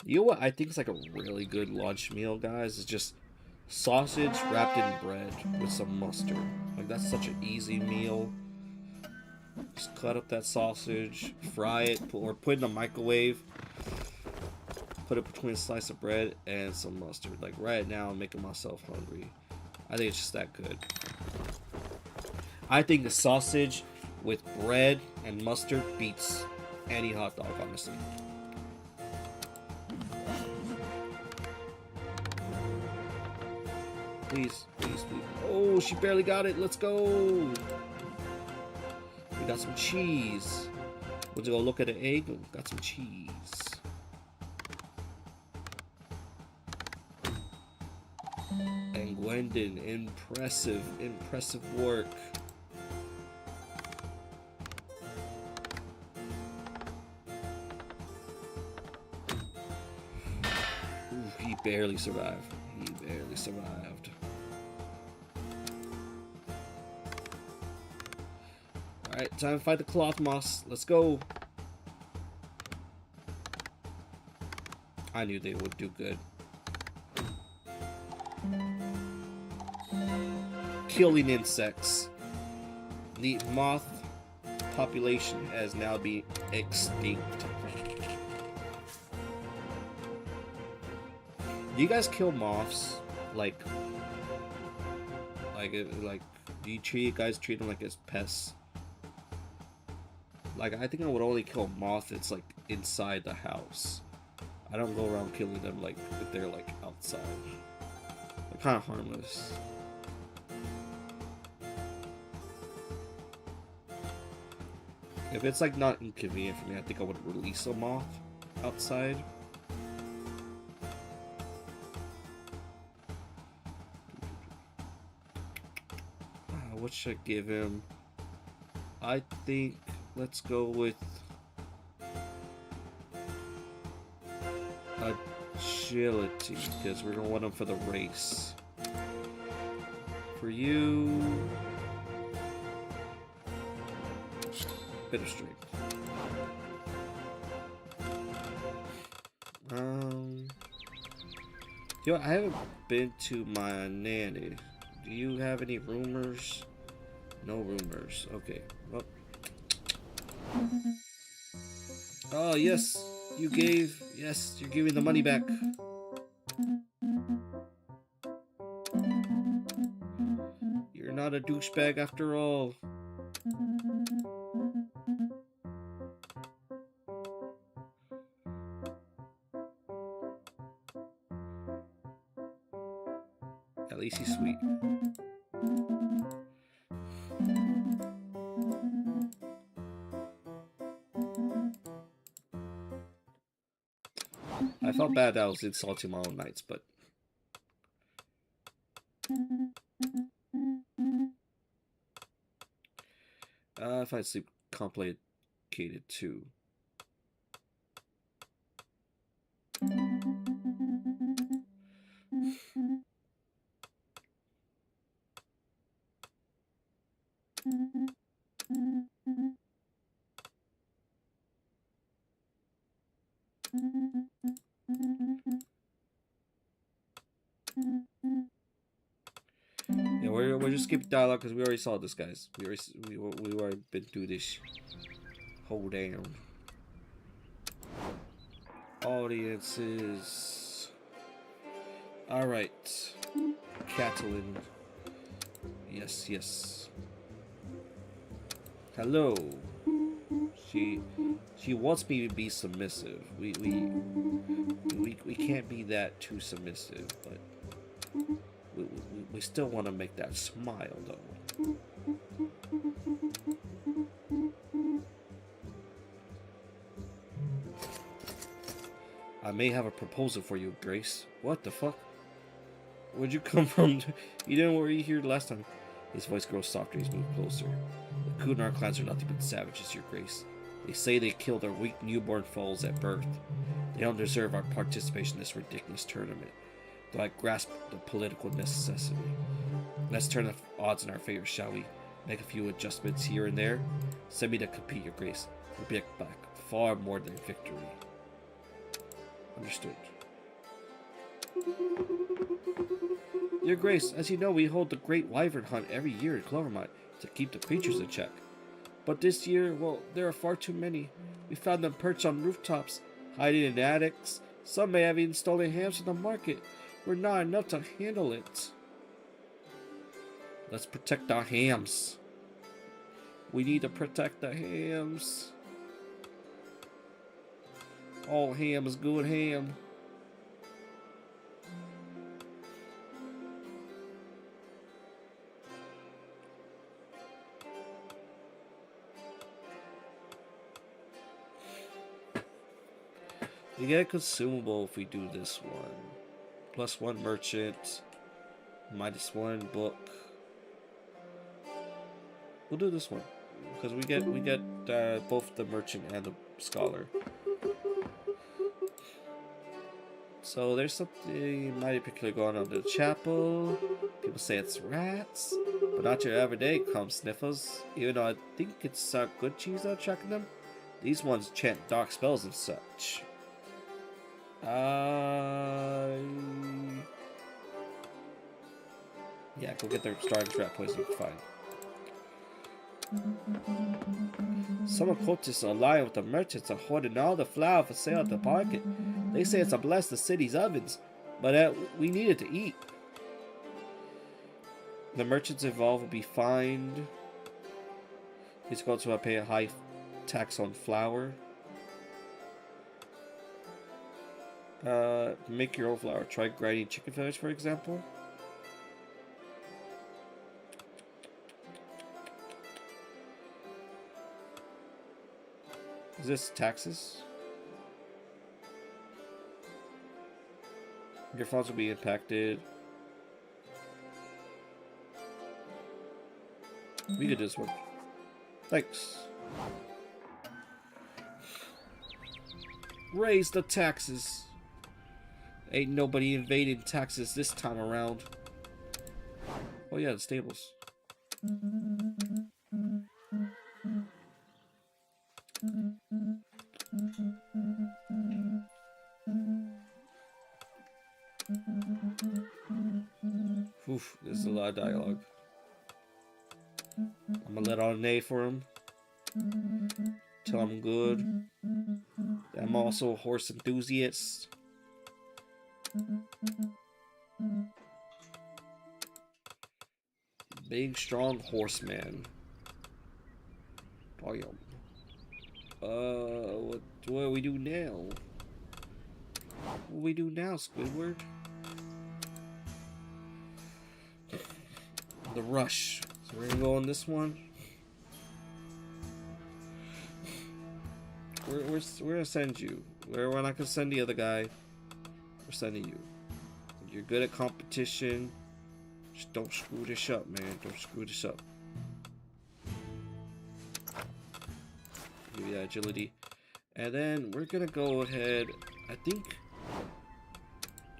You know what I think is like a really good lunch meal, guys? It's just sausage wrapped in bread with some mustard. Like, that's such an easy meal. Just cut up that sausage, fry it, or put it in the microwave. Put it between a slice of bread and some mustard. Like, right now, I'm making myself hungry. I think it's just that good. I think the sausage with bread and mustard beats any hot dog, honestly. Please. Oh, she barely got it. Let's go. We got some cheese. We'll go look at an egg. We got some cheese. And Gwendon, impressive work. Ooh, he barely survived. Alright, time to fight the cloth moss. Let's go. I knew they would do good. Killing insects. The moth population has now been extinct. Do you guys kill moths? Like, do you guys treat them like as pests? Like, I think I would only kill moth that's like inside the house. I don't go around killing them like if they're like outside. They're kind of harmless. If it's like not inconvenient for me, I think I would release a moth outside. What should I give him? I think let's go with agility, because we're gonna want him for the race. For you, bit of strength. You know, I haven't been to my nanny. Do you have any rumors? No rumors. Okay. Well. Oh yes, you gave. Yes, you're giving the money back. You're not a douchebag after all. At least he's sweet. I felt bad that I was insulting my own knights, but if I sleep complicated too. Yeah, we're just skipping dialogue because we already saw this, guys. We already been through this. Hold down. Audiences. All right, Catalan. Yes, yes. Hello. She wants me to be submissive. We can't be that too submissive, but we still want to make that smile though. I may have a proposal for you, Grace. What the fuck? Where'd you come from? You didn't were you here last time? His voice grows softer as he moves closer. The Kunar clans are nothing but savages, Your Grace. They say they kill their weak newborn foals at birth. They don't deserve our participation in this ridiculous tournament, though I grasp the political necessity. Let's turn the odds in our favor, shall we? Make a few adjustments here and there. Send me to compete, Your Grace. We'll be back far more than victory. Understood. Your Grace, as you know, we hold the Great Wyvern Hunt every year in Clovermont to keep the creatures in check. But this year, well, there are far too many. We found them perched on rooftops, hiding in attics. Some may have even stolen hams from the market. We're not enough to handle it. Let's protect our hams. We need to protect the hams. All ham is good ham. We get a consumable if we do this one. +1 merchant. -1 book. We'll do this one because we get both the merchant and the scholar. So there's something mighty peculiar going on in the chapel. People say it's rats, but not your everyday cum sniffers. Even though I think it's good cheese attracting them, these ones chant dark spells and such. Yeah, go get their starting trap poison. Fine. Some occultists align with the merchants are hoarding all the flour for sale at the market. They say it's to bless the city's ovens, but we need it to eat. The merchants involved will be fined. These cultists will pay a high tax on flour. Make your own flour. Try grinding chicken feathers, for example. Is this taxes? Your funds will be impacted. We could do this one. Thanks. Raise the taxes. Ain't nobody invading taxes this time around. Oh yeah, the stables. Oof, this is a lot of dialogue. I'm gonna let on an A for him. Tell him I'm good. I'm also a horse enthusiast. Big, strong horseman. What do we do now? What do we do now, Squidward? The rush. So we're gonna go on this one. We're gonna send you. We're not gonna send the other guy. We're sending you. You're good at competition. Just don't screw this up, man. Don't screw this up. Give you that agility. And then we're gonna go ahead. I think.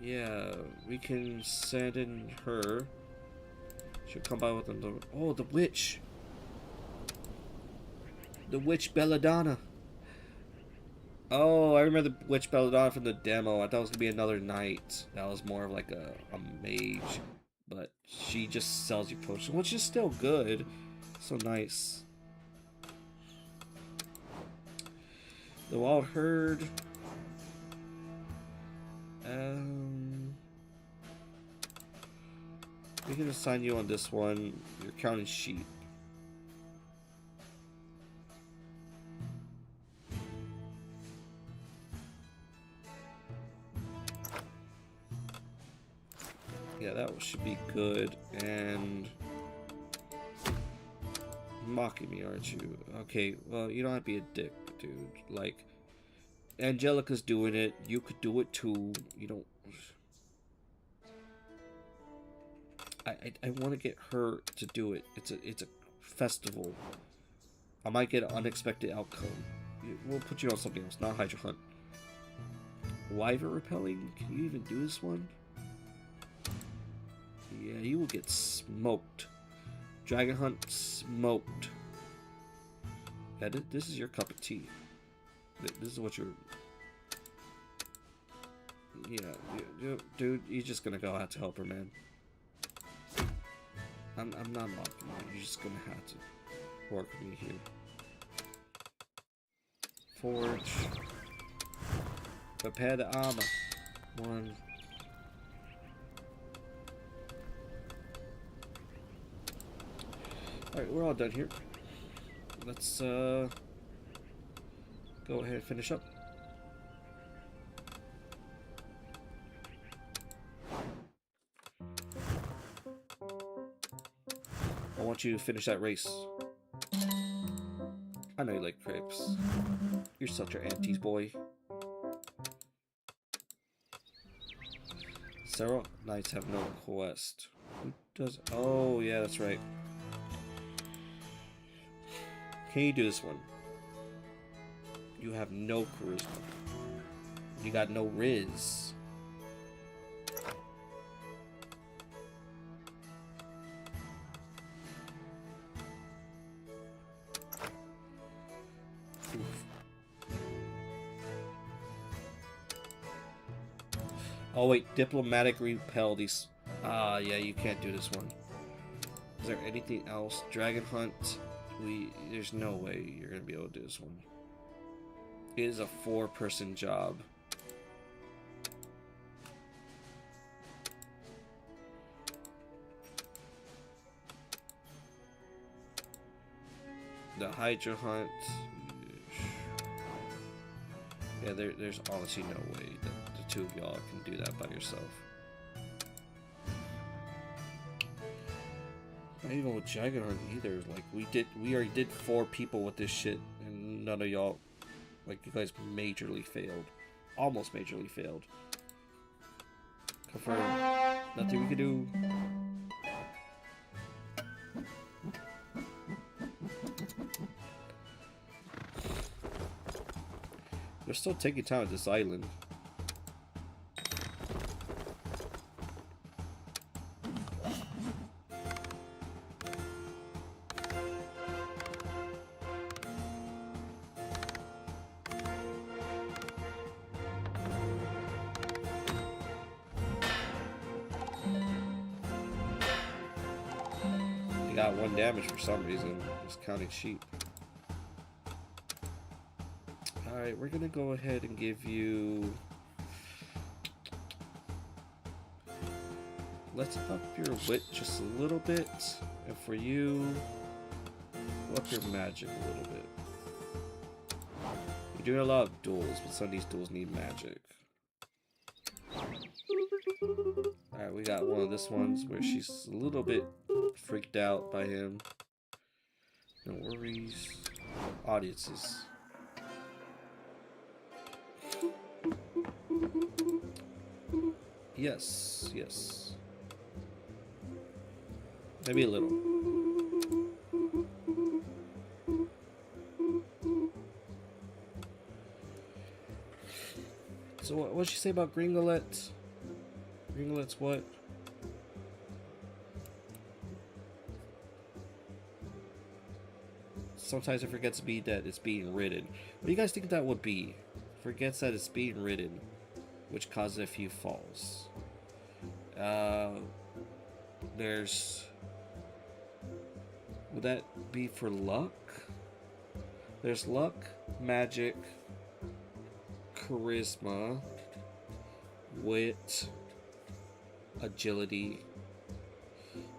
Yeah, we can send in her. She'll come by with another. Oh, the witch. The witch Belladonna. Oh, I remember the witch Belladonna from the demo. I thought it was gonna be another knight. That was more of like a mage. But she just sells you potions, which is still good. So nice. The wild herd. We can assign you on this one. You're counting sheep. Yeah, that should be good. And mocking me, aren't you? Okay, well, you don't have to be a dick, dude. Like, Angelica's doing it. You could do it too. You don't. I want to get her to do it. It's a festival. I might get an unexpected outcome. We'll put you on something else, not Hydra Hunt. Wyvern repelling? Can you even do this one? Yeah, you will get smoked. Dragon Hunt smoked. Yeah, this is your cup of tea. This is what you're... Yeah, dude, you're just gonna go out to help her, man. I'm not mocking you. You're just gonna have to work with me here. Forge. Prepare the armor. 1. Alright, we're all done here. Let's go ahead and finish up. I want you to finish that race. I know you like crepes. You're such an aunties boy. Several knights have no quest. Who does? Oh, yeah, that's right. Can you do this one? You have no charisma. You got no riz. Oof. Oh wait, diplomatic repel these. Yeah, you can't do this one. Is there anything else? Dragon hunt. There's no way you're gonna be able to do this one. It is a 4-person job. The Hydra hunt. Yeah, there's honestly no way that the two of y'all can do that by yourself. Not even with Dragon Hunt either. Like we already did 4 people with this shit, and none of y'all, like you guys, majorly failed, almost majorly failed. Confirm. Nothing we can do. They're still taking time at this island. They got 1 damage for some reason. Just counting sheep. Alright, we're gonna go ahead and give you... Let's up your wit just a little bit. And for you, up your magic a little bit. You're doing a lot of duels, but some of these duels need magic. Alright, we got one of this ones where she's a little bit freaked out by him. No worries. Audiences. Yes, yes. Maybe a little. So what'd she say about Gringolet? Gringolet's what? Sometimes it forgets to be that it's being ridden. What do you guys think that would be? Forgets that it's being ridden, which causes a few falls. There's... Would that be for luck? There's luck, magic, charisma, wit, agility.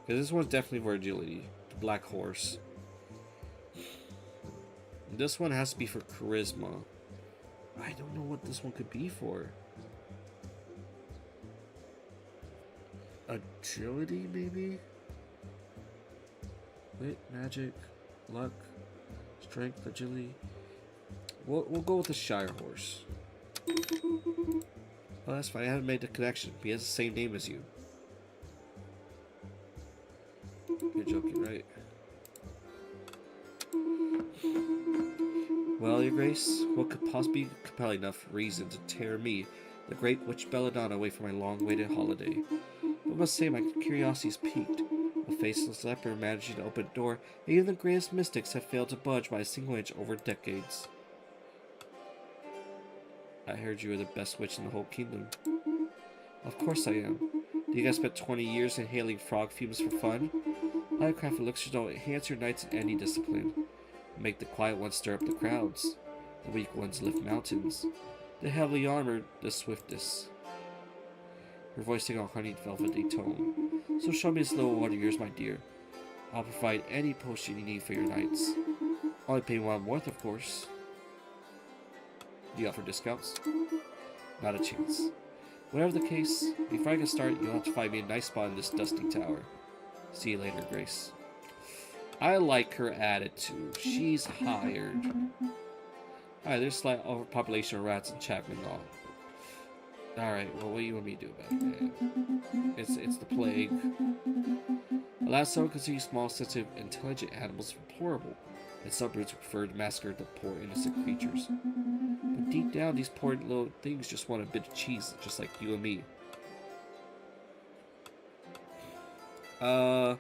Because this one's definitely for agility. The black horse. This one has to be for charisma. I don't know what this one could be for. Agility, maybe? Wit, magic, luck, strength, agility. We'll go with the Shire horse. Oh, that's fine. I haven't made the connection. He has the same name as you. You're joking, right? Well, Your Grace, what could possibly be compelling enough reason to tear me, the great witch Belladonna, away from my long-awaited holiday? I must say my curiosity is piqued. A faceless leper managing to open a door, and even the greatest mystics have failed to budge by a single inch over decades. I heard you were the best witch in the whole kingdom. Of course I am. Do you guys spend 20 years inhaling frog fumes for fun? I craft elixirs don't enhance your knights in any discipline. Make the quiet ones stir up the crowds. The weak ones lift mountains. The heavily armored, the swiftest. Her voice took a honeyed velvety tone. So show me this little one of yours, my dear. I'll provide any potion you need for your knights. Only pay what I'm worth, of course. Do you offer discounts? Not a chance. Whatever the case, before I can start, you'll have to find me a nice spot in this dusty tower. See you later, Grace. I like her attitude. She's hired. Alright, there's slight overpopulation of rats in Chapman Law. Alright, well, what do you want me to do about it? It's the plague. Alas, some consider small, sensitive, intelligent animals deplorable, and some brutes prefer to massacre the poor, innocent creatures. But deep down, these poor little things just want a bit of cheese, just like you and me. I'll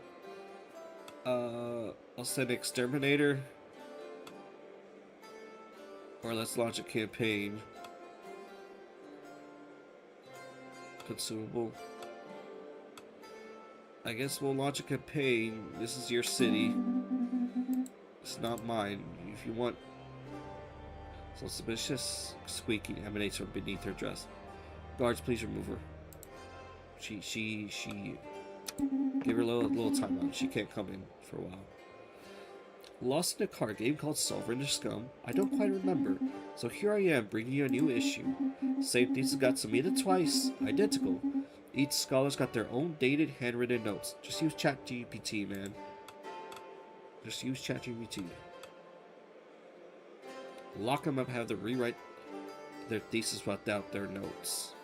send an exterminator. Or let's launch a campaign. consumable. I guess we'll launch a campaign. This is your city. It's not mine. If you want... So suspicious squeaking emanates from beneath her dress. Guards, please remove her. She... Give her a little time out. She can't come in for a while. Lost in a card game called Sovereign Scum? I don't quite remember. So here I am, bringing you a new issue. Same things got submitted twice. Identical. Each scholar's got their own dated, handwritten notes. Just use ChatGPT, man. Just use ChatGPT. Lock them up, have them rewrite their thesis without their notes.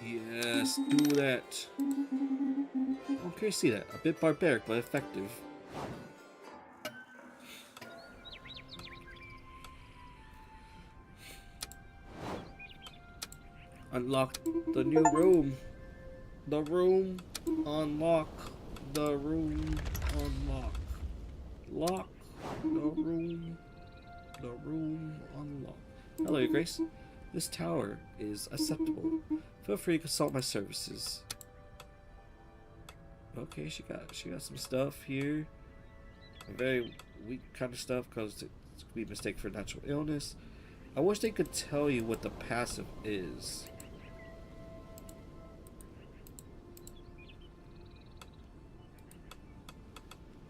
Yes, do that. Okay, see that. A bit barbaric, but effective. Unlock the new room. The room. Unlock. The room. Unlock. Lock. The room. The room. Unlock. Hello, Your Grace. This tower is acceptable. Feel free to consult my services. Okay, she got some stuff here. A very weak kind of stuff because it could be mistaken for natural illness. I wish they could tell you what the passive is.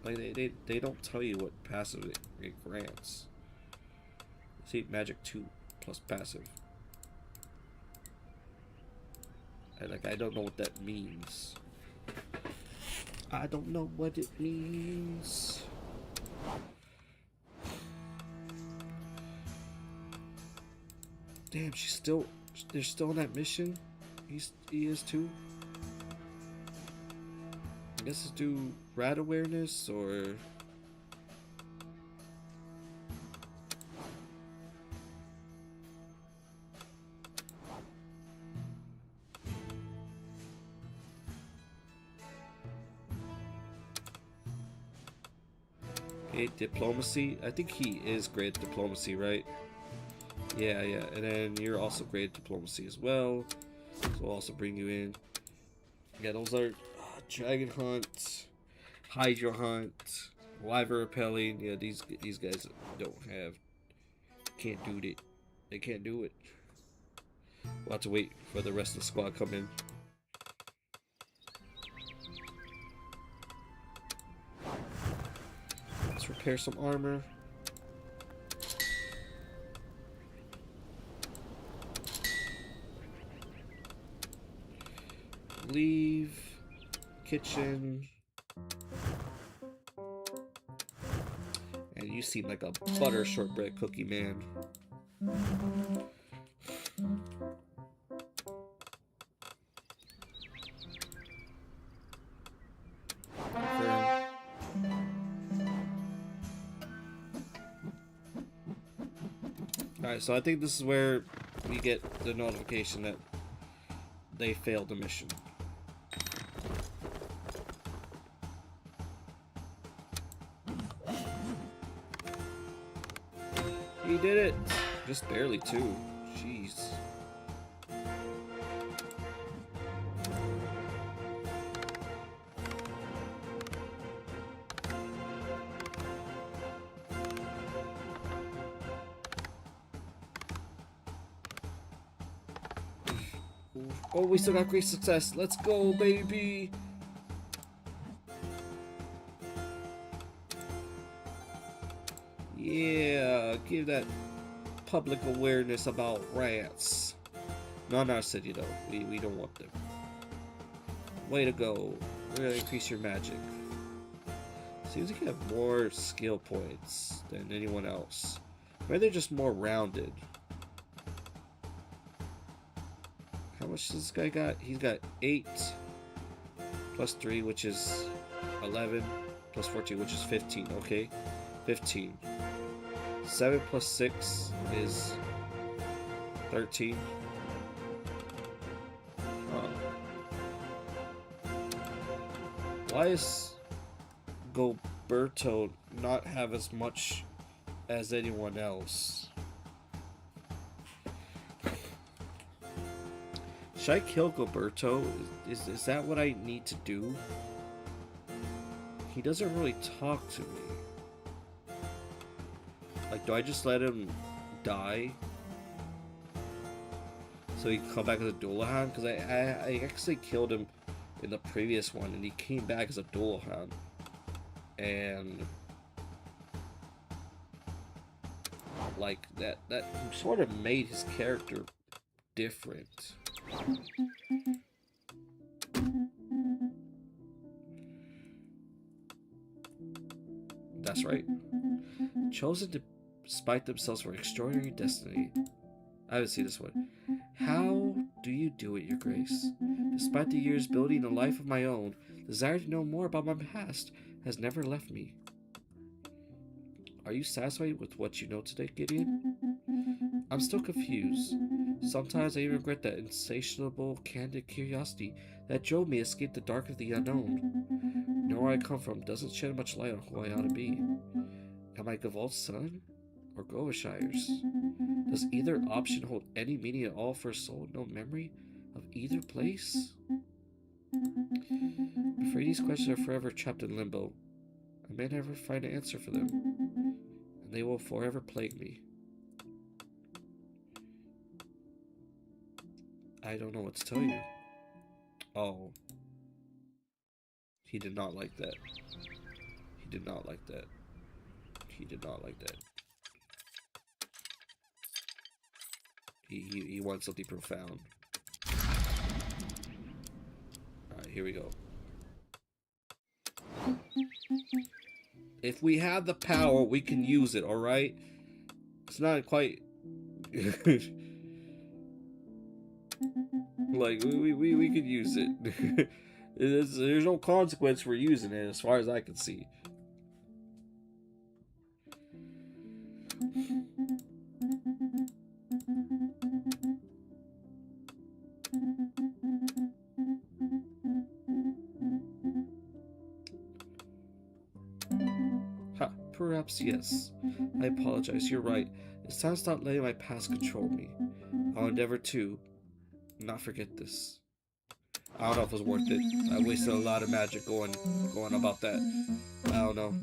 Like they don't tell you what passive it grants. See, magic 2 plus passive. I don't know what that means. I don't know what it means. Damn, they're still on that mission? He is too? I guess it's do rat awareness or... Okay, diplomacy. I think he is great at diplomacy, right? Yeah, and then you're also great at diplomacy as well. So we'll also bring you in. Yeah, those are dragon hunt, hydra hunt, wyvern repelling. Yeah, these guys can't do it. They can't do it. We'll have to wait for the rest of the squad to come in. Let's repair some armor. Leave. Kitchen. And you seem like a butter shortbread cookie man. Alright, so I think this is where we get the notification that they failed the mission. He did it! Just barely, too. Jeez. Oh, we still got great success. Let's go, baby! Yeah, give that public awareness about rats. Not in our city, though. We don't want them. Way to go. We're gonna increase your magic. Seems like you have more skill points than anyone else. Maybe they're just more rounded. How much does this guy got? He's got 8 plus 3, which is 11, plus 14, which is 15. Okay, 15. 7 plus 6 is 13. Why is Gilberto not have as much as anyone else? Should I kill Gilberto? Is that what I need to do? He doesn't really talk to me. Like, do I just let him die? So he can come back as a Dullahan? Because I actually killed him in the previous one, and he came back as a Dullahan. And like that sort of made his character different. That's right. Chosen despite themselves for extraordinary destiny. I haven't seen this one. How do you do it, Your Grace? Despite the years building a life of my own, the desire to know more about my past has never left me. Are you satisfied with what you know today, Gideon? I'm still confused. Sometimes I even regret that insatiable, candid curiosity that drove me to escape the dark of the unknown. Knowing where I come from doesn't shed much light on who I ought to be. Am I Gavalt's son? Or Govashire's? Does either option hold any meaning at all for a soul with no memory of either place? I'm afraid these questions are forever trapped in limbo. I may never find an answer for them, and they will forever plague me. I don't know what to tell you. Oh. He did not like that. He did not like that. He did not like that. He wants something profound. Alright, here we go. If we have the power, we can use it, alright? It's not quite... like, we could use it. There's no consequence for using it, as far as I can see. Ha, perhaps yes. I apologize, you're right. It's time to stop letting my past control me. I'll endeavor to not forget this. I don't know if it was worth it. I wasted a lot of magic going about that. I don't know.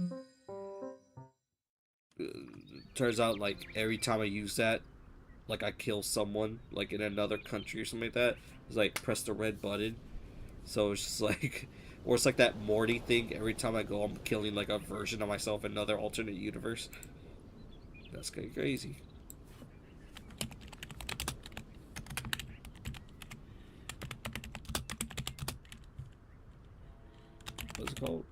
Turns out, like, every time I use that, like, I kill someone, like, in another country or something like that. It's like, press the red button. So it's just like... Or it's like that Morty thing. Every time I go, I'm killing, like, a version of myself in another alternate universe. That's kind of crazy. What's it called?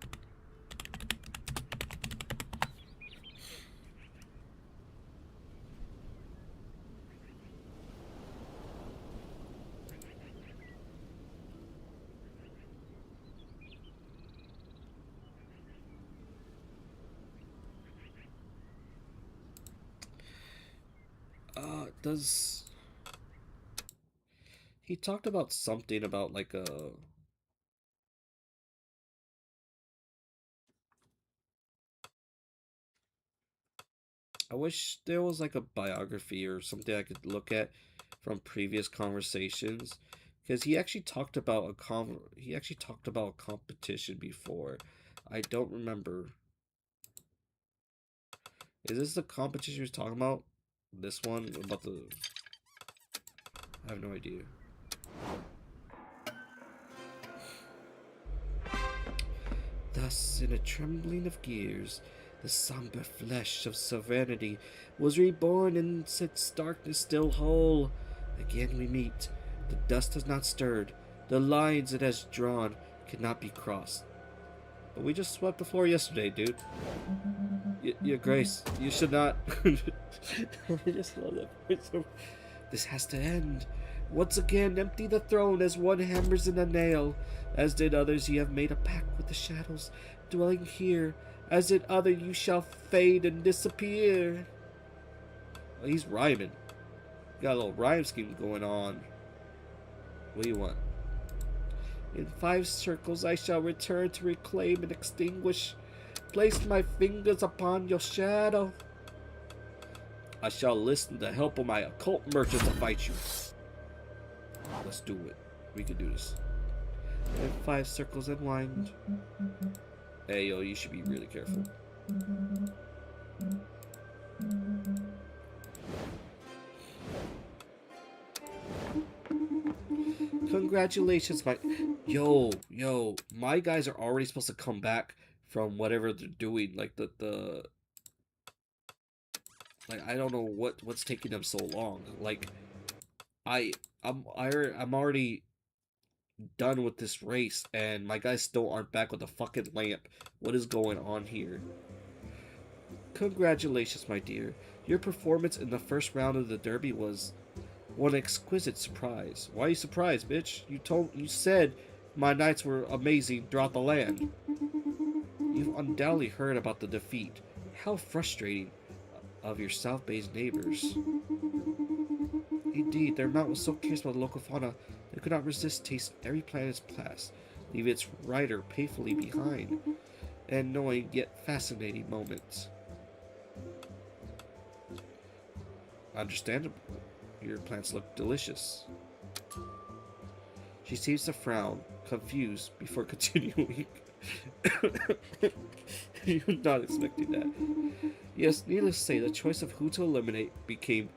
Does... He talked about something about, like, a... I wish there was like a biography or something I could look at from previous conversations, because he actually talked about a competition before. I don't remember. Is this the competition he was talking about? This one about the... I have no idea. Thus, in a trembling of gears, the somber flesh of sovereignty was reborn in its darkness still whole. Again we meet. The dust has not stirred. The lines it has drawn cannot be crossed. But we just swept the floor yesterday, dude. Your Grace, you should not... I just love that. This has to end. Once again, empty the throne as one hammers in a nail. As did others, ye have made a pact with the shadows, dwelling here. As did other, you shall fade and disappear. Oh, he's rhyming. Got a little rhyme scheme going on. What do you want? In 5 circles I shall return to reclaim and extinguish. Place my fingers upon your shadow. I shall listen to help of my occult merchants to fight you. Let's do it. We can do this. And 5 circles and wind. Hey, yo, you should be really careful. Congratulations, my... Yo, my guys are already supposed to come back from whatever they're doing. Like, like, I don't know what's taking them so long. Like, I'm already done with this race, and my guys still aren't back with the fucking lamp. What is going on here? Congratulations, my dear. Your performance in the first round of the derby was one exquisite surprise. Why are you surprised, bitch? You said my knights were amazing throughout the land. You've undoubtedly heard about the defeat. How frustrating of your south-based neighbors. Indeed, their mount was so curious about the local fauna, they could not resist tasting every planet's past, leaving its rider painfully behind, and knowing yet fascinating moments. Understandable. Your plants look delicious. She seems to frown, confused, before continuing. You're not expecting that. Yes, needless to say, the choice of who to eliminate became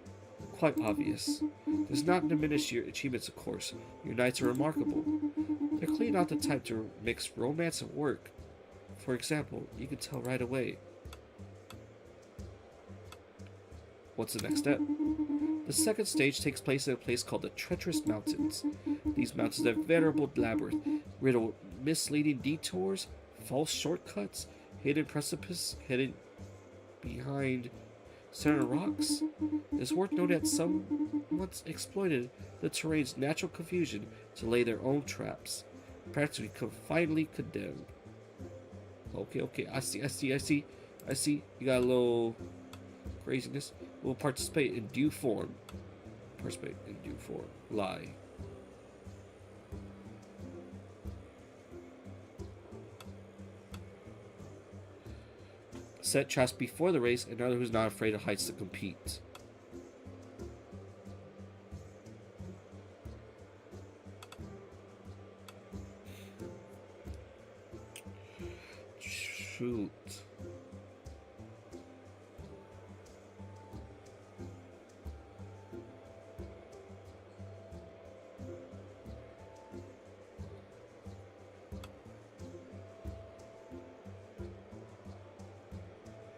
quite obvious. Does not diminish your achievements, of course. Your knights are remarkable. They're clearly not the type to mix romance and work. For example, you can tell right away. What's the next step? The second stage takes place in a place called the Treacherous Mountains. These mountains are a veritable labyrinth, riddled with misleading detours, false shortcuts, hidden precipices, hidden behind certain rocks. It's worth noting that some once exploited the terrain's natural confusion to lay their own traps, practically finally condemned. Okay, I see. You got a little craziness. We'll participate in due form. Lie. Set traps before the race, and another who's not afraid of heights to compete. Shoot.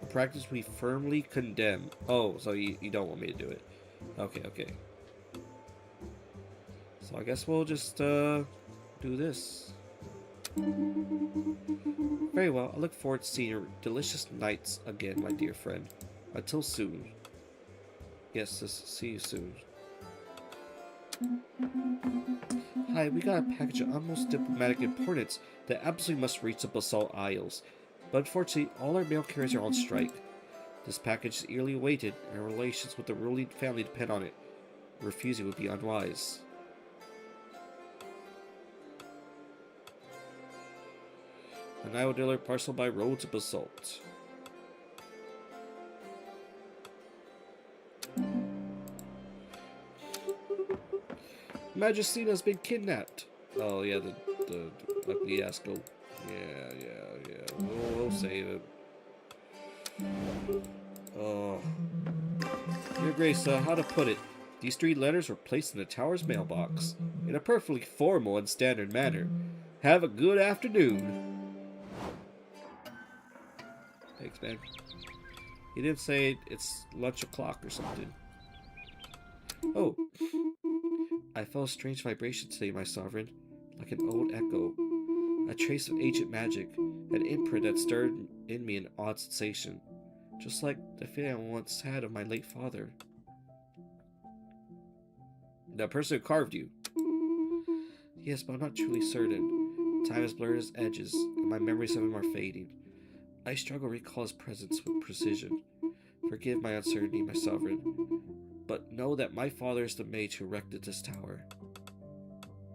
Practice we firmly condemn. Oh, so you don't want me to do it. Okay. So I guess we'll just do this. Very well. I look forward to seeing your delicious nights again, my dear friend. Until soon. Yes, see you soon. Hi, we got a package of utmost diplomatic importance that absolutely must reach the Basalt Isles. But unfortunately, all our mail carriers are on strike. This package is eagerly awaited, and our relations with the ruling family depend on it. Refusing would be unwise. And I will deliver parcel by road to Basalt. Magicina's been kidnapped. Oh yeah, the ugly ass goat. Yeah. We'll save it. Oh. Your Grace, how to put it? These 3 letters were placed in the tower's mailbox in a perfectly formal and standard manner. Have a good afternoon. Thanks, man. He didn't say it's lunch o'clock or something. Oh. I felt a strange vibration today, my sovereign, like an old echo. A trace of ancient magic, an imprint that stirred in me an odd sensation, just like the feeling I once had of my late father. The person who carved you? Yes, but I'm not truly certain. Time has blurred his edges, and my memories of him are fading. I struggle to recall his presence with precision. Forgive my uncertainty, my sovereign, but know that my father is the mage who erected this tower.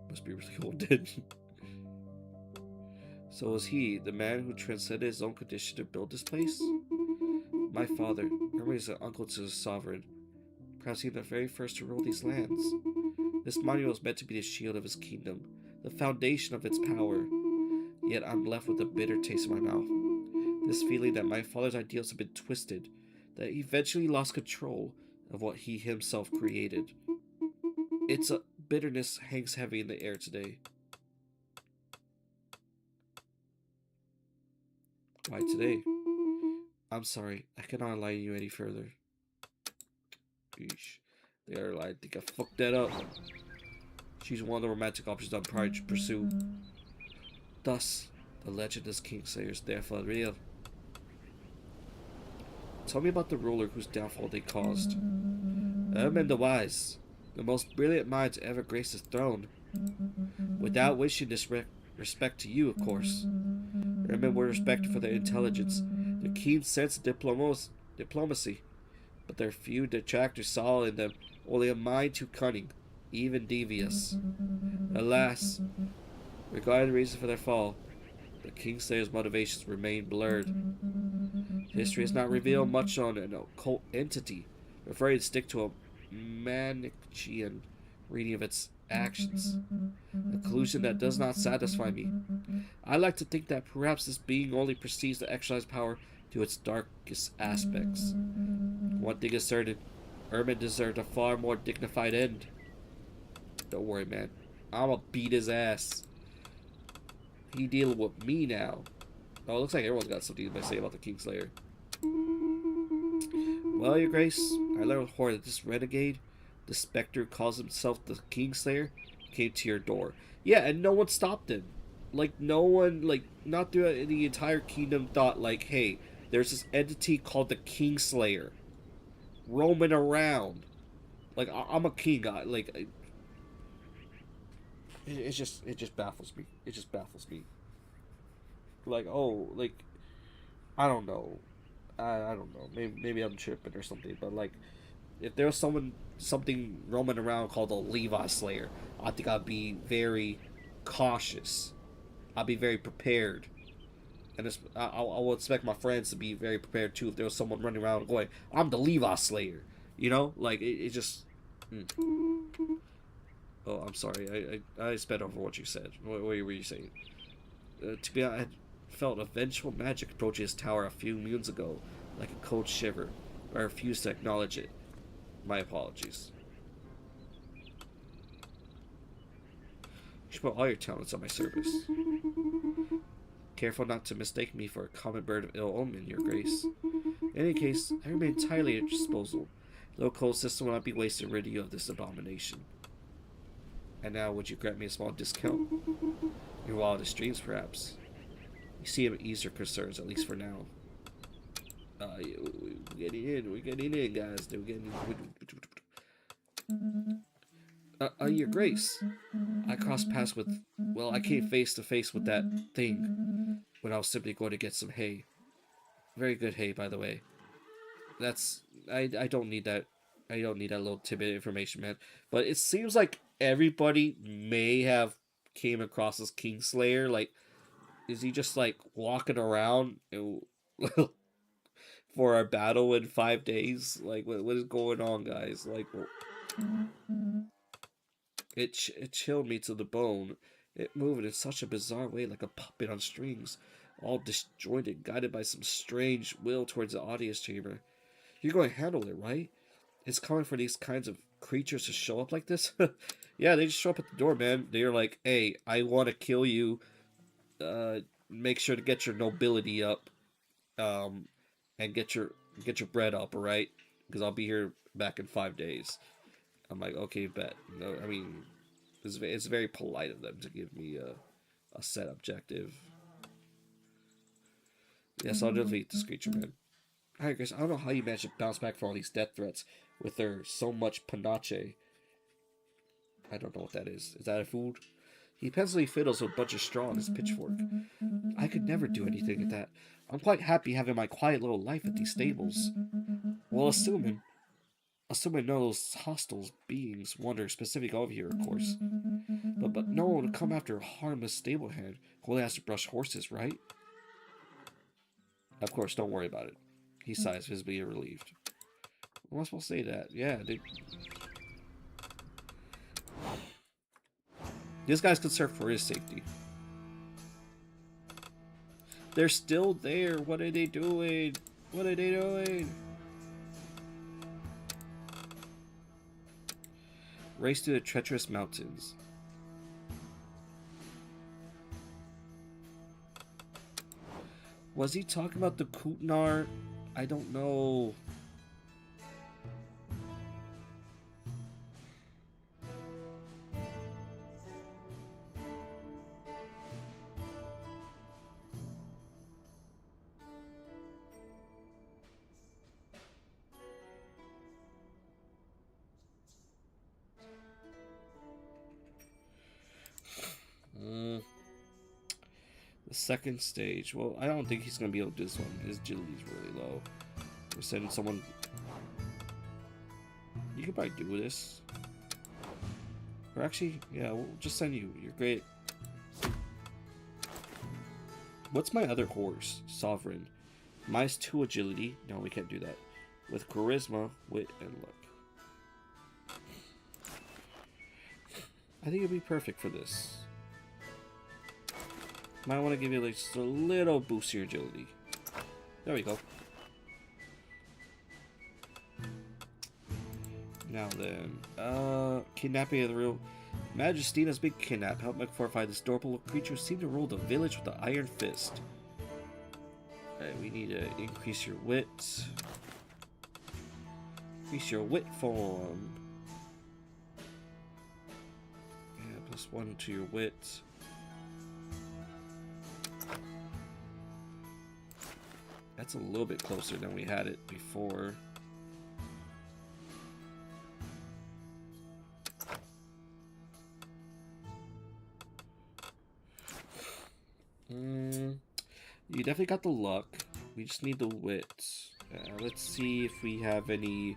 Must be really old, then. So was he, the man who transcended his own condition to build this place? My father, remember he's an uncle to the sovereign, perhaps even the very first to rule these lands. This monument was meant to be the shield of his kingdom, the foundation of its power. Yet I'm left with a bitter taste in my mouth. This feeling that my father's ideals have been twisted, that he eventually lost control of what he himself created. Its bitterness hangs heavy in the air today. Why today? I'm sorry, I cannot enlighten you any further. Eesh. They are like, I think I fucked that up. She's one of the romantic options I'm trying to pursue. Thus, the legend of Kingslayer is therefore real. Tell me about the ruler whose downfall they caused. Ermin the Wise, the most brilliant mind to ever grace his throne. Without wishing disrespect to you, of course. Ermin were respected for their intelligence, their keen sense of diplomacy, but their few detractors saw in them only a mind too cunning, even devious. Alas, regarding the reason for their fall, the Kingslayer's motivations remain blurred. History has not revealed much on an occult entity, preferring to stick to a Manichean reading of its actions, a conclusion that does not satisfy me. I like to think that perhaps this being only proceeds to exercise power to its darkest aspects. One thing is certain, Ermin deserved a far more dignified end. Don't worry, man. I'ma beat his ass. He dealing with me now. Oh, it looks like everyone's got something to say about the Kingslayer. Well, Your Grace, I learned with horror that this renegade, the specter who calls himself the Kingslayer, came to your door. Yeah, and no one stopped him. Like, no one, like, not throughout the entire kingdom thought, like, hey, there's this entity called the Kingslayer roaming around. Like, I'm a king guy. Like, it just baffles me. It just baffles me. Like, oh, like, I don't know. I don't know. Maybe I'm tripping or something. But like, if there was something roaming around called a Levi Slayer, I think I'd be very cautious. I'd be very prepared, and I would expect my friends to be very prepared too. If there was someone running around going, "I'm the Levi Slayer," you know, like it just. Oh, I'm sorry. I sped over what you said. What were you saying? To be honest, I felt a vengeful magic approach his tower a few moons ago, like a cold shiver. But I refused to acknowledge it. My apologies. You should put all your talents on my service. Careful not to mistake me for a common bird of ill omen, Your Grace. In any case, I remain entirely at your disposal. The local system will not be wasted ridding you of this abomination. And now, would you grant me a small discount? Your wildest dreams, perhaps. You seem to ease your concerns, at least for now. Yeah, we're getting in, guys. We're getting in. Your Grace, I crossed paths with, well, I came face to face with that thing when I was simply going to get some hay. Very good hay, by the way. I don't need that. I don't need that little tidbit of information, man. But it seems like everybody may have came across this Kingslayer. Like, is he just like walking around for our battle in 5 days? Like, what is going on, guys? Like, it chilled me to the bone. It moved in such a bizarre way, like a puppet on strings, all disjointed, guided by some strange will towards the audience chamber. You're going to handle it, right? It's common for these kinds of creatures to show up like this. Yeah, they just show up at the door, man. They're like, hey, I want to kill you. Make sure to get your nobility up. And get your bread up, alright? Because I'll be here back in 5 days. I'm like, okay, bet. No, I mean, it's very polite of them to give me a set objective. Yes, I'll defeat this creature, man. Alright, Chris, I don't know how you managed to bounce back from all these death threats with their so much panache. I don't know what that is. Is that a food? He pensively fiddles with a bunch of straw on his pitchfork. I could never do anything like that. I'm quite happy having my quiet little life at these stables. Well, assuming none of those hostile beings wander specifically over here, of course. But no one would come after a harmless stable hand who only has to brush horses, right? Of course, don't worry about it. He sighs, visibly relieved. What am I supposed to say to that? Yeah, dude. This guy's concerned for his safety. They're still there. What are they doing? What are they doing? Race through the treacherous mountains. Was he talking about the Kutnar? I don't know. The second stage. Well, I don't think he's going to be able to do this one. His agility's really low. We're sending someone... You could probably do this. Or actually, yeah, we'll just send you. You're great. What's my other horse? Sovereign. -2 agility. No, we can't do that. With charisma, wit, and luck. I think it'd be perfect for this. Might want to give you like just a little boost to your agility. There we go. Now then, kidnapping of the real Majestina's big kidnap. Help me fortify this adorable creature. Seem to rule the village with the iron fist. Okay, we need to increase your wit. Increase your wit form. Yeah, +1 to your wit. That's a little bit closer than we had it before. You definitely got the luck. We just need the wit. Let's see if we have any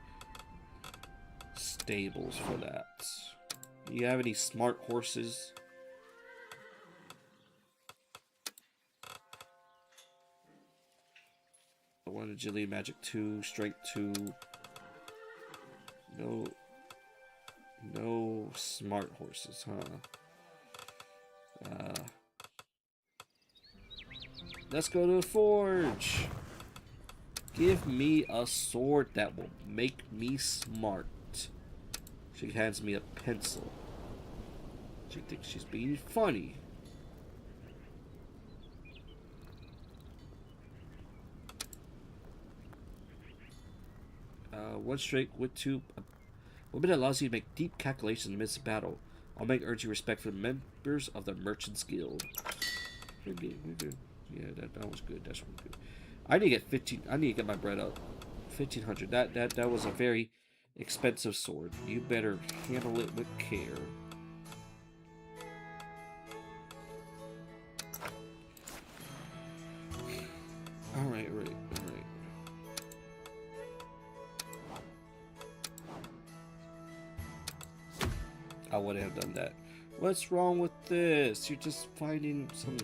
stables for that. You have any smart horses? One agility, magic 2, strength 2. No smart horses, huh? Let's go to the forge. Give me a sword that will make me smart. She hands me a pencil. She thinks she's being funny. One straight with 2. Woman allows you to make deep calculations in the midst of battle. I'll make urgent respect for the members of the Merchants Guild. We're good. Yeah, that was good. That's really good. I need to get 15. I need to get my bread up. 1500. That was a very expensive sword. You better handle it with care. All right. I wouldn't have done that. What's wrong with this? You're just finding some...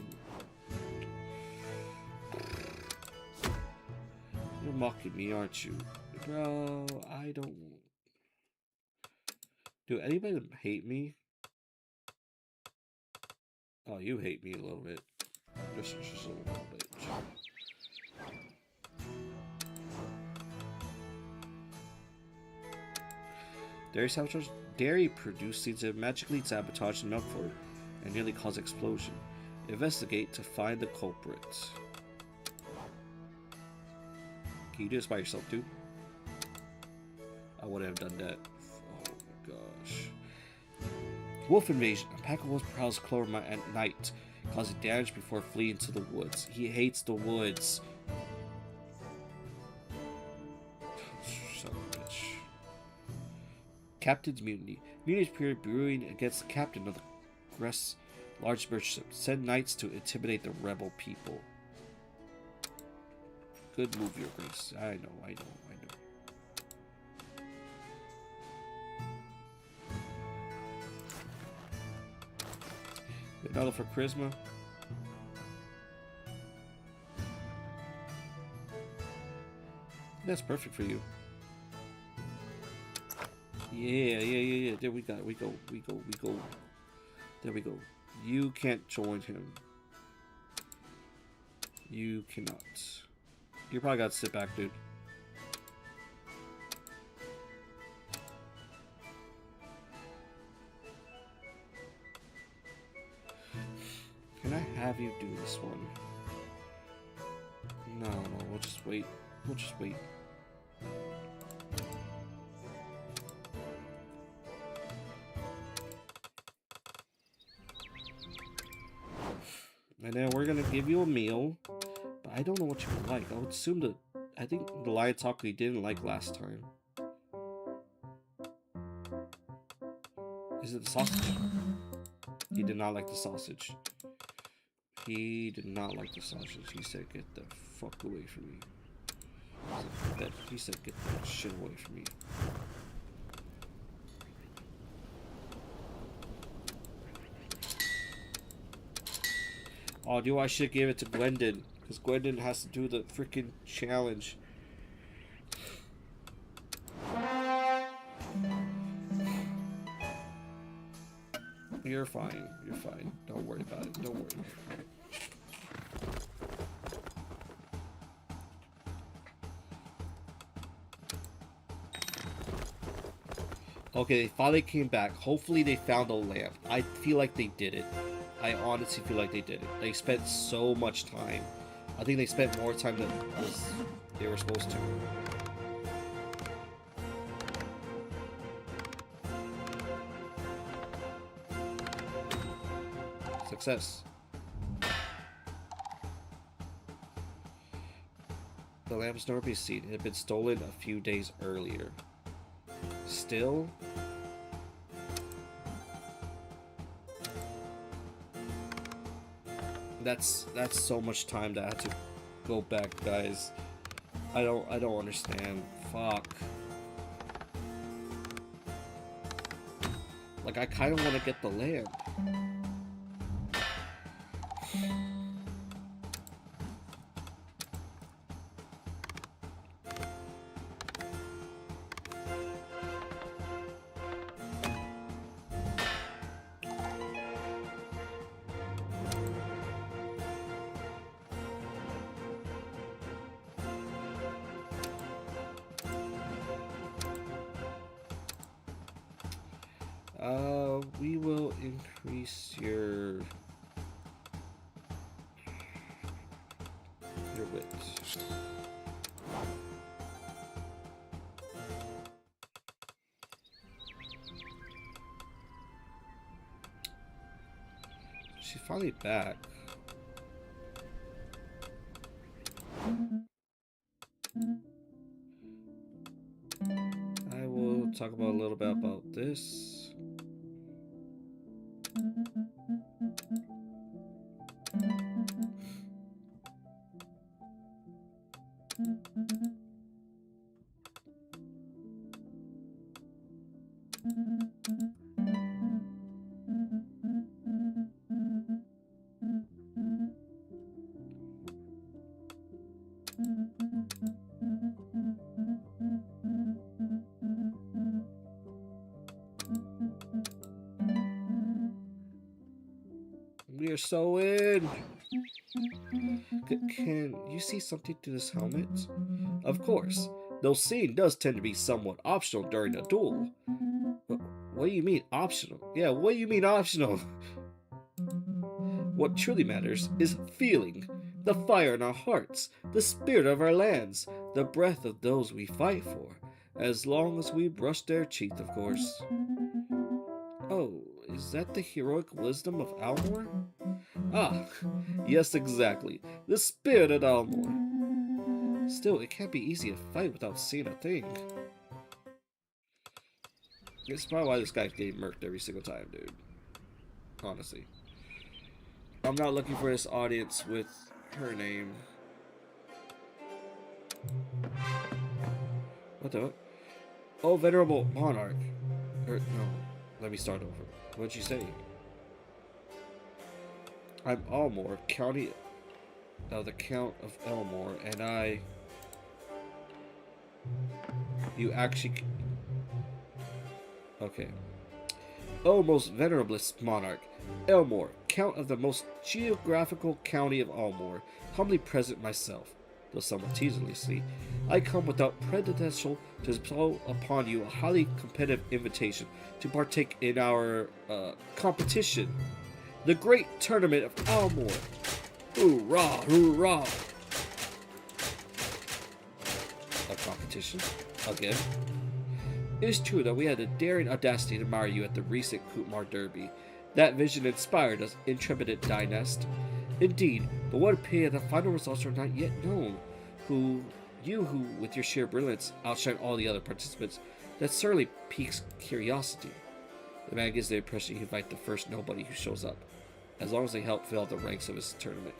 You're mocking me, aren't you? Bro, I don't... Do anybody hate me? Oh, you hate me a little bit. Just a little bit. Dairy produced seems to magically sabotage the milk for it and nearly cause explosion. Investigate to find the culprit. Can you do this by yourself, dude? I wouldn't have done that. Oh my gosh. Wolf invasion. A pack of wolves prowls Clover at night, causing damage before fleeing to the woods. He hates the woods. Son of a bitch. Captain's mutiny. Mutiny period brewing against the captain of the large merchant ship. Send knights to intimidate the rebel people. Good move, Your Grace. I know. Another for charisma. That's perfect for you. Yeah. There we go. There we go. You can't join him. You cannot. You probably gotta sit back, dude. Can I have you do this one? No, we'll just wait. We'll just wait. And then we're gonna give you a meal. But I don't know what you like. I would assume that... I think the lion taco you didn't like last time. Is it the sausage? He did not like the sausage. He did not like the sausage. He said, get the fuck away from me. He said, get that shit away from me. Oh, dude, I should give it to Glendon. Because Glendon has to do the freaking challenge. You're fine. You're fine. Don't worry about it. Don't worry. Okay, they finally came back. Hopefully they found a lamp. I feel like they did it. I honestly feel like they did it. They spent so much time. I think they spent more time than they were supposed to. Success. The lamp's nowhere to be seen. It had been stolen a few days earlier. Still? That's so much time that I had to go back, guys. I don't understand. Fuck. Like, I kind of want to get the lamp. We will increase your width. She's finally back. I will talk about a little bit about this. We are so in. Can you see something through this helmet? Of course, though seeing does tend to be somewhat optional during a duel. What do you mean optional? Yeah, what do you mean optional? What truly matters is feeling. The fire in our hearts, the spirit of our lands, the breath of those we fight for. As long as we brush their teeth, of course. Oh, is that the heroic wisdom of Almor? Ah, yes, exactly. The spirit of Almor. Still, it can't be easy to fight without seeing a thing. It's probably why this guy's getting murked every single time, dude. Honestly. I'm not looking for this audience with her name. What the? Oh, Venerable Monarch. No, let me start over. What'd you say? I'm Almor, County of the Count of Elmore, and I... You actually... Okay. O most venerablest monarch, Elmore, Count of the most geographical county of Almore, humbly present myself, though somewhat teaselessly, I come without prejudice to bestow upon you a highly competitive invitation to partake in our competition, the great tournament of Almore. Hoorah, hoorah! A competition? Again? It is true that we had the daring audacity to admire you at the recent Kutmar Derby. That vision inspired us, intrepid dynast. Indeed, but what a pity the final results are not yet known. Who, with your sheer brilliance, outshine all the other participants, that certainly piques curiosity. The man gives the impression he invites the first nobody who shows up, as long as they help fill out the ranks of his tournament.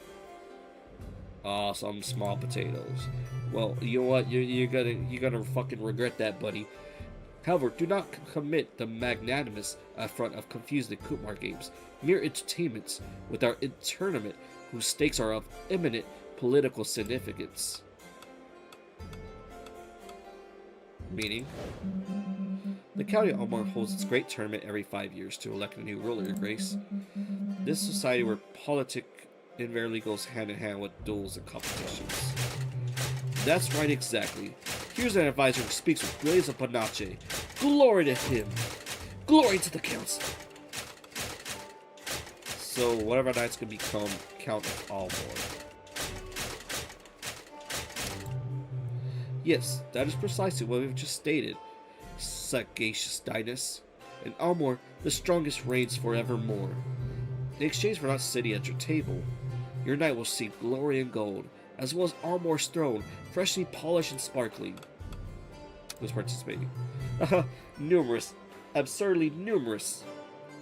Ah, some small potatoes. Well, you know what? You're gonna fucking regret that, buddy. However, do not commit the magnanimous affront of confusing the Kutmar games, mere entertainments, with our tournament, whose stakes are of eminent political significance. Meaning, the County of Almar holds its great tournament every 5 years to elect a new ruler, Your Grace. This society where politics invariably goes hand in hand with duels and competitions. That's right, exactly. Here's an advisor who speaks with blaze of panache. Glory to him! Glory to the council! So, whatever knights can become Count of Almor. Yes, that is precisely what we've just stated, sagacious Dynus. In Almor, the strongest reigns forevermore. In exchange for not sitting at your table, your knight will receive glory and gold, as well as Almor's throne, freshly polished and sparkling. Who's participating? Numerous, absurdly numerous,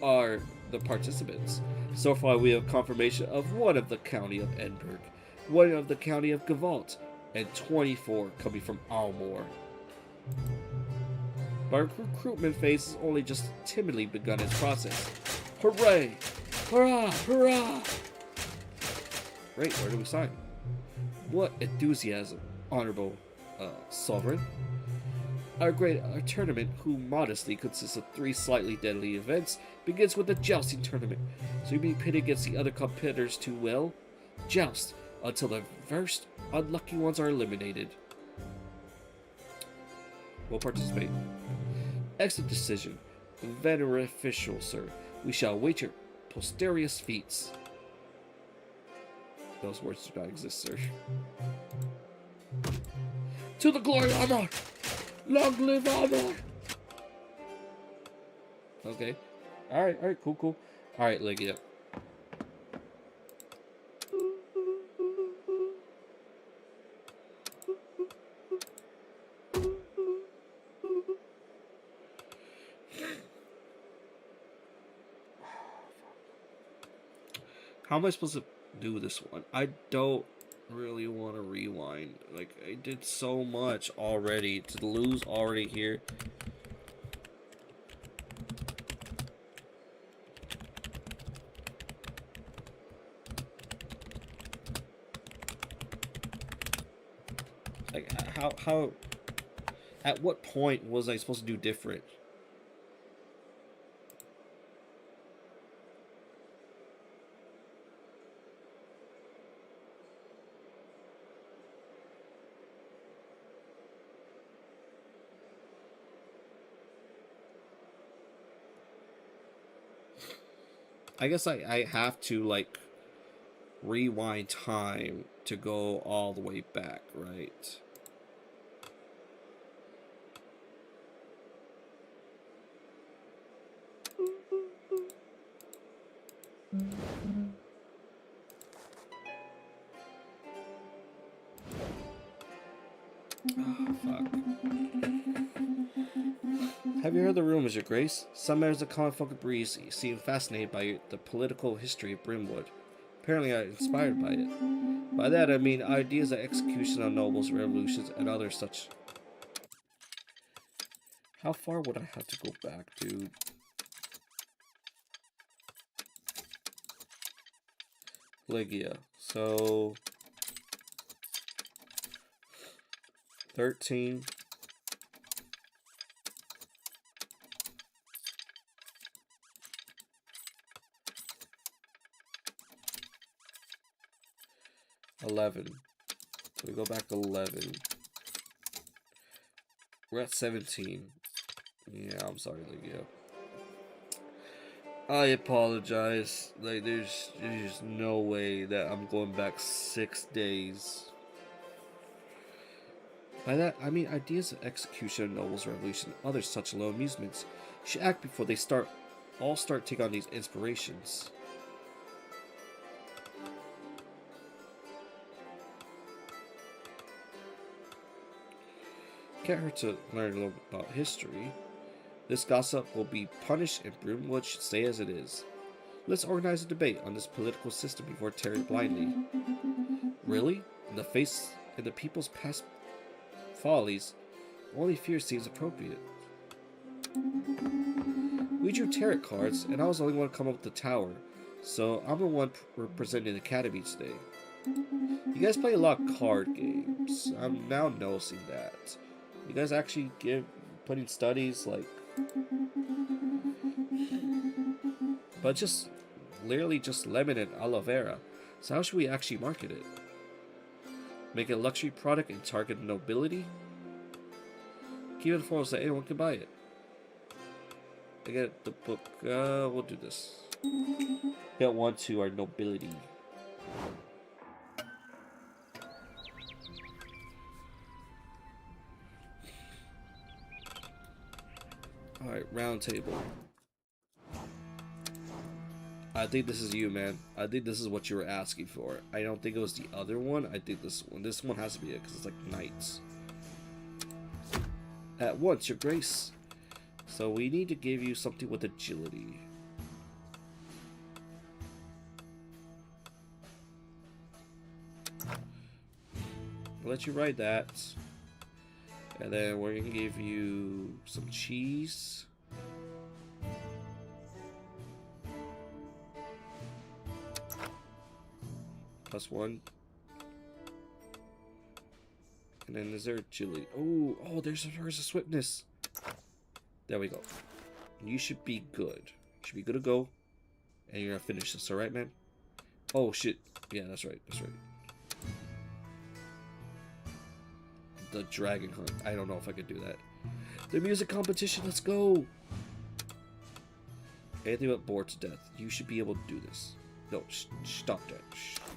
are the participants. So far, we have confirmation of one of the county of Edinburgh, one of the county of Gavalt, and 24 coming from Almor. But our recruitment phase has only just timidly begun its process. Hooray! Hurrah! Hurrah! Great, where do we sign? What enthusiasm, honorable sovereign. Our tournament, who modestly consists of 3 slightly deadly events, begins with the jousting tournament. So you be pitted against the other competitors too well? Joust until the first unlucky ones are eliminated. We'll participate. Excellent decision. Beneficial, sir. We shall await your posterious feats. Those words do not exist, sir. To the glory of Almor! Long live Almor! Okay. Alright, cool. Alright, Legia. How am I supposed to do this one? I don't really want to rewind. Like, I did so much already. To lose already here. Like, how, at what point was I supposed to do different? I guess I have to, like, rewind time to go all the way back, right? Oh, fuck. Have you heard the rumors, Your Grace? Some members of Common Folk Breeze seem fascinated by the political history of Brimwood. Apparently are inspired by it. By that I mean ideas of execution on nobles, revolutions, and other such. How far would I have to go back, dude? Legia. So 13. 11. So we go back 11. We're at 17. Yeah, I'm sorry, Livio. I apologize. Like, there's no way that I'm going back 6 days. By that, I mean ideas of execution, nobles, revolution, other such low amusements. You should act before they all start taking on these inspirations. Can't hurt to learn a little about history. This gossip will be punished and Broomwood should stay as it is. Let's organize a debate on this political system before tearing blindly. Really? In the people's past follies, only fear seems appropriate. We drew tarot cards, and I was the only one to come up with the tower, so I'm the one representing the academy today. You guys play a lot of card games. I'm now noticing that. You guys actually putting studies like, but just literally just lemon and aloe vera. So how should we actually market it? Make it a luxury product and target the nobility? Keep it for so that anyone can buy it. I get the book. We'll do this. Get one to our nobility. Alright, round table. I think this is you, man. I think this is what you were asking for. I don't think it was the other one. I think this one. This one has to be it because it's like knights. At once, your grace. So we need to give you something with agility. I'll let you ride that. And then we're going to give you some cheese. +1. And then is there agility? Oh, there's a swiftness. There we go. You should be good. You should be good to go. And you're going to finish this, alright, man? Oh, shit. Yeah, that's right. That's right. The dragon hunt. I don't know if I could do that. The music competition. Let's go. Anything but bored to death. You should be able to do this. No, stop that.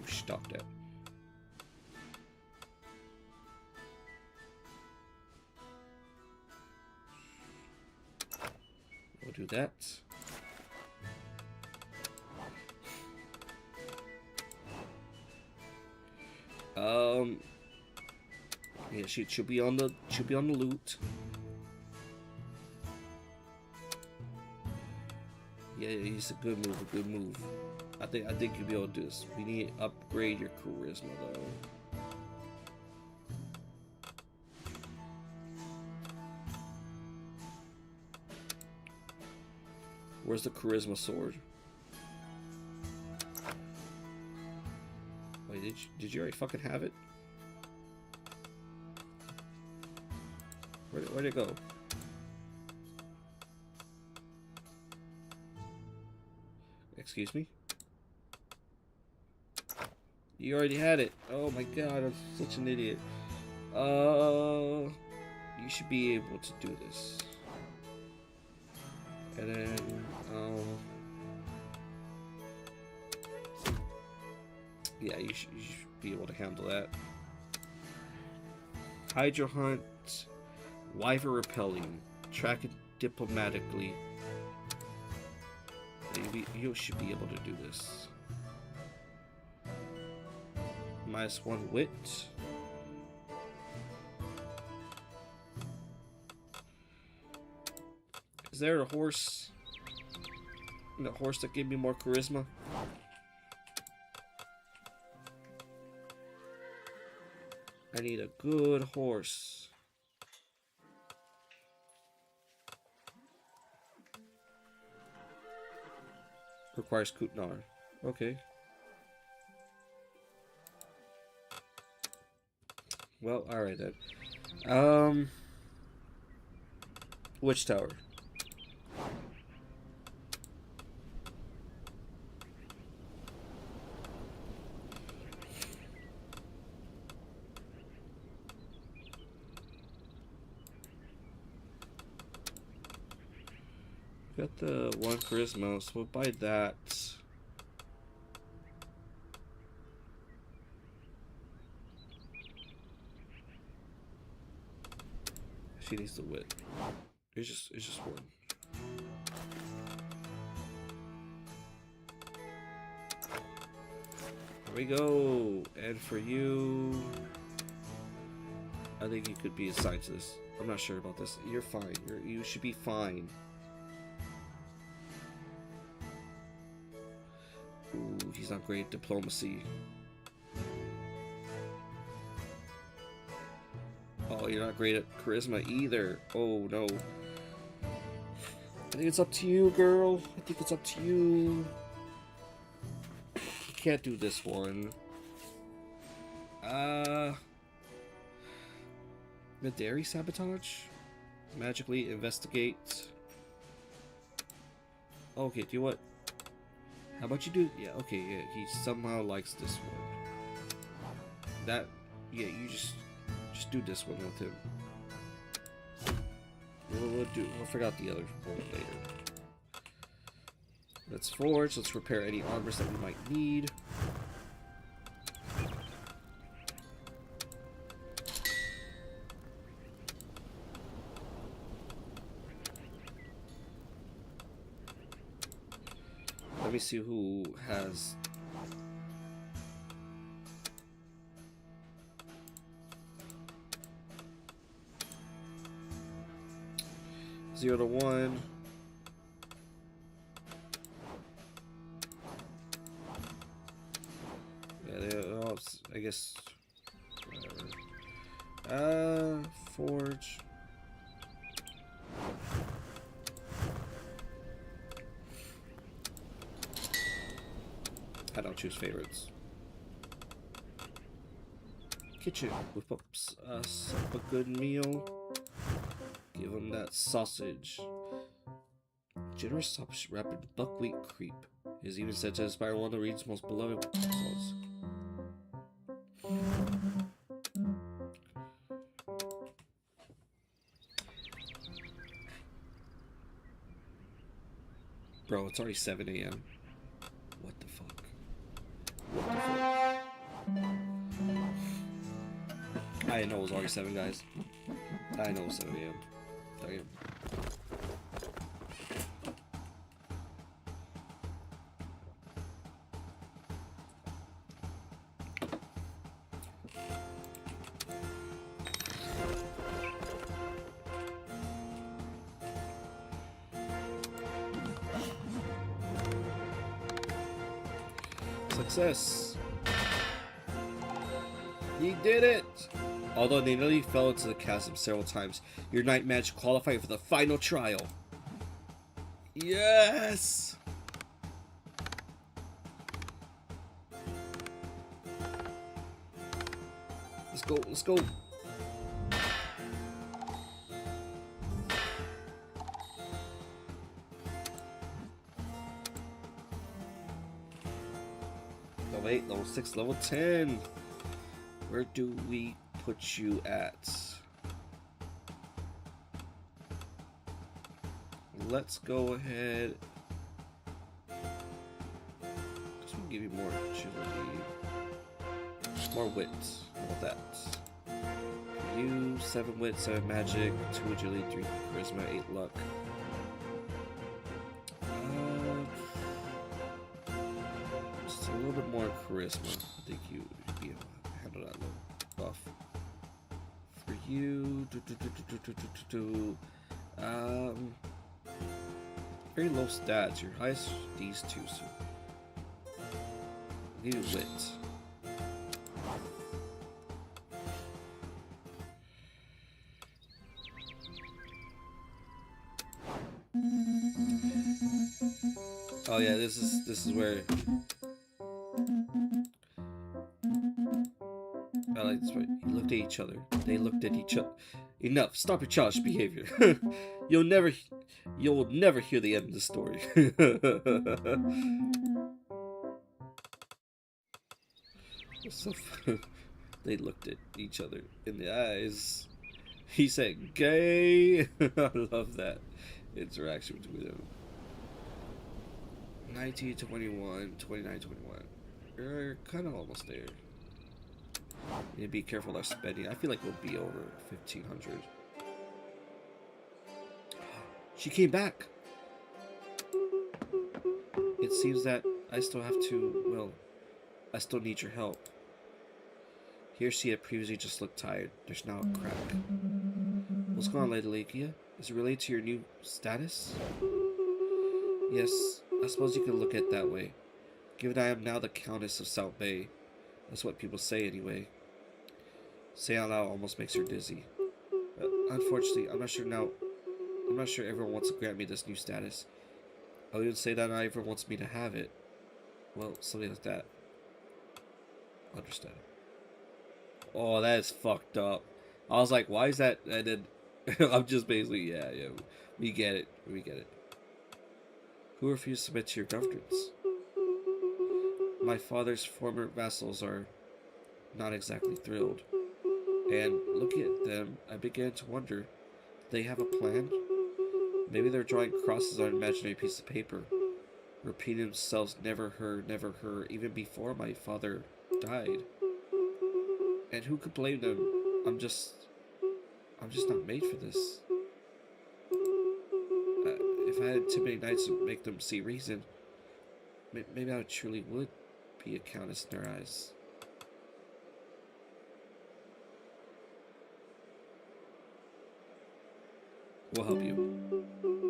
Stop that. We'll do that. Yeah, she'll be on the loot. Yeah, it's a good move. A good move. I think you'll be able to do this. We need to upgrade your charisma though. Where's the charisma sword? Wait, did you already fucking have it? Where'd it go? Excuse me? You already had it. Oh my god, I'm such an idiot. You should be able to do this. And then, yeah, you should be able to handle that. Hydro hunt. Wyvern repelling. Track it diplomatically. You should be able to do this. -1 wit. Is there a horse? A horse that gave me more charisma? I need a good horse. Requires Kutnar. Okay. Well, alright then. Witch Tower. Got the 1 charisma, so we'll buy that. She needs the wit. It's just 1. Here we go. And for you, I think you could be assigned to this. I'm not sure about this. You're fine. You should be fine. Ooh, he's not great at diplomacy. Oh, you're not great at charisma either. Oh no. I think it's up to you, girl. I think it's up to you. You can't do this one. The dairy sabotage? Magically investigate. Okay, do you what? How about you do? Yeah, okay, yeah, he somehow likes this one. That, yeah, you just do this one with him. We'll figure out the other one later. Let's forge. Let's repair any armors that we might need. Let me see who has. Zero to 1. Yeah, they all, I guess. Whatever. Forge. I don't choose favorites. Kitchen. Whip up a good meal. Give him that sausage. Generous sausage rapid buckwheat creep is even said to inspire one of the region's most beloved songs. Bro, it's already 7 a.m. What the fuck? What the fuck? I didn't know it was already 7, guys. I didn't know it was 7 a.m. Damn. Success! He did it! Although they nearly fell into the chasm several times, your night match qualified for the final trial. Yes! Let's go, let's go. Level 8, level 6, level 10. Where do we put you at? Let's go ahead. Just want to give you more agility, more wit. How about that? You 7 wit, 7 magic, 2 agility, 3 charisma, 8 luck. Just a little bit more charisma. I think you'd be able to handle that little buff. For you, very low stats. Your highest these two, so I'll give you wit. Oh yeah, this is where I like this part. You looked at each other. They looked at each other. Enough. Stop your childish behavior. You'll never hear the end of the story. So they looked at each other in the eyes. He said, "Gay." I love that interaction between them. 1921, 29, 21. You're kind of almost there. You need to be careful with our spending. I feel like we'll be over 1,500. She came back. It seems that I still have to, well, I still need your help. Here she had previously just looked tired. There's now a crack. What's going on, Lady Lakia? Is it related to your new status? Yes, I suppose you can look at it that way. Given I am now the Countess of South Bay. That's what people say anyway. Saying out loud almost makes her dizzy. Unfortunately, I'm not sure everyone wants to grant me this new status. I'll even say that not everyone wants me to have it. Well, something like that. Understand. Oh, that is fucked up. I was like, why is that? And then I'm just basically, yeah, we get it. We get it. Who refused to submit to your governance? My father's former vassals are not exactly thrilled. And looking at them, I began to wonder, do they have a plan? Maybe they're drawing crosses on an imaginary piece of paper, repeating themselves, never her, even before my father died. And who could blame them? I'm just not made for this. If I had too many nights to make them see reason, maybe I truly would be a countess in their eyes. We'll help you.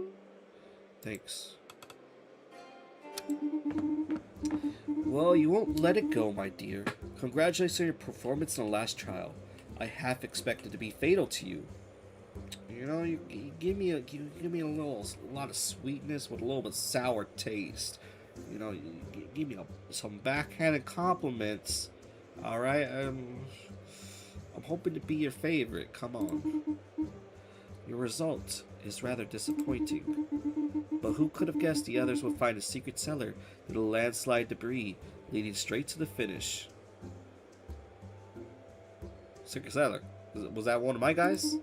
Thanks. Well, you won't let it go, my dear. Congratulations on your performance in the last trial. I half expected to be fatal to you. You know, you give me a lot of sweetness with a little bit of sour taste. You know, you give me some backhanded compliments. All right, I'm hoping to be your favorite. Come on. Your result is rather disappointing. But who could have guessed the others would find a secret cellar with a landslide debris leading straight to the finish? Secret cellar? Was that one of my guys?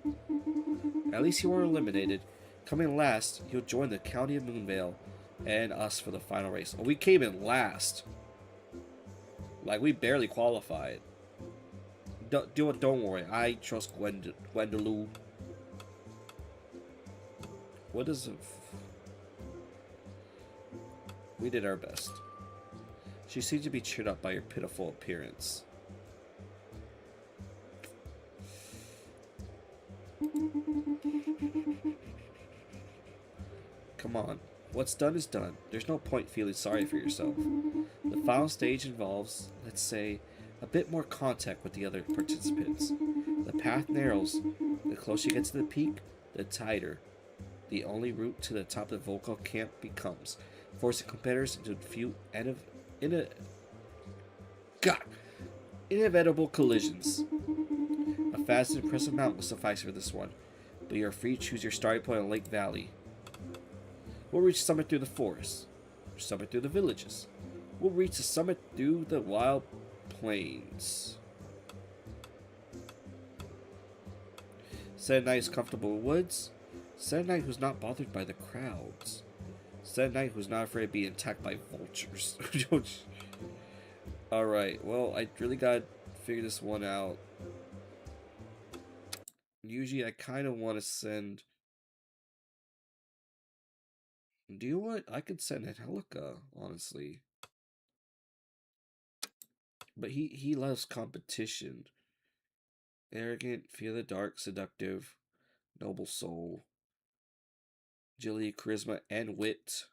At least you weren't eliminated. Coming last, you'll join the County of Moonvale and us for the final race. Oh, we came in last. Like, we barely qualified. Don't worry. I trust Gwendolyn. What is it? We did our best. She seemed to be cheered up by your pitiful appearance. Come on. What's done is done. There's no point feeling sorry for yourself. The final stage involves, let's say, a bit more contact with the other participants. The path narrows. The closer you get to the peak, the tighter the only route to the top of the Volcano camp becomes, forcing competitors into a few inevitable collisions. A fast and impressive mount will suffice for this one, but you are free to choose your starting point on Lake Valley. We'll reach the summit through the forest, summit through the villages. We'll reach the summit through the wild plains. Set a nice comfortable woods. Set a knight who's not bothered by the crowds. Set a knight who's not afraid of being attacked by vultures. Alright, well, I really gotta figure this one out. Usually I kind of want to send... Do you want... I could send Angelica, honestly. But he loves competition. Arrogant, fear the dark, seductive, noble soul. Agility, charisma, and wit.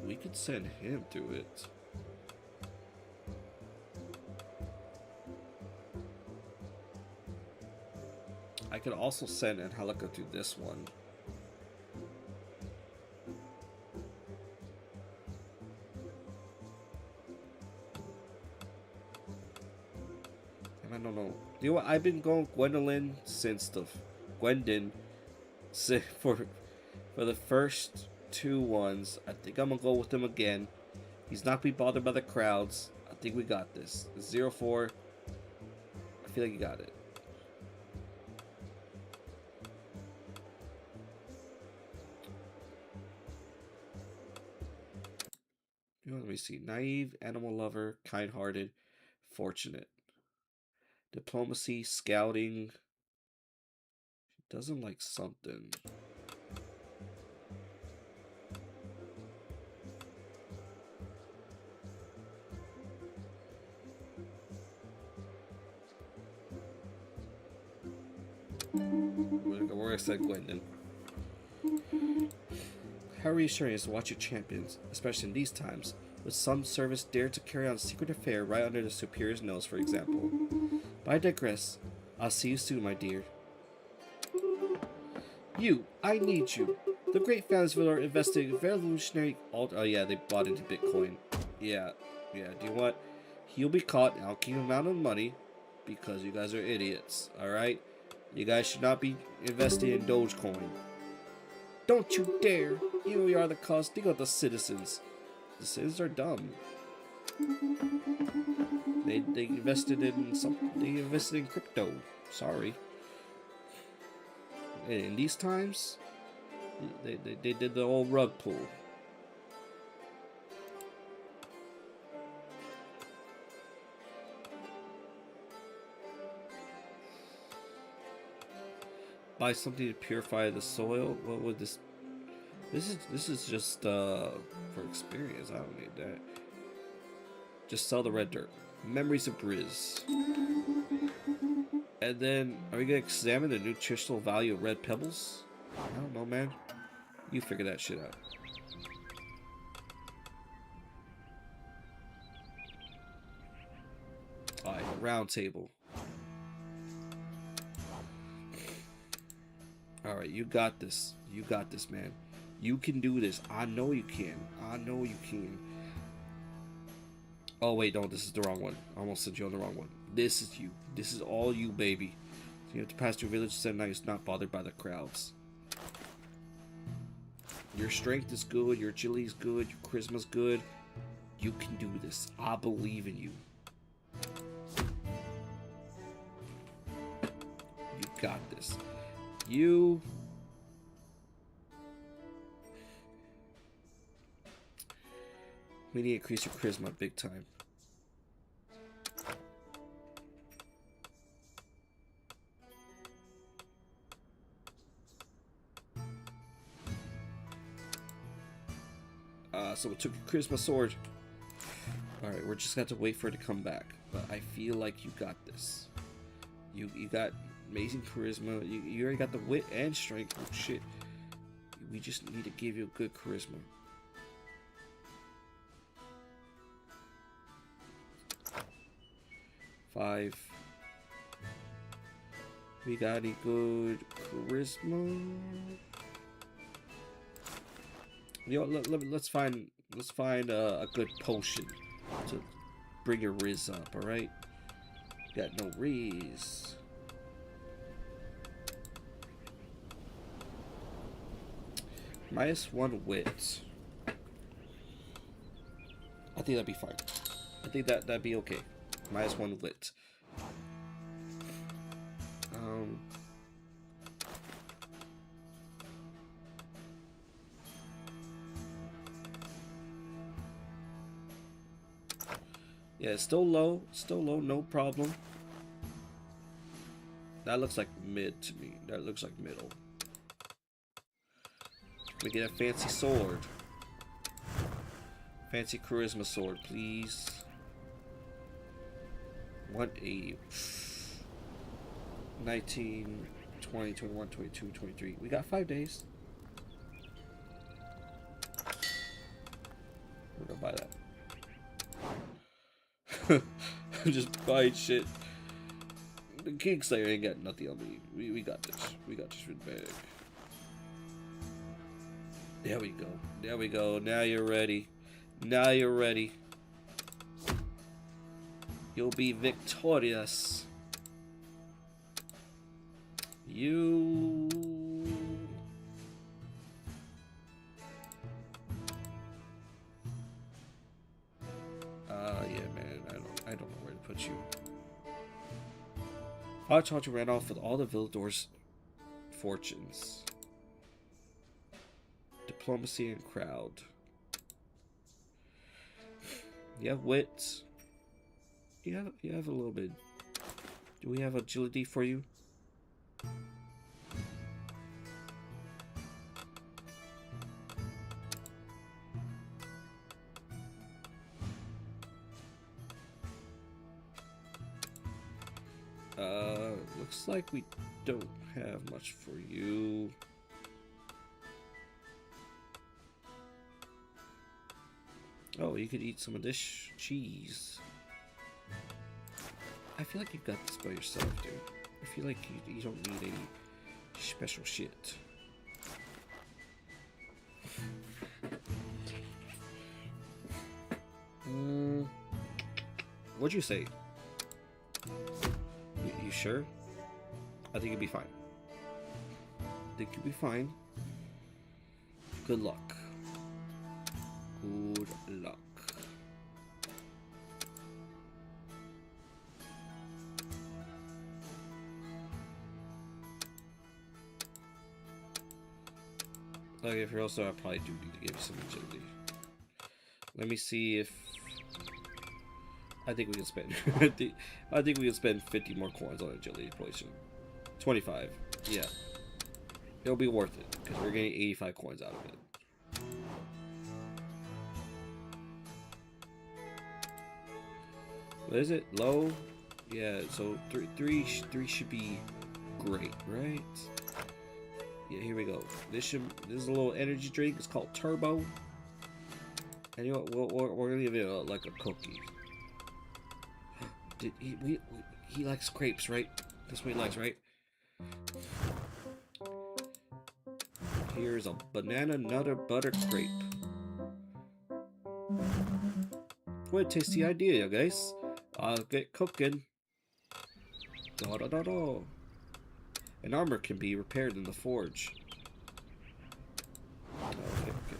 We could send him through it. I could also send Angelica through this one. I don't know. You know what? I've been going Gwendolyn since Gwendon for the first two ones. I think I'm gonna go with him again. He's not be bothered by the crowds. I think we got this. 0-4. I feel like you got it. Let me see. Naive, animal lover, kind-hearted, fortunate. Diplomacy, scouting. Doesn't like something. We're gonna set Gwendon. How reassuring is to watch your champions, especially in these times, with some service dare to carry on a secret affair right under the superior's nose, for example. But I digress. I'll see you soon, my dear. You, I need you. The great families are investing in revolutionary alt. Oh yeah, they bought into Bitcoin. Yeah. Do you know what? He'll be caught. I'll keep him out of money because you guys are idiots. All right. You guys should not be investing in Dogecoin. Don't you dare! You are the cause. Think of the citizens. The citizens are dumb. They invested in something. They invested in crypto. Sorry. In these times, they did the old rug pull. Buy something to purify the soil. What would this? This is just for experience. I don't need that. Just sell the red dirt. Memories of Briz. And then, are we gonna examine the nutritional value of red pebbles? I don't know, man. You figure that shit out. Alright, round table. Alright, you got this. You got this, man. You can do this. I know you can. I know you can. Oh, wait, no, this is the wrong one. I almost sent you on the wrong one. This is you. This is all you, baby. So you have to pass through villages at night. It's not bothered by the crowds. Your strength is good. Your agility is good. Your charisma's good. You can do this. I believe in you. You got this. You... We need to increase your charisma big time. So we took your charisma sword. Alright, we're just going to wait for it to come back. But I feel like you got this. You got amazing charisma. You already got the wit and strength. Oh, shit. We just need to give you a good charisma. Five. We got any good charisma? You know, let's find a good potion to bring your Riz up. All right. Got no Riz. -1 wit. I think that'd be fine. I think that'd be okay. -1 wit. Yeah, it's still low, no problem. That looks like mid to me. That looks like middle. We get a fancy sword. Fancy charisma sword, please. 180. 19, 20, 21, 22, 23. We got 5 days. We're gonna buy that. I'm just buying shit. The Kingslayer ain't got nothing on me. We got this. We got this in the bag. There we go. There we go. Now you're ready. Now you're ready. You'll be victorious. You... yeah, man. I put you? Father Charger ran off with all the Villador's fortunes. Diplomacy and crowd. You have wit. You have a little bit. Do we have agility for you? Looks like we don't have much for you. Oh, you could eat some of this cheese. I feel like you've got this by yourself, dude. I feel like you don't need any special shit. What'd you say? You sure? I think you'll be fine. I think you'll be fine. Good luck. Good luck. Okay, if you're also, I probably do need to give you some agility. Let me see if I think we can spend. I think we can spend 50 more coins on agility potion. 25. Yeah, it'll be worth it because we're getting 85 coins out of it. What is it? Low? Yeah. So three should be great, right? Yeah. Here we go. This is a little energy drink. It's called Turbo. And you know what? We're gonna give it like a cookie. He likes crepes, right? That's what he likes, right? Here's a banana nutter butter crepe. What a tasty idea, guys. I'll get cooking. Da da da da. An armor can be repaired in the forge. Okay.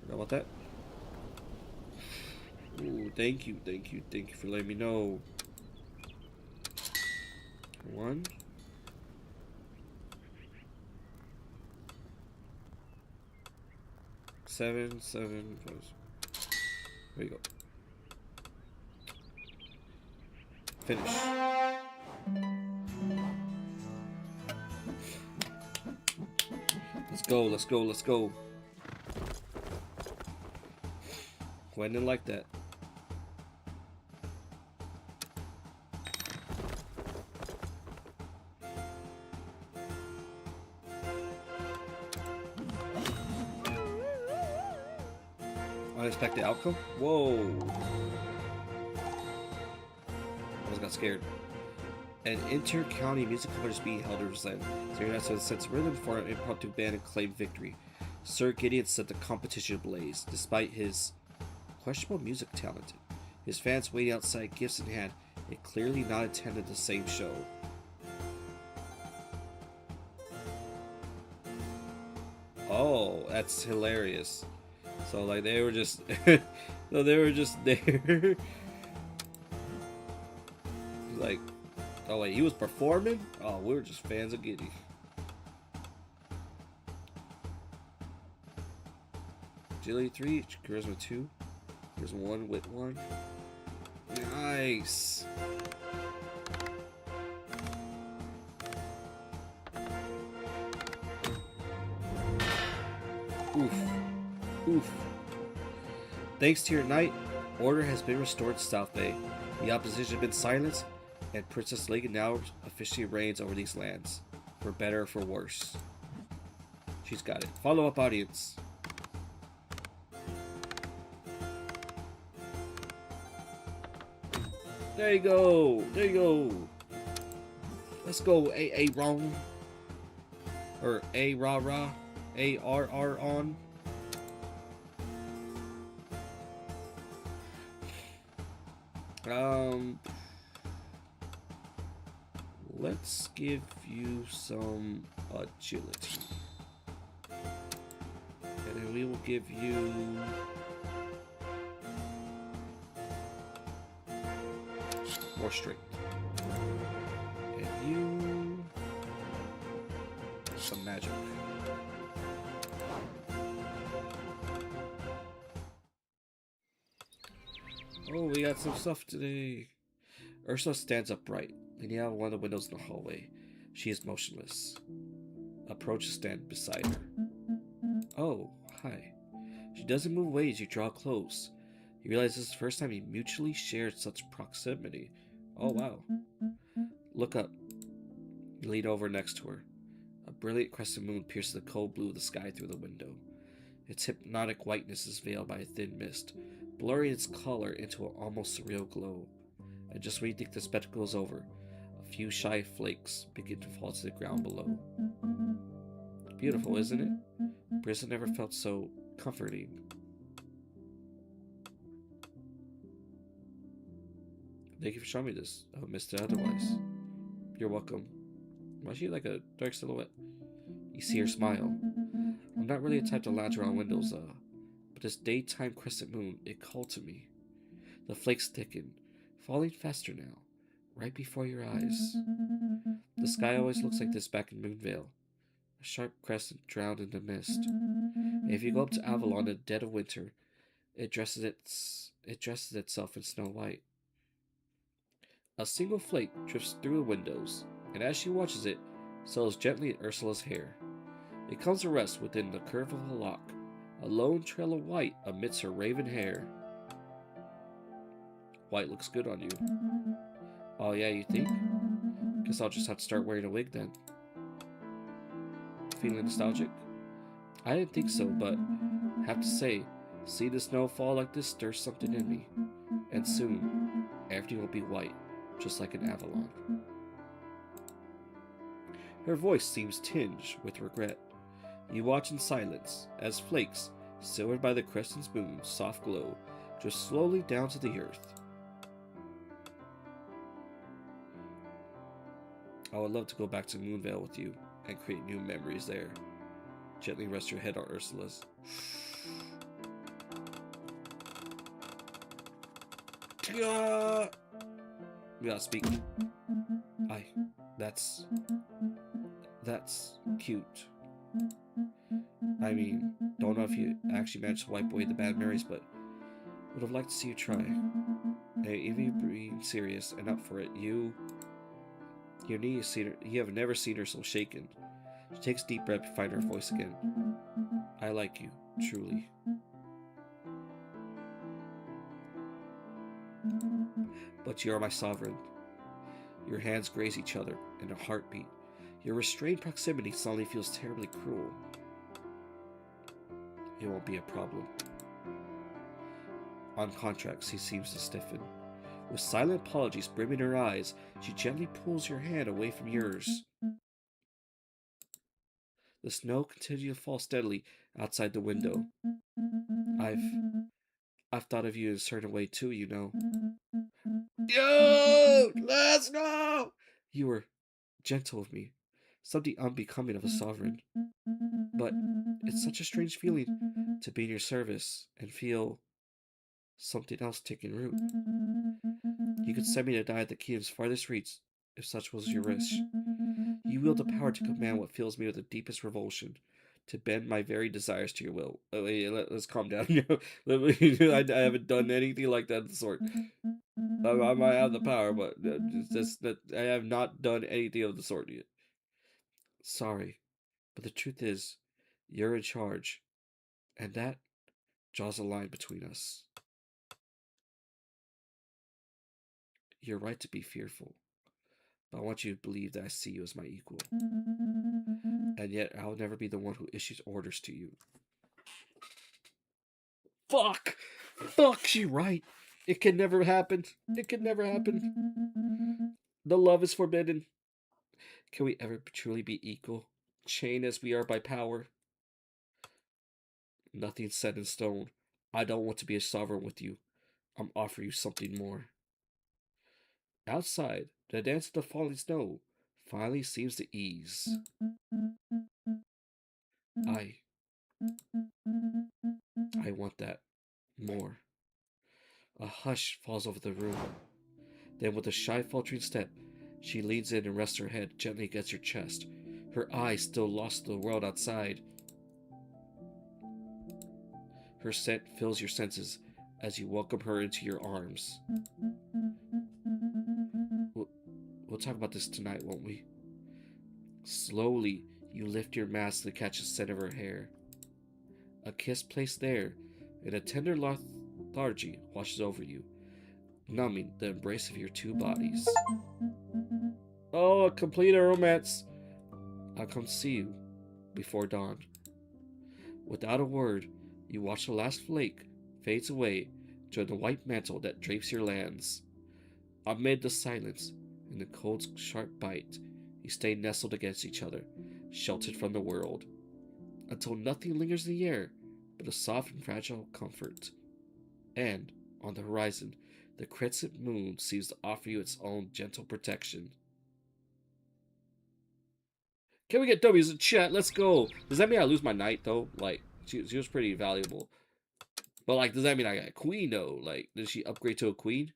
Forgot about that. Ooh, thank you for letting me know. 1. 7. There you go. Finish. Let's go. Why didn't like that? Unexpected outcome? Whoa. I just got scared. An inter-county music competition being held in Rusland. Serenade sets rhythm for an impromptu band and claimed victory. Sir Gideon set the competition ablaze. Despite his questionable music talent, his fans waiting outside, gifts in hand, and clearly not attended the same show. Oh, that's hilarious. So like they were just so they were just there. Like, oh wait, he was performing? Oh, we were just fans of Giddy. Agility 3, Charisma 2. Here's 1, Wit 1. Nice. Oof. Thanks to your knight, order has been restored to South Bay. The opposition has been silenced, and Princess League now officially reigns over these lands, for better or for worse. She's got it. Follow up, audience. There you go. Let's go, A wrong. Or A rah rah. ARR on. Let's give you some agility. And then we will give you or strength. And you... some magic. Oh, we got some stuff today. Ursula stands upright, leaning out of one of the windows in the hallway. She is motionless. Approach to stand beside her. Oh, hi. She doesn't move away as you draw close. You realize this is the first time you mutually shared such proximity. Oh, wow. Look up. You lean over next to her. A brilliant crescent moon pierces the cold blue of the sky through the window. Its hypnotic whiteness is veiled by a thin mist, blurring its color into an almost surreal glow. And just when you think the spectacle is over, a few shy flakes begin to fall to the ground below. Beautiful, isn't it? Prison never felt so comforting. Thank you for showing me this. I would miss it otherwise. You're welcome. Why is she like a dark silhouette? You see her smile. I'm not really a type to lounge around windows, but this daytime crescent moon, it called to me. The flakes thicken, falling faster now, right before your eyes. The sky always looks like this back in Moonvale. A sharp crescent drowned in the mist. And if you go up to Avalon in the dead of winter, it dresses itself in snow white. A single flake drifts through the windows, and as she watches it, settles gently in Ursula's hair. It comes to rest within the curve of a lock, a lone trail of white amidst her raven hair. White looks good on you. Oh yeah, you think? Guess I'll just have to start wearing a wig then. Feeling nostalgic? I didn't think so, but have to say, see the snow fall like this stirs something in me. And soon, everything will be white, just like an Avalon. Her voice seems tinged with regret. You watch in silence as flakes, silvered by the crescent moon's soft glow, drift slowly down to the earth. I would love to go back to Moonvale with you and create new memories there. Gently rest your head on Ursula's. Without speaking. That's cute. I mean, don't know if you actually managed to wipe away the bad memories, but would have liked to see you try. Hey, even if you're being serious and up for it, you have never seen her so shaken. She takes a deep breath to find her voice again. I like you, truly. But you are my sovereign. Your hands graze each other in a heartbeat. Your restrained proximity suddenly feels terribly cruel. It won't be a problem. On contracts, he seems to stiffen. With silent apologies brimming her eyes, she gently pulls your hand away from yours. The snow continues to fall steadily outside the window. I've thought of you in a certain way too, you know. Yo! Let's go! You were gentle with me, something unbecoming of a sovereign. But it's such a strange feeling to be in your service and feel something else taking root. You could send me to die at the kingdom's farthest reach if such was your wish. You wield the power to command what fills me with the deepest revulsion, to bend my very desires to your will. Oh, wait, let's calm down. I haven't done anything like that of the sort. I might have the power, but I have not done anything of the sort yet. Sorry, but the truth is, you're in charge, and that draws a line between us. You're right to be fearful, but I want you to believe that I see you as my equal. And yet, I'll never be the one who issues orders to you. Fuck! Fuck, she's right. It can never happen. It can never happen. The love is forbidden. Can we ever truly be equal, chained as we are by power? Nothing's set in stone. I don't want to be a sovereign with you. I'm offering you something more. Outside, the dance of the falling snow finally seems to ease. I want that more. A hush falls over the room. Then with a shy, faltering step, she leans in and rests her head gently against your chest, her eyes still lost to the world outside. Her scent fills your senses as you welcome her into your arms. We'll talk about this tonight, won't we? Slowly, you lift your mask to catch the scent of her hair. A kiss placed there, and a tender lethargy washes over you, numbing the embrace of your two bodies. Oh, complete a romance! I'll come see you before dawn. Without a word, you watch the last flake fades away to the white mantle that drapes your lands. Amid the silence and the cold, sharp bite, you stay nestled against each other, sheltered from the world, until nothing lingers in the air but a soft and fragile comfort. And, on the horizon, the crescent moon seems to offer you its own gentle protection. Can we get W's in chat? Let's go. Does that mean I lose my knight, though? Like, she was pretty valuable. But, like, does that mean I got a queen, though? Like, did she upgrade to a queen?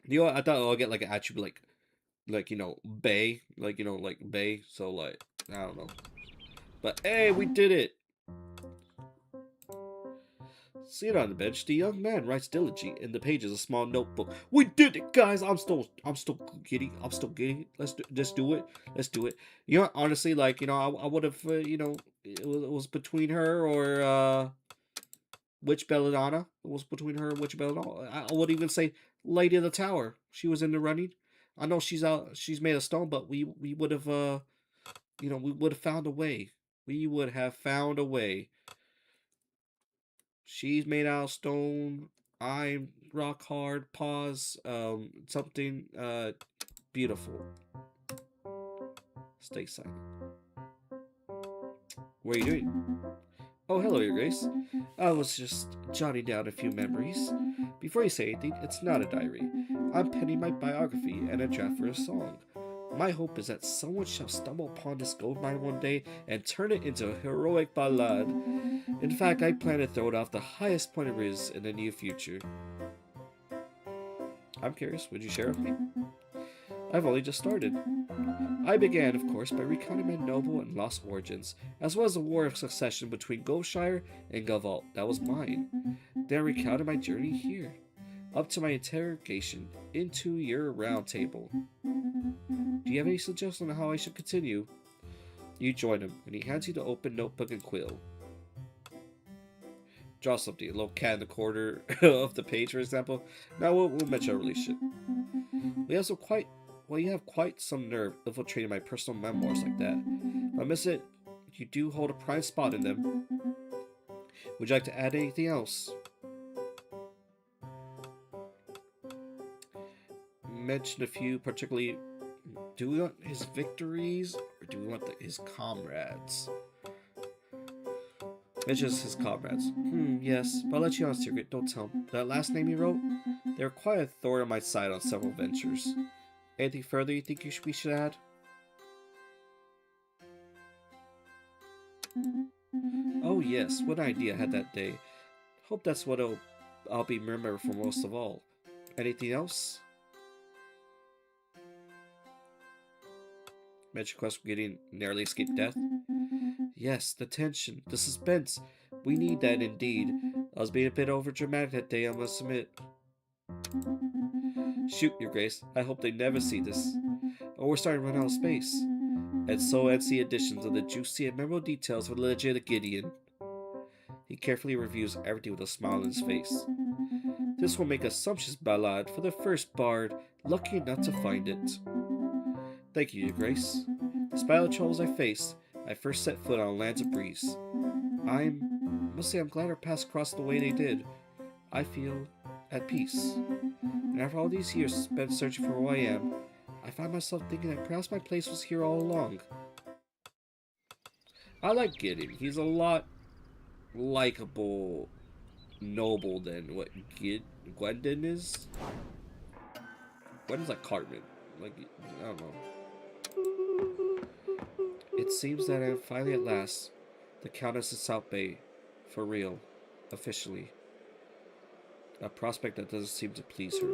You know what? I thought I'll get, like, an attribute, like, you know, Bay. Like, you know, like, Bay. So, like, I don't know. But, hey, we did it. Seated on the bench, the young man writes diligently in the pages a small notebook. We did it, guys! I'm still giddy. I'm still giddy. Let's do it. Let's do it. You know, honestly, like, you know, I would have, you know, it was between her or Witch Belladonna. It was between her and Witch Belladonna. I would even say Lady of the Tower. She was in the running. I know she's out. She's made of stone, but we would have, you know, we would have found a way. We would have found a way. She's made out of stone. I'm rock hard. Pause. Something beautiful. Stay silent. What are you doing? Oh, hello, Your Grace. I was just jotting down a few memories. Before you say anything, it's not a diary. I'm penning my biography and a draft for a song. My hope is that someone shall stumble upon this gold mine one day and turn it into a heroic ballad. In fact, I plan to throw it off the highest point there is in the near future. I'm curious, would you share with me? I've only just started. I began, of course, by recounting my noble and lost origins, as well as the war of succession between Goldshire and Gavalt. That was mine. Then I recounted my journey here, up to my interrogation into your round table. Do you have any suggestions on how I should continue? You join him, and he hands you the open notebook and quill. Draw something, a little cat in the corner of the page, for example. Now we'll mention our relationship. You have quite some nerve infiltrating my personal memoirs like that. I miss it. You do hold a prime spot in them. Would you like to add anything else? Mention a few, particularly. Do we want his victories or do we want his comrades? Mentions his comrades. Yes, but I'll let you on a secret. Don't tell him. That last name you wrote? They were quite a thorn on my side on several ventures. Anything further you think we should add? Oh yes, what an idea I had that day. Hope that's what I'll be remembered for most of all. Anything else? Mention quest for getting narrowly escaped death? Yes, the tension, the suspense. We need that indeed. I was being a bit overdramatic that day, I must admit. Shoot, Your Grace. I hope they never see this. Oh, we're starting to run out of space. And so ends the additions of the juicy and memorable details of the legend of Gideon. He carefully reviews everything with a smile on his face. This will make a sumptuous ballad for the first bard lucky enough to find it. Thank you, Your Grace. Despite the troubles I faced, I first set foot on lands of breeze. I must say I'm glad our paths crossed the way they did. I feel at peace. And after all these years spent searching for who I am, I find myself thinking that perhaps my place was here all along. I like Gideon. He's a lot likable, noble than what Gwendon is. Gwendon's like Cartman. Like, I don't know. It seems that I am finally at last the Countess of South Bay. For real. Officially. A prospect that doesn't seem to please her.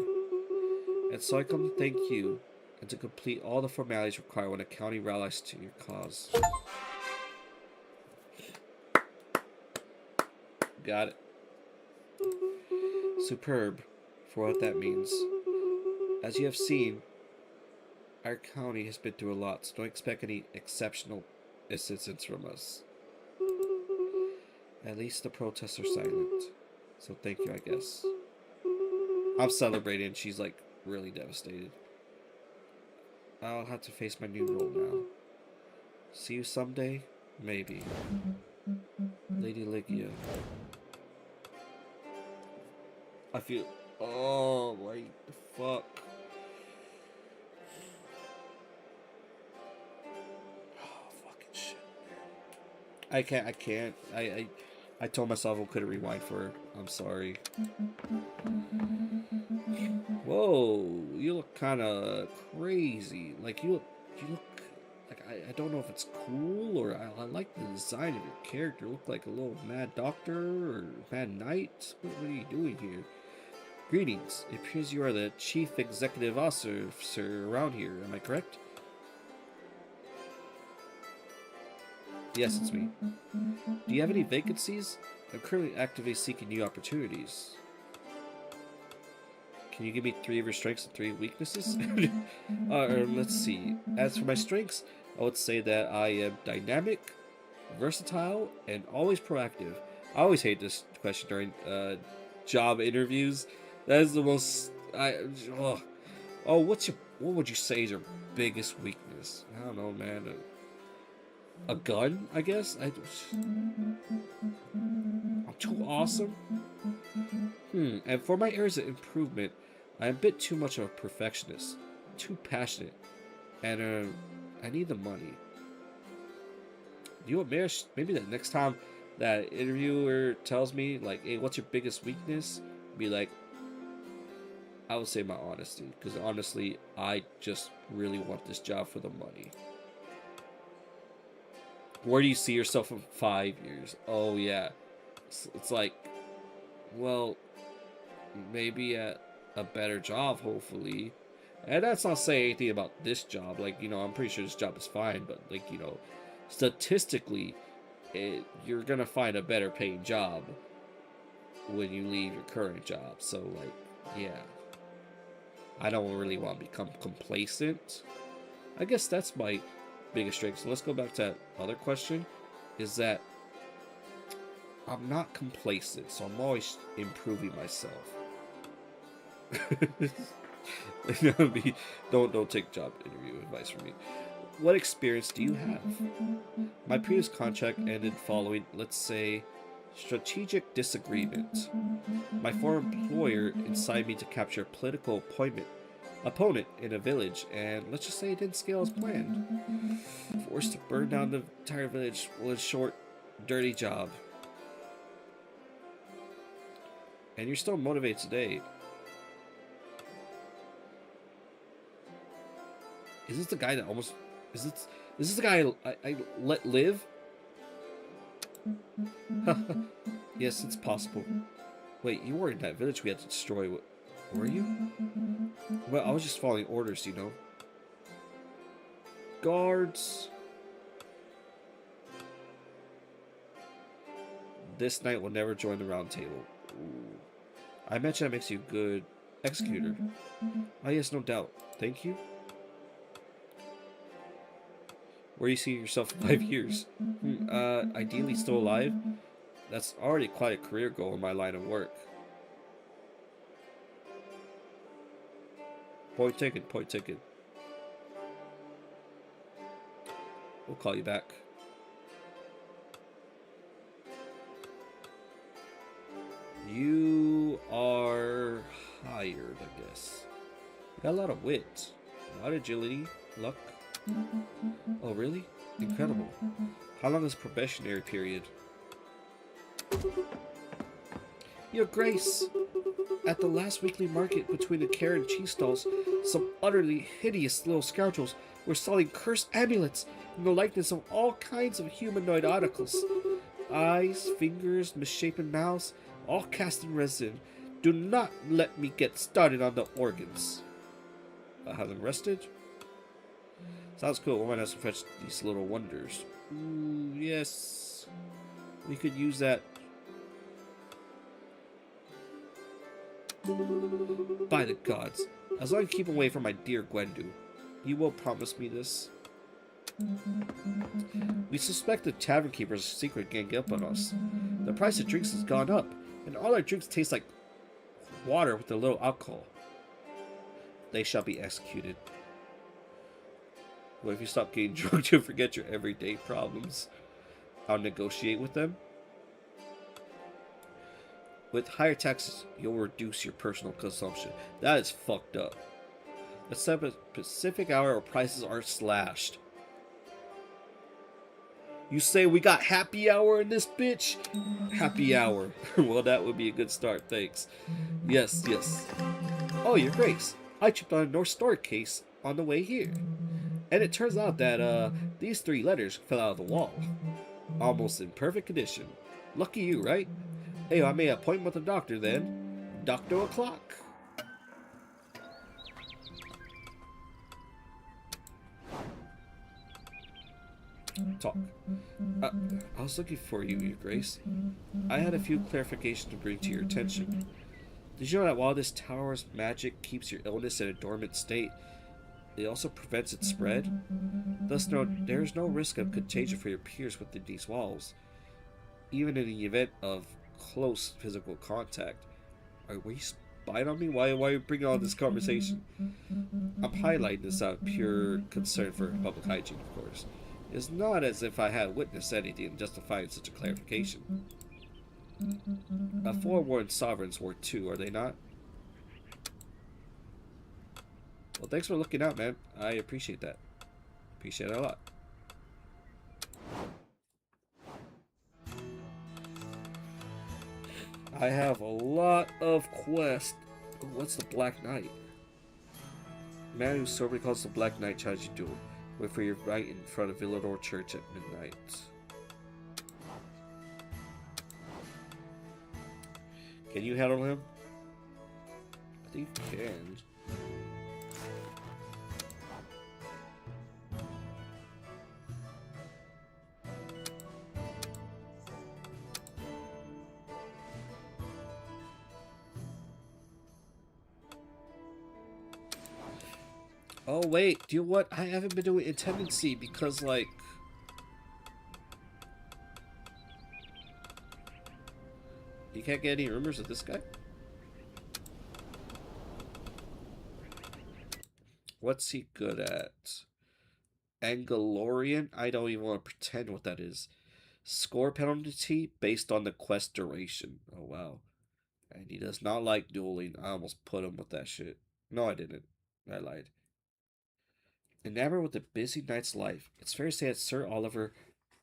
And so I come to thank you and to complete all the formalities required when a county rallies to your cause. Got it. Superb, for what that means. As you have seen, our county has been through a lot, so don't expect any exceptional assistance from us. At least the protests are silent, so thank you, I guess. I'm celebrating, she's like really devastated. I'll have to face my new role now. See you someday? Maybe. Lady Ligia. I feel... Oh, wait, the fuck. Oh, fucking shit. I can't. I told myself I couldn't rewind for her. I'm sorry. Whoa, you look kind of crazy. Like, you look... Like, I don't know if it's cool or I like the design of your character. You look like a little mad doctor or mad knight. What are you doing here? Greetings. It appears you are the chief executive officer around here. Am I correct? Yes, it's me. Do you have any vacancies? I'm currently actively seeking new opportunities. Can you give me 3 of your strengths and 3 weaknesses? Let's see. As for my strengths, I would say that I am dynamic, versatile, and always proactive. I always hate this question during job interviews. That is the most... what would you say is your biggest weakness? I don't know, man. A gun, I guess? I'm too awesome? And for my areas of improvement, I'm a bit too much of a perfectionist. Too passionate. And, I need the money. You know what, maybe the next time that interviewer tells me, like, hey, what's your biggest weakness? Be like, I would say my honesty. Because honestly, I just really want this job for the money. Where do you see yourself in 5 years? Oh, yeah. It's like, well, maybe at a better job, hopefully. And that's not saying anything about this job. Like, you know, I'm pretty sure this job is fine. But, like, you know, statistically, you're going to find a better paying job when you leave your current job. So, like, yeah. I don't really want to become complacent. I guess that's my biggest strength. So let's go back to that other question. Is that I'm not complacent, so I'm always improving myself. Don't take job interview advice from me. What experience do you have? My previous contract ended following, let's say, strategic disagreement. My former employer incited me to capture a political opponent in a village, and let's just say it didn't scale as planned. Forced to burn down the entire village was a short, dirty job. And you're still motivated today. Is this the guy that almost... Is this the guy I let live? Yes, it's possible. Wait, you were in that village we had to destroy. Were you? Well, I was just following orders, you know. Guards. This knight will never join the round table. Ooh. I imagine that makes you a good executor. Oh yes, no doubt. Thank you. Where do you see yourself in 5 years? Ideally still alive. That's already quite a career goal in my line of work. Point taken, point taken. We'll call you back. You are hired, I guess. You got a lot of wit, a lot of agility, luck. Oh, really? Incredible. How long is the probationary period? Your Grace, at the last weekly market between the Karen cheese stalls, some utterly hideous little scoundrels were selling cursed amulets in the likeness of all kinds of humanoid articles. Eyes, fingers, misshapen mouths, all cast in resin. Do not let me get started on the organs. I'll have them rested. Sounds cool. We might have to fetch these little wonders. Ooh, yes. We could use that. By the gods. As long as I keep away from my dear Gwendu, you will promise me this? We suspect the tavern keeper's secret gang up on us. The price of drinks has gone up, and all our drinks taste like water with a little alcohol. They shall be executed. What if you stop getting drunk to forget your everyday problems? I'll negotiate with them. With higher taxes, you'll reduce your personal consumption. That is fucked up. Except at a specific hour where prices are slashed. You say we got happy hour in this bitch? Happy hour. Well, that would be a good start, thanks. Yes, yes. Oh, your grace. I tripped on a North Star case on the way here. And it turns out that, these 3 letters fell out of the wall. Almost in perfect condition. Lucky you, right? Hey, I made an appointment with the doctor then. Doctor o'clock. Talk. I was looking for you, Your Grace. I had a few clarifications to bring to your attention. Did you know that while this tower's magic keeps your illness in a dormant state, it also prevents its spread? Thus, there is no risk of contagion for your peers within these walls, even in the event of close physical contact. Were you spying on me? Why are you bringing on this conversation? I'm highlighting this out of pure concern for public hygiene, of course. It's not as if I had witnessed anything justifying such a clarification. Forewarned sovereigns were too, are they not? Well, thanks for looking out, man. I appreciate that. Appreciate it a lot. I have a lot of quests. What's the Black Knight? Man who soberly calls the Black Knight charges you duel. Wait for your right in front of Villador Church at midnight. Can you handle him? I think you can. Oh wait, do you know what? I haven't been doing intendancy because like you can't get any rumors of this guy? What's he good at? Angolorian? I don't even want to pretend what that is. Score penalty based on the quest duration. Oh wow. And he does not like dueling. I almost put him with that shit. No, I didn't. I lied. Enamored with a busy knight's life, it's fair to say that Sir Oliver...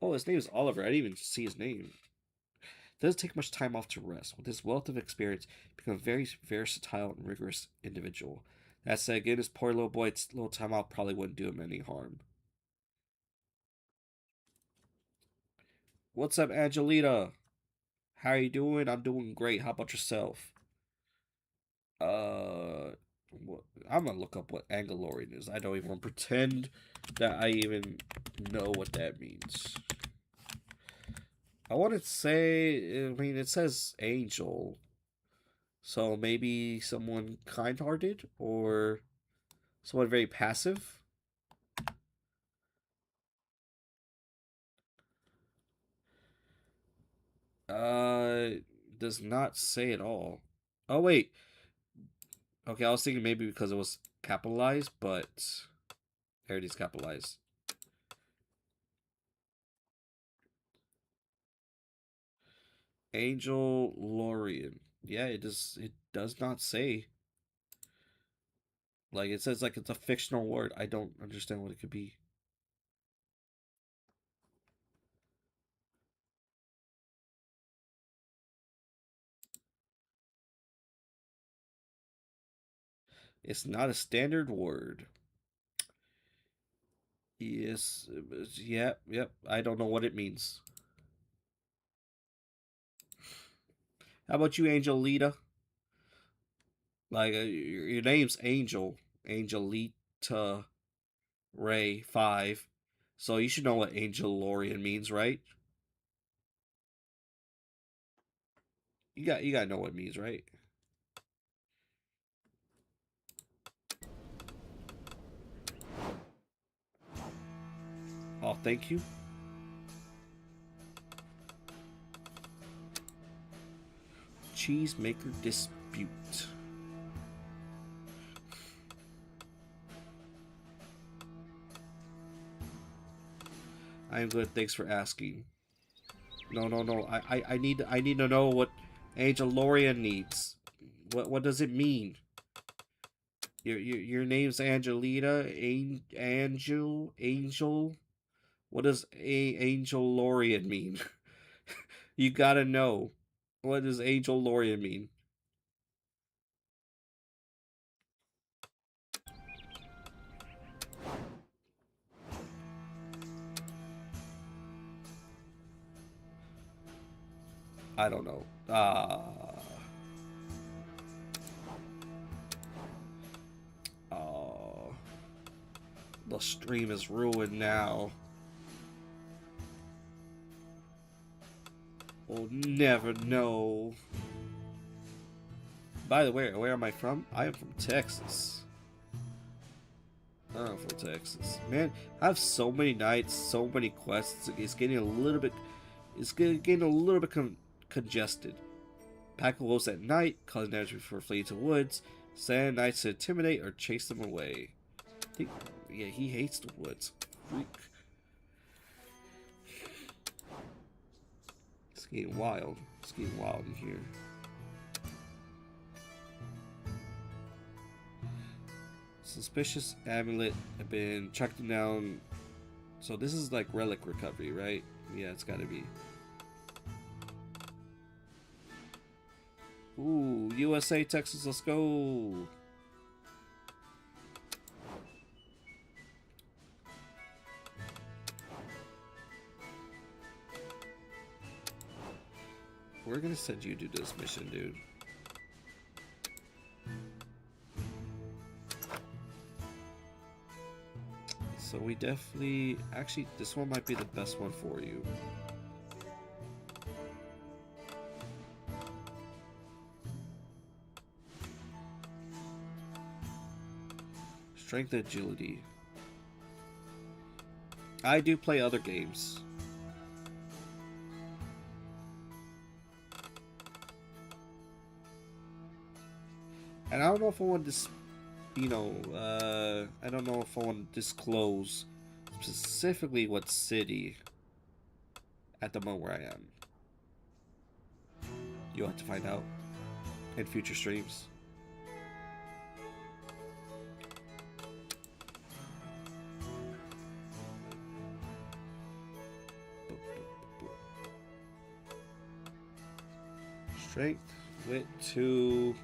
Oh, his name is Oliver. I didn't even see his name. Doesn't take much time off to rest. With his wealth of experience, become a very versatile and rigorous individual. That said, again, his poor little boy, little time out probably wouldn't do him any harm. What's up, Angelita? How are you doing? I'm doing great. How about yourself? Uh, I'm gonna look up what Angolorian is. I don't even pretend that I even know what that means. I want to say, I mean, it says angel. So maybe someone kind-hearted or someone very passive. Does not say at all. Oh wait. Okay, I was thinking maybe because it was capitalized, but there it is capitalized. Angel Lorian. Yeah, it does not say. Like it says like it's a fictional word. I don't understand what it could be. It's not a standard word. Yes, yep, yep. I don't know what it means. How about you, Angelita? Like your name's Angel. Angelita Ray 5. So you should know what Angel Lorian means, right? You gotta know what it means, right? Oh, thank you. Cheesemaker dispute. I am good. Thanks for asking. No. I need to know what Angel Lorian needs. What does it mean? Your name's Angelita, Angel. What does Angel Lorian mean? You gotta know. What does Angel Lorian mean? I don't know. Oh, the stream is ruined now. We'll never know. By the way, where am I from? I am from Texas. I'm from Texas. Man, I have so many nights, so many quests. It's getting a little bit. It's getting a little bit congested. Pack wolves at night, causing damage before fleeing to woods. Sand knights to intimidate or chase them away. Yeah, he hates the woods. Freak. It's getting wild. It's getting wild in here. Suspicious amulet. I've been tracking down. So this is like relic recovery, right? Yeah, it's gotta be. Ooh, USA, Texas, let's go. We're gonna send you to this mission, dude. So we definitely... Actually, this one might be the best one for you. Strength and agility. I do play other games. And I don't know if I want to, you know, I don't know if I want to disclose specifically what city at the moment where I am. You'll have to find out in future streams. Strength, wit 2.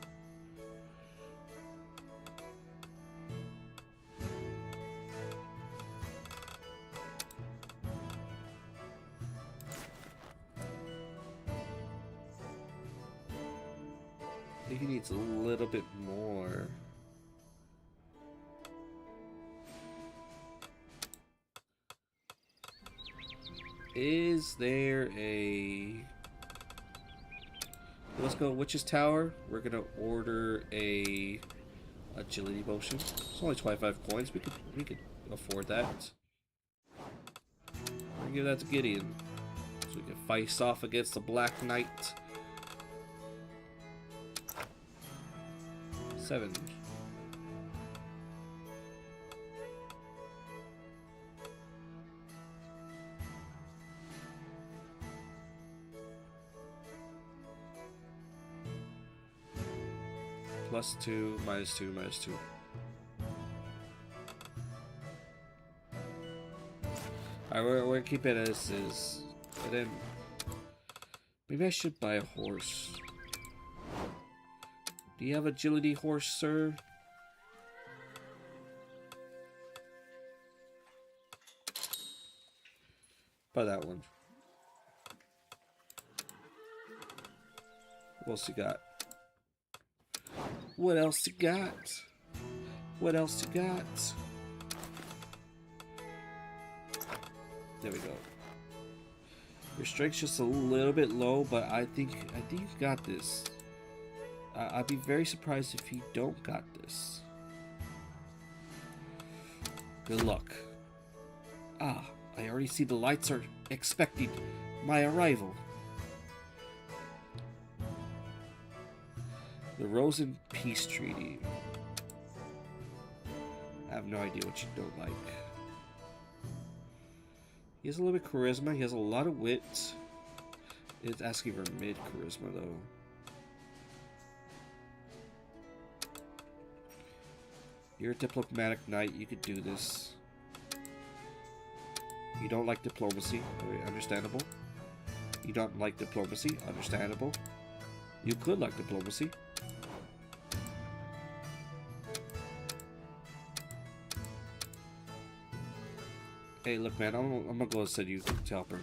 I think he needs a little bit more. Is there a... Let's go Witch's Tower. We're gonna order a agility potion. It's only 25 coins. We could afford that. We'll give that to Gideon, so we can face off against the Black Knight. 7. +2, -2, -2. Alright, we're gonna keep it as is. And then maybe I should buy a horse. Do you have agility horse, sir? Buy that one. What else you got? What else you got? What else you got? There we go. Your strength's just a little bit low, but I think you got this. I'd be very surprised if you don't got this. Good luck. Ah, I already see the lights are expecting my arrival. The Rose and Peace Treaty. I have no idea what you don't like. He has a little bit of charisma. He has a lot of wit. It's asking for mid charisma though. You're a diplomatic knight. You could do this. You don't like diplomacy. Understandable. You don't like diplomacy. Understandable. You could like diplomacy. Hey, look, man. I'm gonna go and send you to help her.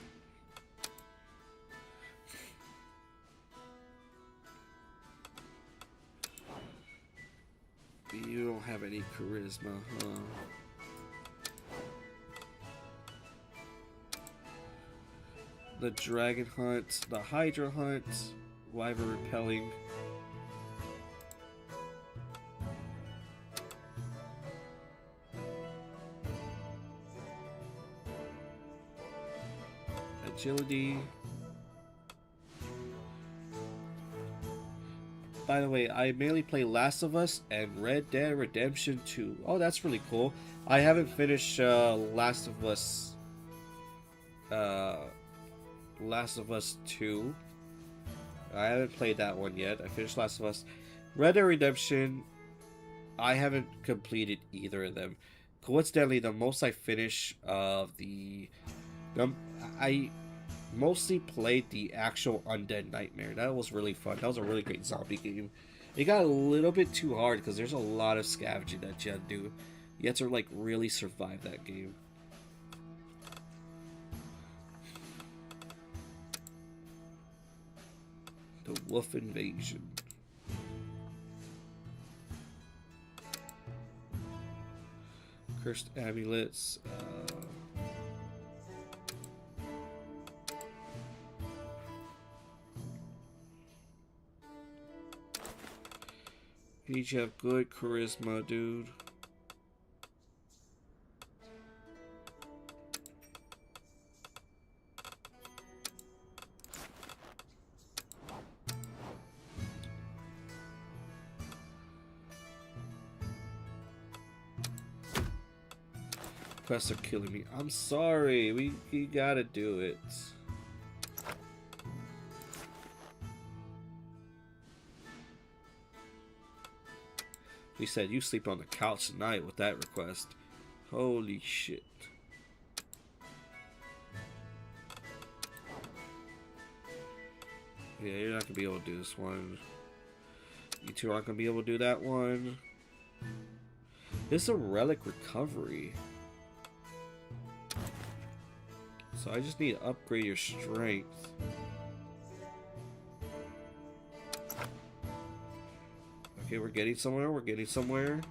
You don't have any charisma, huh? The dragon hunt, the hydra hunt, wyvern repelling. Agility. By the way, I mainly play Last of Us and Red Dead Redemption 2. Oh, that's really cool. I haven't finished Last of Us 2. I haven't played that one yet. I finished Last of Us. Red Dead Redemption, I haven't completed either of them. Coincidentally, the most I finished I mostly played the actual Undead Nightmare. That was really fun. That was a really great zombie game. It got a little bit too hard because there's a lot of scavenging that you have to do. You have to like really survive that game. The Wolf Invasion. Cursed Amulets. You need to have good charisma, dude. Quests are killing me. I'm sorry. We gotta do it. He said you sleep on the couch tonight with that request. Holy shit. Yeah, you're not gonna be able to do this one. You two aren't gonna be able to do that one. This is a relic recovery. So I just need to upgrade your strength. Okay, we're getting somewhere. We're getting somewhere.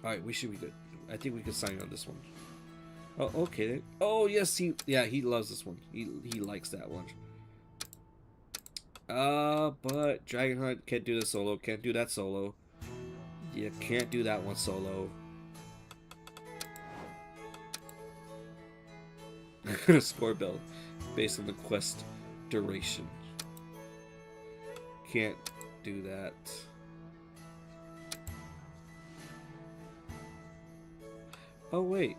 Alright, we should be good. I think we can sign on this one. Oh, okay. Oh, yes, he loves this one. He likes that one. But Dragon Hunt can't do this solo. Can't do that solo. You can't do that one solo. Score belt based on the quest duration. Can't do that. Oh wait.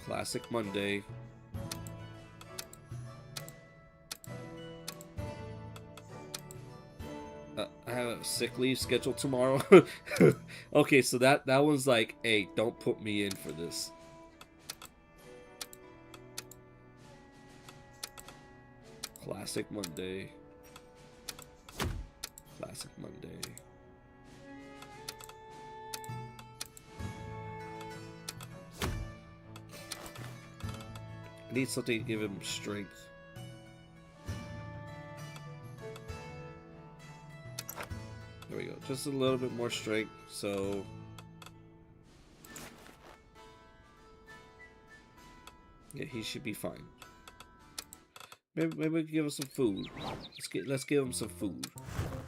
Classic Monday. I have a sick leave scheduled tomorrow. Okay, so that one's like, hey, don't put me in for this. Classic Monday. Classic Monday. I need something to give him strength. There we go. Just a little bit more strength, so... yeah, he should be fine. Maybe we can give him some food. Let's give him some food.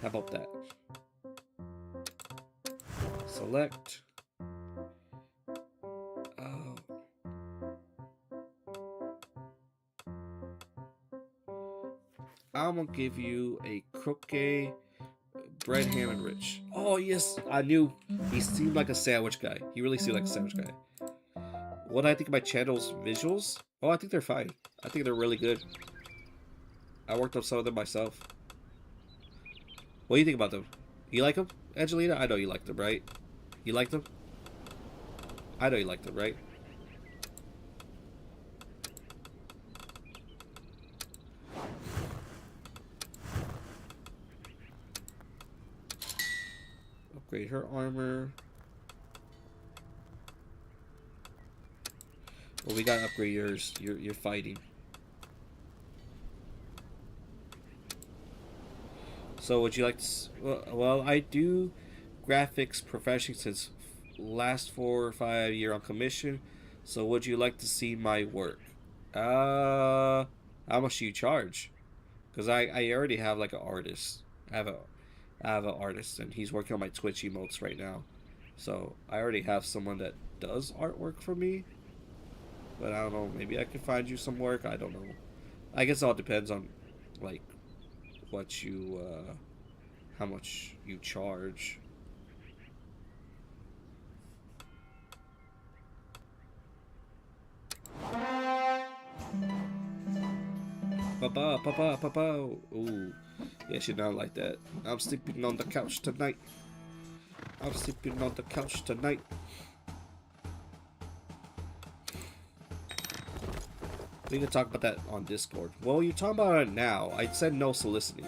How about that? Select. Oh. I'm gonna give you a croquet bread, ham, and rich. Oh yes, I knew he seemed like a sandwich guy. He really seemed like a sandwich guy. What do I think of my channel's visuals? Oh, I think they're fine. I think they're really good. I worked on some of them myself. What do you think about them? You like them, Angelina? I know you like them, right? You like them? I know you like them, right? Upgrade her armor. Well, we gotta upgrade yours. You're fighting. So would you like to... well, I do graphics professionally since last 4 or 5 years on commission. So would you like to see my work? How much do you charge? Because I already have like an artist. I have an artist, and he's working on my Twitch emotes right now. So I already have someone that does artwork for me. But I don't know, maybe I can find you some work. I don't know. I guess it all depends on like what you how much you charge. Papa, papa, papa. Ooh. Yeah, she don't like that. I'm sleeping on the couch tonight. I'm sleeping on the couch tonight. We can talk about that on Discord. Well, you're talking about it now. I said no soliciting.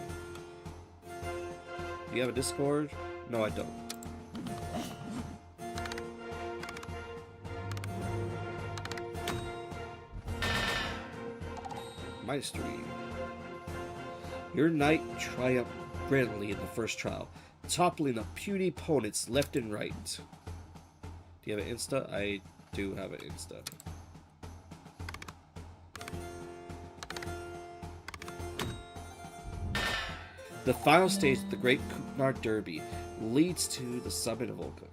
Do you have a Discord? No, I don't. -3. Your knight triumphed brilliantly in the first trial, toppling the puny opponents left and right. Do you have an Insta? I do have an Insta. The final stage of the Great Kutnar Derby leads to the summit of Volca.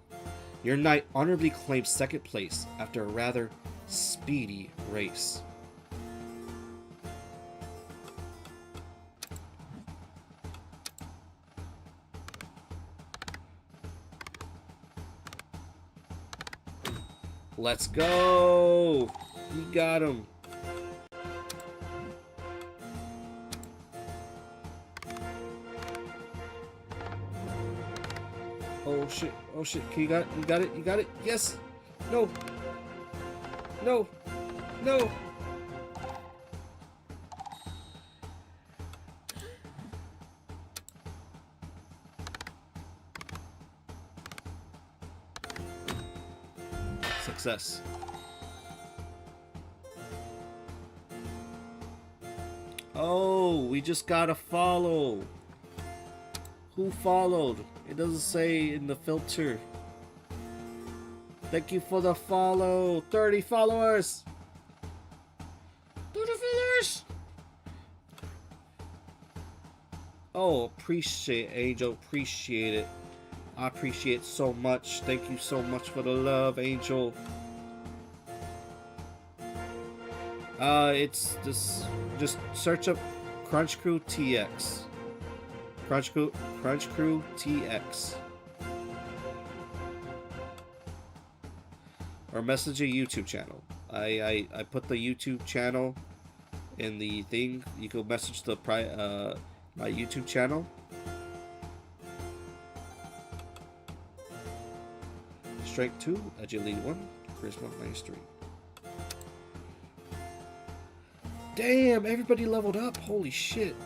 Your knight honorably claims second place after a rather speedy race. Let's go! You got him. Oh shit, oh shit, you got it, yes! No! No! No! Success. Oh, we just gotta follow. Who followed? It doesn't say in the filter. Thank you for the follow. 30 followers. 30 followers. Oh, appreciate Angel. Appreciate it. I appreciate it so much. Thank you so much for the love, Angel. It's just search up Crunch Crew TX. Crunch Crew TX. Or message a YouTube channel. I put the YouTube channel in the thing. You can message the my YouTube channel. Strength 2, Agility 1, Charisma -3. Damn, everybody leveled up. Holy shit.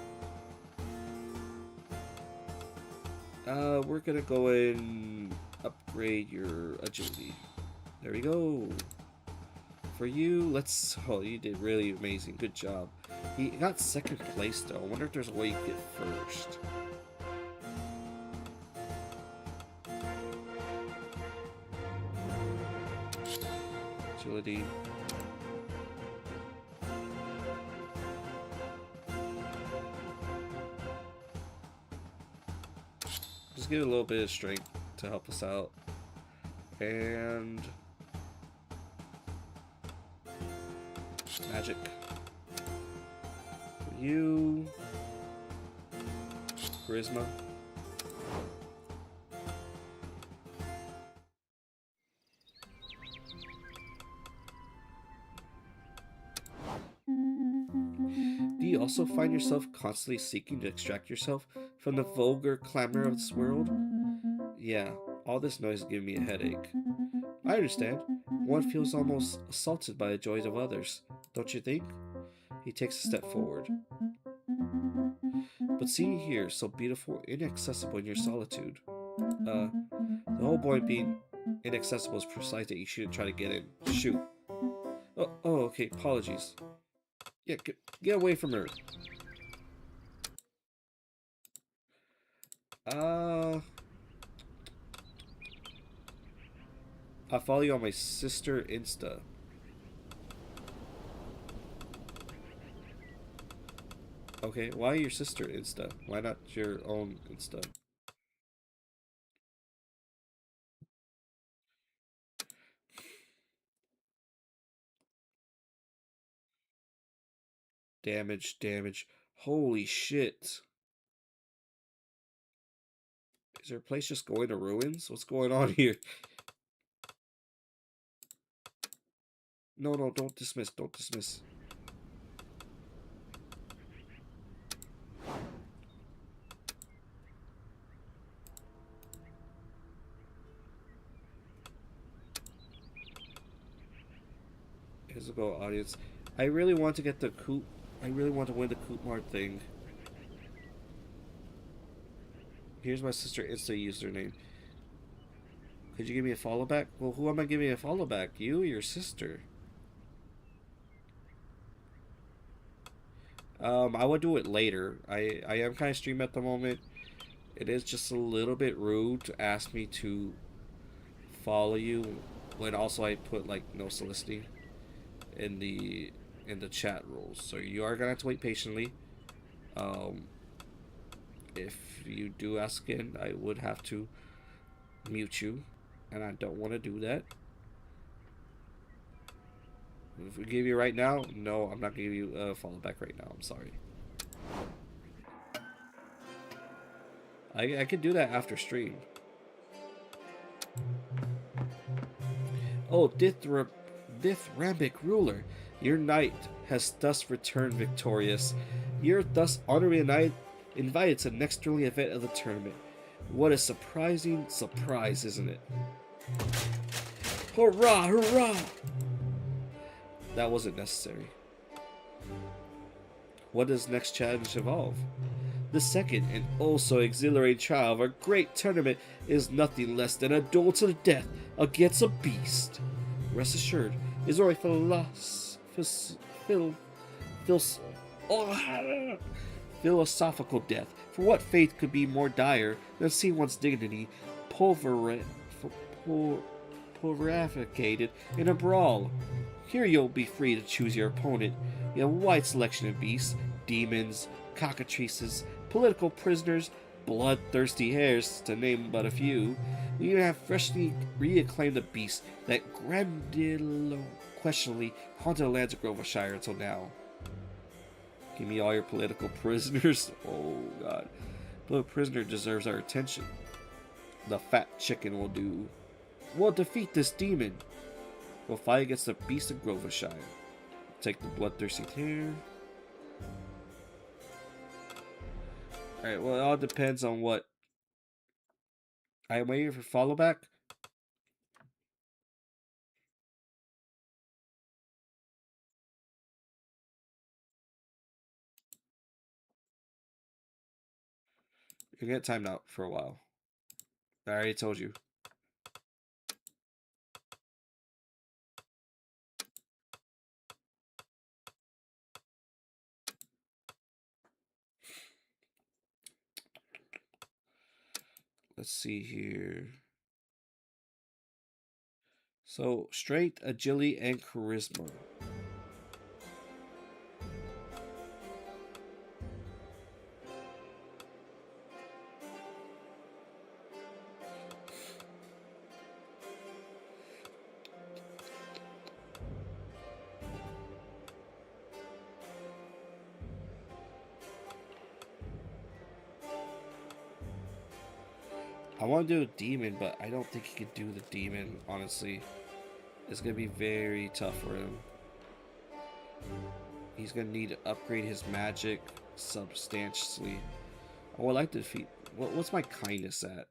We're gonna go and upgrade your agility. There we go. For you, let's... Oh, you did really amazing. Good job. He got second place, though. I wonder if there's a way you can get first. Agility. Just give it a little bit of strength to help us out. And... magic. For you... charisma. Do you also find yourself constantly seeking to extract yourself from the vulgar clamor of this world? Yeah, all this noise is giving me a headache. I understand. One feels almost assaulted by the joys of others, don't you think? He takes a step forward. But seeing you here, so beautiful, inaccessible in your solitude. The whole point being inaccessible is precise that you shouldn't try to get in. Shoot. Oh, okay, apologies. Yeah, get away from her. I follow you on my sister Insta. Okay, why your sister Insta? Why not your own Insta? Damage. Holy shit. Is there a place just going to ruins? What's going on here? No, don't dismiss. Don't dismiss. Here's a go, audience. I really want to get the Coop. I really want to win the Coop Mart thing. Here's my sister Insta username. Could you give me a follow back? Well, who am I giving a follow back? You or your sister? I would do it later. I am kind of streaming at the moment. It is just a little bit rude to ask me to follow you when also I put like no soliciting in the chat rules. So you are gonna have to wait patiently. If you do ask again, I would have to mute you, and I don't want to do that. If we give you right now, no, I'm not gonna give you a follow back right now. I'm sorry. I could do that after stream. Oh, Dithrambic ruler, your knight has thus returned victorious. You're thus honorably invited to the next thrilling event of the tournament. What a surprising surprise, isn't it? Hurrah, hurrah! That wasn't necessary. What does next challenge involve? The second and also exhilarating trial of our great tournament is nothing less than a duel to the death against a beast. Rest assured, is only philosophical death. For what fate could be more dire than seeing one's dignity pulverificated in a brawl? Here you'll be free to choose your opponent. You have a wide selection of beasts, demons, cockatrices, political prisoners, bloodthirsty hares, to name but a few. We even have freshly reacclaimed beasts that grandiloquently haunted the lands of Groveshire until now. Give me all your political prisoners. Oh god. Political prisoner deserves our attention. The fat chicken will do. We'll defeat this demon. We'll fight against the beast of Groveshire. Take the bloodthirsty hare. Alright, well, it all depends on what. I'm waiting for follow back. You're gonna get timed out for a while. I already told you. Let's see here. So, strength, agility, and charisma. I want to do a demon, but I don't think he can do the demon, honestly. It's going to be very tough for him. He's going to need to upgrade his magic substantially. Oh, I like to defeat... What's my kindness at?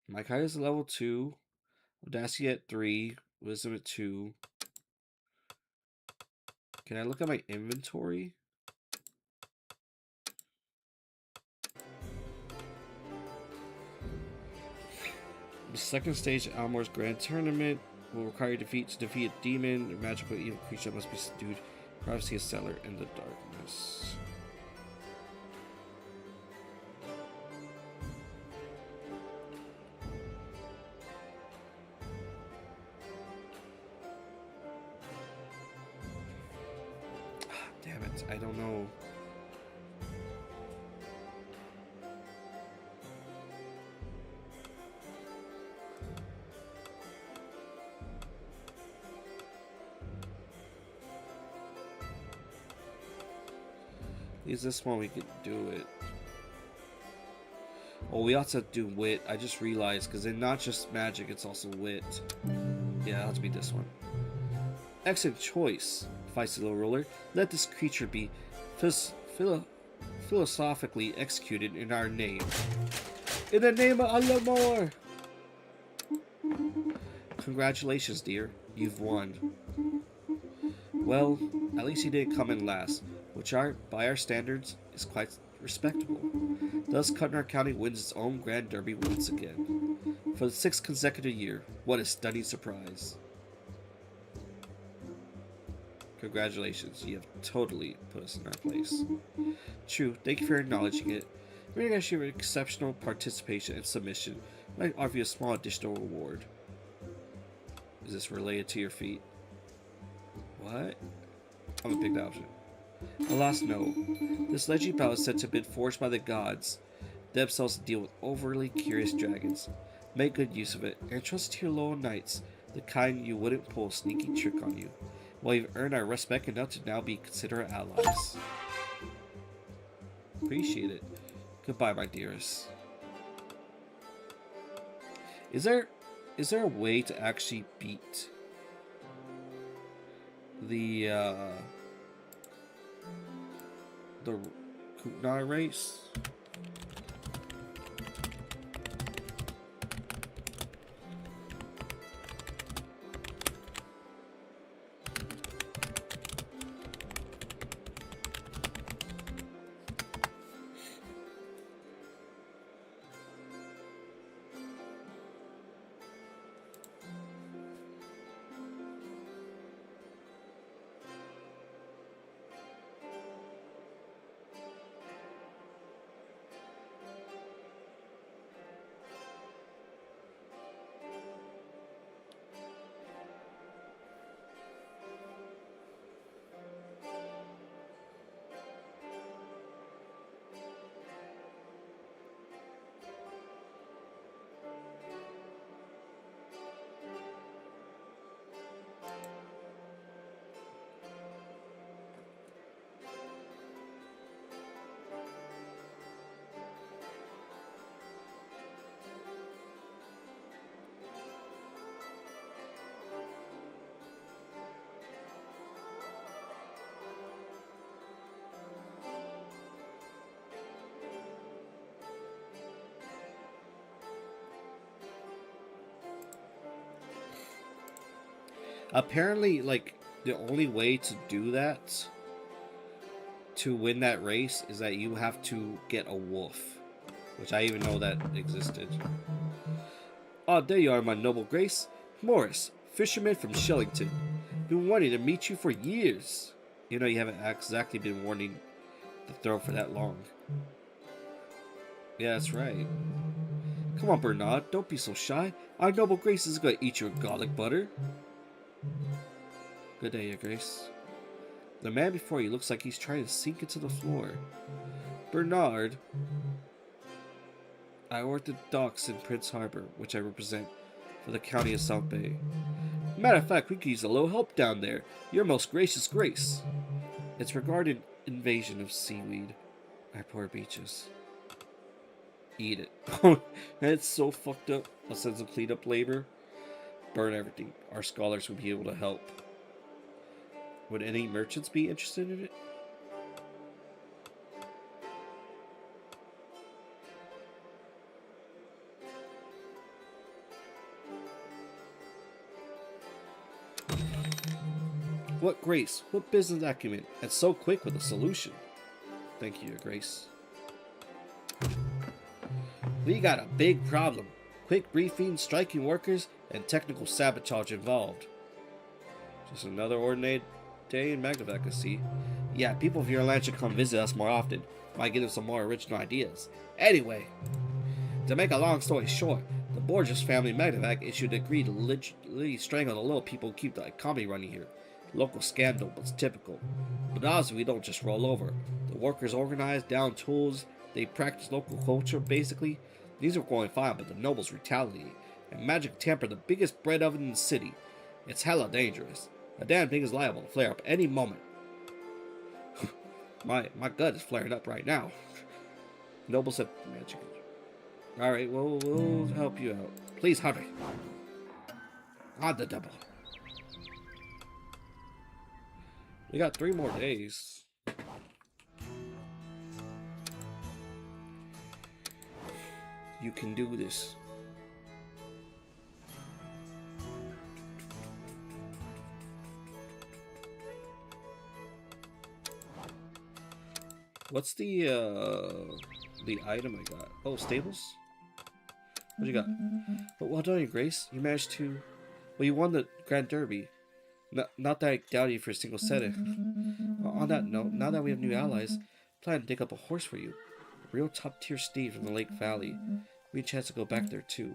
My kindness is level 2. Audacity at 3. Wisdom at 2. Can I look at my inventory? The second stage of Almor's Grand Tournament will require you to defeat a demon. A magical evil creature must be subdued. Privacy is cellar in the darkness. Damn it, I don't know. Is this one we can do it? Oh, we ought to do wit. I just realized, because it's not just magic, it's also wit. Yeah, it'll have to be this one. Excellent choice, feisty little ruler. Let this creature be philosophically executed in our name. In the name of Allah. Congratulations, dear. You've won. Well, at least you didn't come in last, which by our standards, is quite respectable. Thus, Cutner County wins its own Grand Derby once again. For the 6th consecutive year. What a stunning surprise. Congratulations, you have totally put us in our place. True, thank you for acknowledging it. We recognize your exceptional participation and submission. I might offer you a small additional reward. Is this related to your feat? What? I'm gonna pick the option. Alas, no. This legendary battle is said to have been forged by the gods themselves to deal with overly curious dragons. Make good use of it, and trust to your loyal knights, the kind you wouldn't pull a sneaky trick on you. While you've earned our respect enough to now be considered allies. Appreciate it. Goodbye, my dearest. Is there a way to actually beat the Kuknar race? Apparently, like, the only way to do that, to win that race, is that you have to get a wolf. Which I even know that existed. Oh, there you are, my noble grace. Morris, fisherman from Shellington. Been wanting to meet you for years. You know, you haven't exactly been wanting the throne for that long. Yeah, that's right. Come on, Bernard, don't be so shy. Our noble Grace is gonna eat your garlic butter. Good day, Your Grace. The man before you looks like he's trying to sink into the floor. Bernard, I work the docks in Prince Harbor, which I represent for the county of South Bay. Matter of fact, we could use a little help down there. Your most gracious Grace. It's regarding invasion of seaweed. Our poor beaches. Eat it. That's so fucked up. A sense of cleanup labor. Burn everything. Our scholars would be able to help. Would any merchants be interested in it? What grace, what business acumen, and so quick with a solution. Thank you, Your Grace. We got a big problem. Quick briefing, striking workers, and technical sabotage involved. Just another ordinary day in Magnivac, I see. Yeah, people of your land should come visit us more often. Might give them some more original ideas. Anyway, to make a long story short, the Borges family in Magnivac issued a decree to literally strangle the little people who keep the economy running here. Local scandal, but it's typical. But honestly, we don't just roll over. The workers organize, down tools, they practice local culture, basically. These are going fine, but the nobles retaliate. And magic temper the biggest bread oven in the city. It's hella dangerous. A damn thing is liable to flare up any moment. my gut is flaring up right now. Nobles said magic. Alright, we'll help you out. Please hurry. On the double. We got 3 more days. You can do this. What's the item I got? Oh, stables? What you got? Well done, Your Grace. You managed to... Well, you won the Grand Derby. Not that I doubt you for a single setting. On that note, now that we have new allies, I plan to dig up a horse for you. A real top-tier steed from the Lake Valley. We had a chance to go back there, too.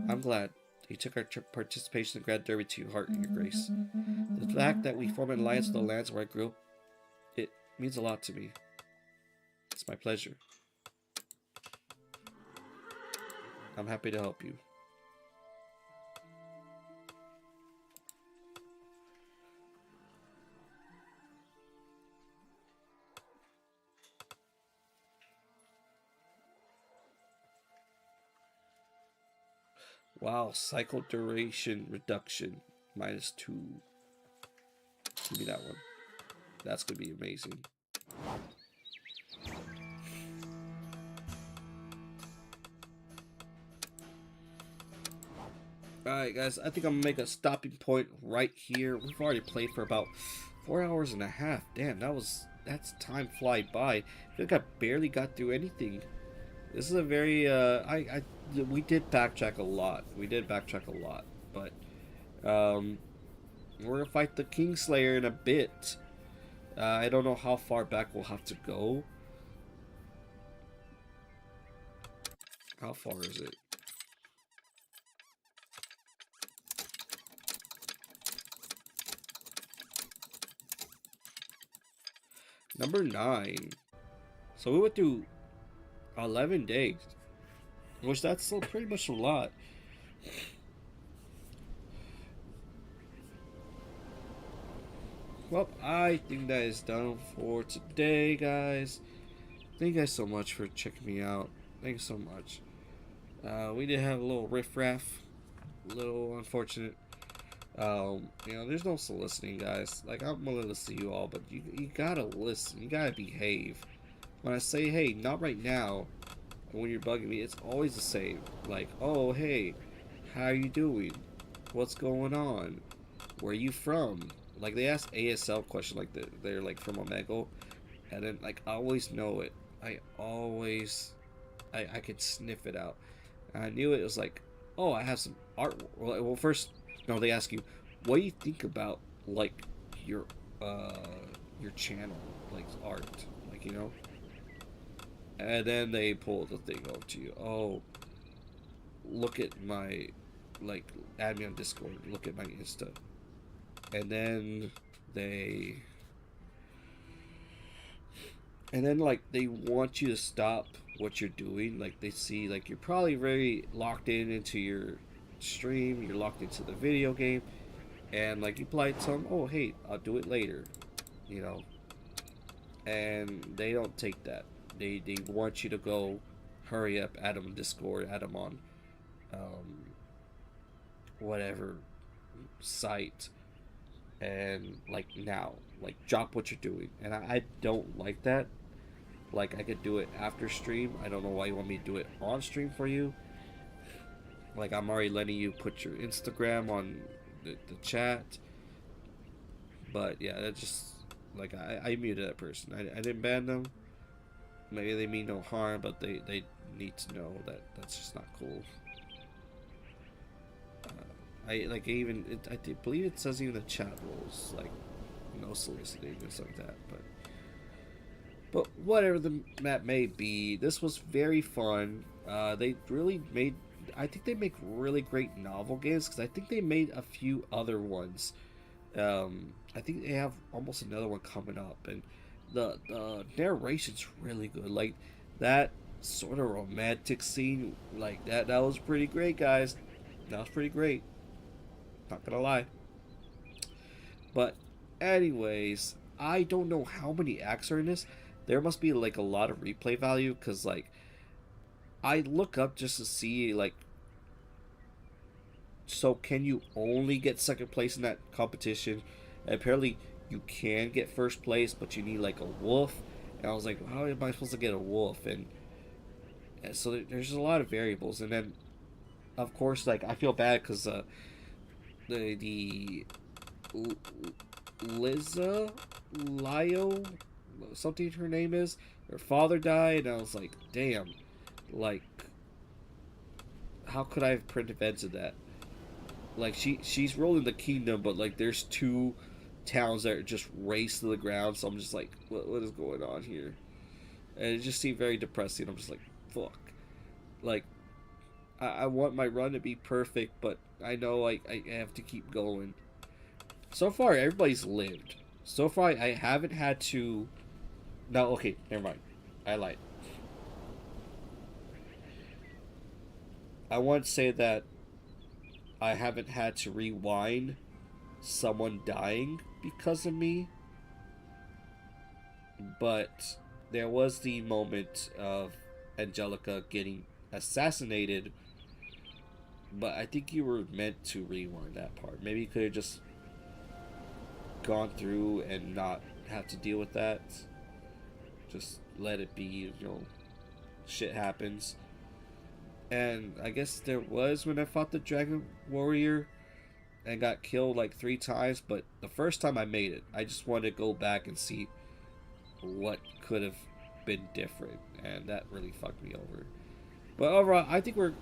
I'm glad you took our participation in the Grand Derby to heart, Your Grace. The fact that we formed an alliance with the lands where I grew up, it means a lot to me. It's my pleasure. I'm happy to help you. Wow, cycle duration reduction -2. Give me that one. That's gonna be amazing. Alright guys, I think I'm gonna make a stopping point right here. We've already played for about 4 hours and a half. Damn, that's time fly by. I feel like I barely got through anything. This is a very we did backtrack a lot. But we're gonna fight the Kingslayer in a bit. I don't know how far back we'll have to go. How far is it? Number 9. So we went through 11 days. Which that's still pretty much a lot. Well, I think that is done for today, guys. Thank you guys so much for checking me out. Thank you so much. We did have a little riffraff. A little unfortunate. You know, there's no soliciting, guys. Like, I'm willing to listen to you all, but you gotta listen. You gotta behave. When I say, hey, not right now, and when you're bugging me, it's always the same. Like, oh, hey, how you doing? What's going on? Where are you from? Like, they ask ASL question, like, they're like from Omegle, and then, like, I always know it. I could sniff it out. And I knew it. It was like, oh, I have some art. Well, first, no, they ask you, what do you think about, like, your channel, like, art, like, you know? And then they pull the thing over to you. Oh, look at my, like, add me on Discord. Look at my Insta. And then like, they want you to stop what you're doing. Like, they see, like, you're probably very locked into your stream. You're locked into the video game. And, like, you polite tell them, oh, hey, I'll do it later. You know. And they don't take that. They want you to go, hurry up, add them on Discord, add them on whatever site, and like now, like drop what you're doing. And I don't like that. Like, I could do it after stream. I don't know why you want me to do it on stream for you. Like, I'm already letting you put your Instagram on the chat. But yeah, that just, like, I muted that person. I didn't ban them. Maybe they mean no harm, but they need to know that that's just not cool. I believe it says even the chat rules, like, no soliciting and stuff like that. But whatever the map may be, this was very fun. They really made, I think they make really great novel games, because I think they made a few other ones. I think they have almost another one coming up, and the narration's really good. Like, that sort of romantic scene, like that was pretty great, guys. That was pretty great, not gonna lie. But anyways, I don't know how many acts are in this. There must be like a lot of replay value, because like I look up just to see, like, so can you only get second place in that competition? And apparently you can get first place, but you need like a wolf. And I was like, how am I supposed to get a wolf? And so there's a lot of variables. And then of course, like, I feel bad because the Liza Lio, something her name is, her father died, and I was like, damn, like, how could I have prevented that? Like, she's ruling the kingdom, but like there's two towns that are just razed to the ground, so I'm just like, what is going on here? And it just seemed very depressing. I'm just like, fuck. Like, I want my run to be perfect, but I know I have to keep going. So far, everybody's lived. So far, I haven't had to... No, okay, never mind. I lied. I want to say that I haven't had to rewind someone dying because of me. But there was the moment of Angelica getting assassinated. But I think you were meant to rewind that part. Maybe you could have just gone through and not have to deal with that. Just let it be, you know, shit happens. And I guess there was when I fought the Dragon Warrior and got killed like 3 times, but the first time I made it. I just wanted to go back and see what could have been different, and that really fucked me over. But overall, I think we're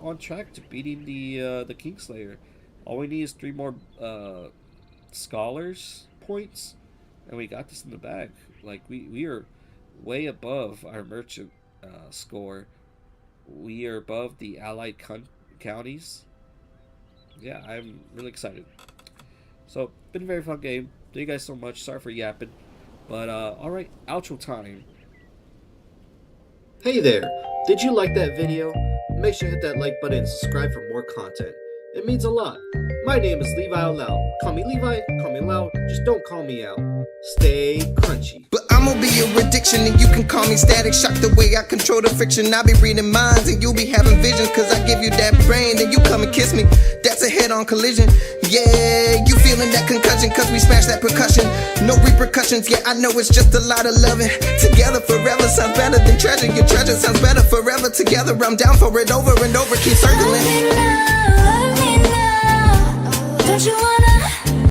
on track to beating the Kingslayer. All we need is 3 more scholars points, and we got this in the bag. Like, we are way above our merchant score. We are above the allied counties. Yeah, I'm really excited. So, been a very fun game. Thank you guys so much. Sorry for yapping. But, alright, outro time. Hey there! Did you like that video? Make sure to hit that like button and subscribe for more content. It means a lot. My name is LevioutLoud. Call me Levi, call me Loud, just don't call me out. Stay crunchy. But I'ma be your addiction and you can call me Static Shock. The way I control the friction, I be reading minds and you be having visions. Cause I give you that brain, then you come and kiss me. That's a head-on collision. Yeah, you feeling that concussion cause we smash that percussion. No repercussions, yeah, I know it's just a lot of loving. Together forever sounds better than treasure. Your treasure sounds better forever together. I'm down for it over and over, keep circling. Love me now, don't you want